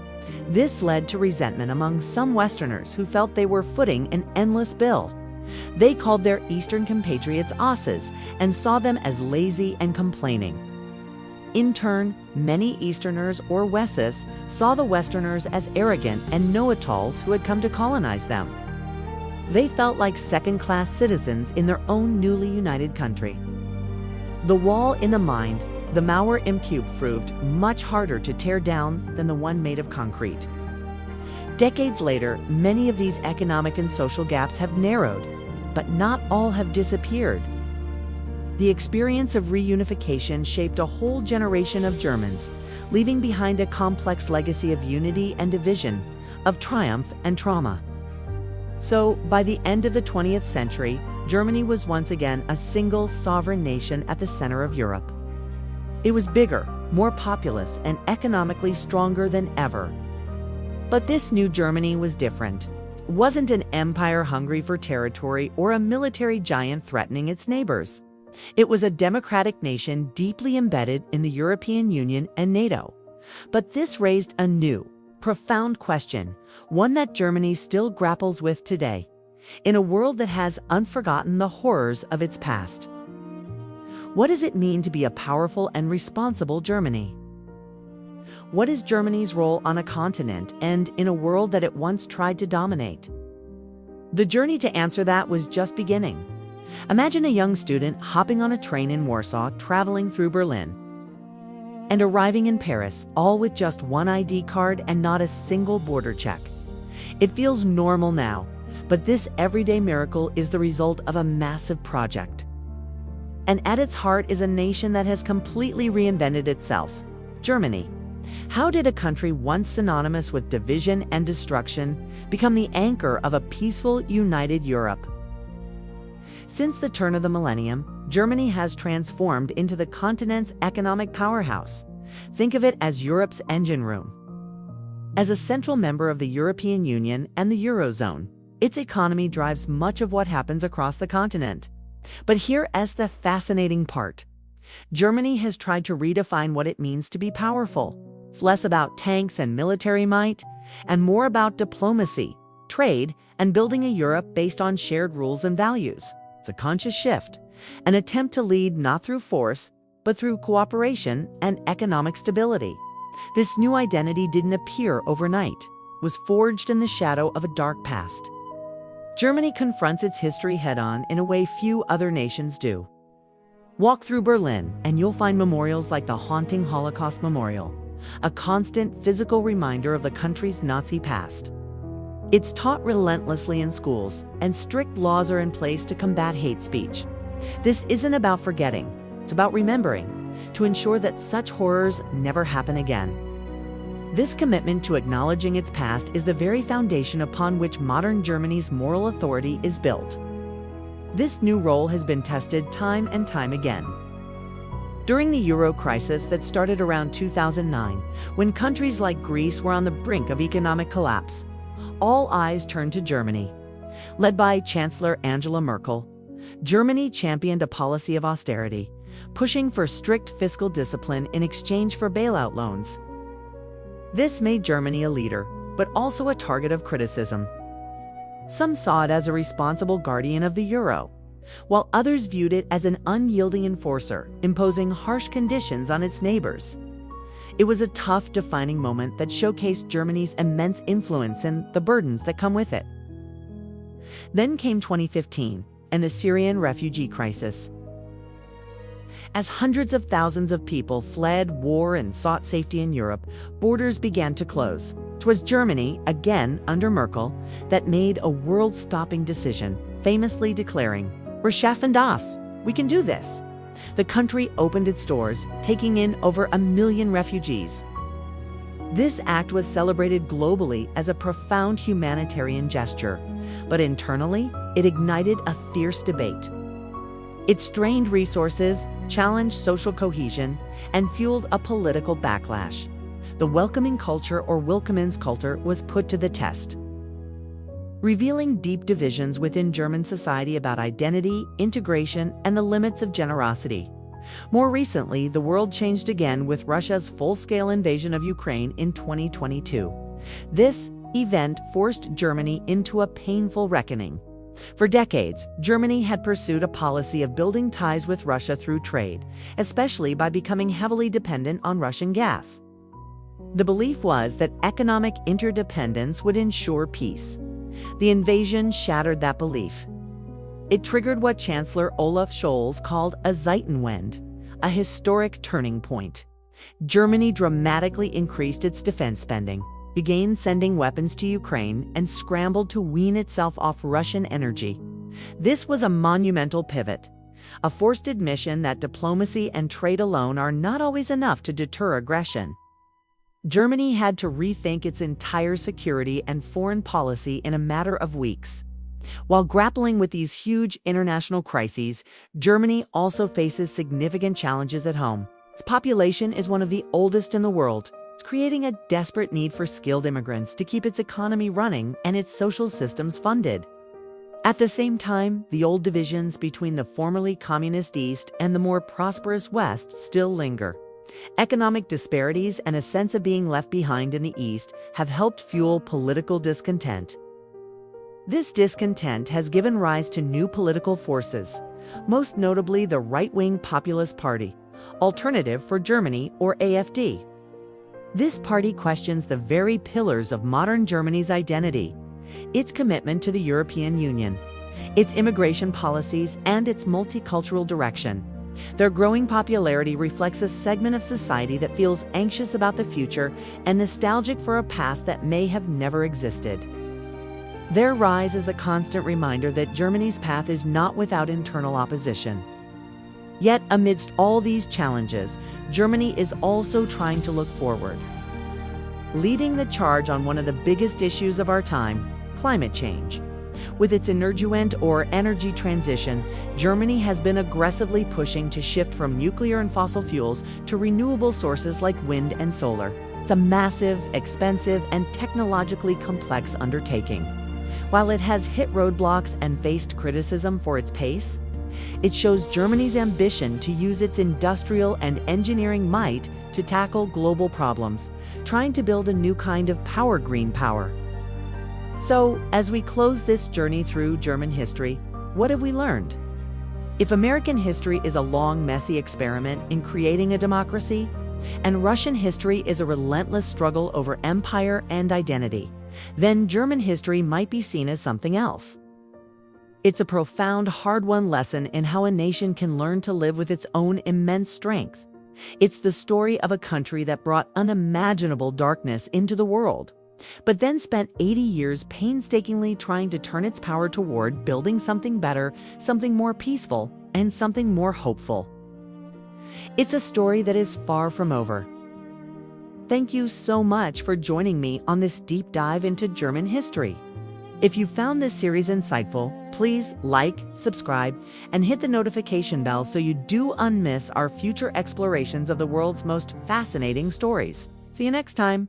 This led to resentment among some Westerners who felt they were footing an endless bill. They called their Eastern compatriots Osses and saw them as lazy and complaining. In turn, many Easterners or Wesses saw the Westerners as arrogant and know-it-alls who had come to colonize them. They felt like second-class citizens in their own newly united country. The wall in the mind, the Mauer im Cube, proved much harder to tear down than the one made of concrete. Decades later, many of these economic and social gaps have narrowed, but not all have disappeared. The experience of reunification shaped a whole generation of Germans, leaving behind a complex legacy of unity and division, of triumph and trauma. So, by the end of the 20th century, Germany was once again a single sovereign nation at the center of Europe. It was bigger, more populous, and economically stronger than ever. But this new Germany was different. It wasn't an empire hungry for territory or a military giant threatening its neighbors. It was a democratic nation deeply embedded in the European Union and NATO. But this raised a new, profound question, one that Germany still grapples with today, in a world that has unforgotten the horrors of its past. What does it mean to be a powerful and responsible Germany? What is Germany's role on a continent and in a world that it once tried to dominate? The journey to answer that was just beginning. Imagine a young student hopping on a train in Warsaw, traveling through Berlin, and arriving in Paris, all with just one ID card and not a single border check. It feels normal now, but this everyday miracle is the result of a massive project. And at its heart is a nation that has completely reinvented itself, Germany. How did a country once synonymous with division and destruction become the anchor of a peaceful, united Europe? Since the turn of the millennium, Germany has transformed into the continent's economic powerhouse. Think of it as Europe's engine room. As a central member of the European Union and the Eurozone, its economy drives much of what happens across the continent. But here is the fascinating part. Germany has tried to redefine what it means to be powerful. It's less about tanks and military might, and more about diplomacy, trade, and building a Europe based on shared rules and values. It's a conscious shift, an attempt to lead not through force, but through cooperation and economic stability. This new identity didn't appear overnight, it was forged in the shadow of a dark past. Germany confronts its history head-on in a way few other nations do. Walk through Berlin, and you'll find memorials like the haunting Holocaust Memorial, a constant physical reminder of the country's Nazi past. It's taught relentlessly in schools, and strict laws are in place to combat hate speech. This isn't about forgetting, it's about remembering, to ensure that such horrors never happen again. This commitment to acknowledging its past is the very foundation upon which modern Germany's moral authority is built. This new role has been tested time and time again. During the Euro crisis that started around 2009, when countries like Greece were on the brink of economic collapse, all eyes turned to Germany. Led by Chancellor Angela Merkel, Germany championed a policy of austerity, pushing for strict fiscal discipline in exchange for bailout loans. This made Germany a leader, but also a target of criticism. Some saw it as a responsible guardian of the euro, while others viewed it as an unyielding enforcer, imposing harsh conditions on its neighbors. It was a tough, defining moment that showcased Germany's immense influence and the burdens that come with it. Then came 2015 and the Syrian refugee crisis. As hundreds of thousands of people fled war and sought safety in Europe, borders began to close. It was Germany, again under Merkel, that made a world-stopping decision, famously declaring, "Wir schaffen das. We can do this." The country opened its doors, taking in over 1 million refugees. This act was celebrated globally as a profound humanitarian gesture, but internally, it ignited a fierce debate. It strained resources, challenged social cohesion, and fueled a political backlash. The welcoming culture, or Willkommenskultur, was put to the test, revealing deep divisions within German society about identity, integration, and the limits of generosity. More recently, the world changed again with Russia's full-scale invasion of Ukraine in 2022. This event forced Germany into a painful reckoning. For decades, Germany had pursued a policy of building ties with Russia through trade, especially by becoming heavily dependent on Russian gas. The belief was that economic interdependence would ensure peace. The invasion shattered that belief. It triggered what Chancellor Olaf Scholz called a Zeitenwende, a historic turning point. Germany dramatically increased its defense spending, began sending weapons to Ukraine, and scrambled to wean itself off Russian energy. This was a monumental pivot, a forced admission that diplomacy and trade alone are not always enough to deter aggression. Germany had to rethink its entire security and foreign policy in a matter of weeks. While grappling with these huge international crises, Germany also faces significant challenges at home. Its population is one of the oldest in the world. It's creating a desperate need for skilled immigrants to keep its economy running and its social systems funded. At the same time, the old divisions between the formerly communist East and the more prosperous West still linger. Economic disparities and a sense of being left behind in the East have helped fuel political discontent. This discontent has given rise to new political forces, most notably the right-wing Populist Party, Alternative for Germany, or AfD. This party questions the very pillars of modern Germany's identity. its commitment to the European Union, its immigration policies, and its multicultural direction. Their growing popularity reflects a segment of society that feels anxious about the future and nostalgic for a past that may have never existed. Their rise is a constant reminder that Germany's path is not without internal opposition. Yet, amidst all these challenges, Germany is also trying to look forward, leading the charge on one of the biggest issues of our time, climate change. With its energument or energy transition, Germany has been aggressively pushing to shift from nuclear and fossil fuels to renewable sources like wind and solar. It's a massive, expensive, and technologically complex undertaking. While it has hit roadblocks and faced criticism for its pace, it shows Germany's ambition to use its industrial and engineering might to tackle global problems, trying to build a new kind of green power. So, as we close this journey through German history, what have we learned? If American history is a long, messy experiment in creating a democracy, and Russian history is a relentless struggle over empire and identity, then German history might be seen as something else. It's a profound, hard-won lesson in how a nation can learn to live with its own immense strength. It's the story of a country that brought unimaginable darkness into the world, but then spent 80 years painstakingly trying to turn its power toward building something better, something more peaceful, and something more hopeful. It's a story that is far from over. Thank you so much for joining me on this deep dive into German history. If you found this series insightful, please like, subscribe, and hit the notification bell so you do unmiss our future explorations of the world's most fascinating stories. See you next time.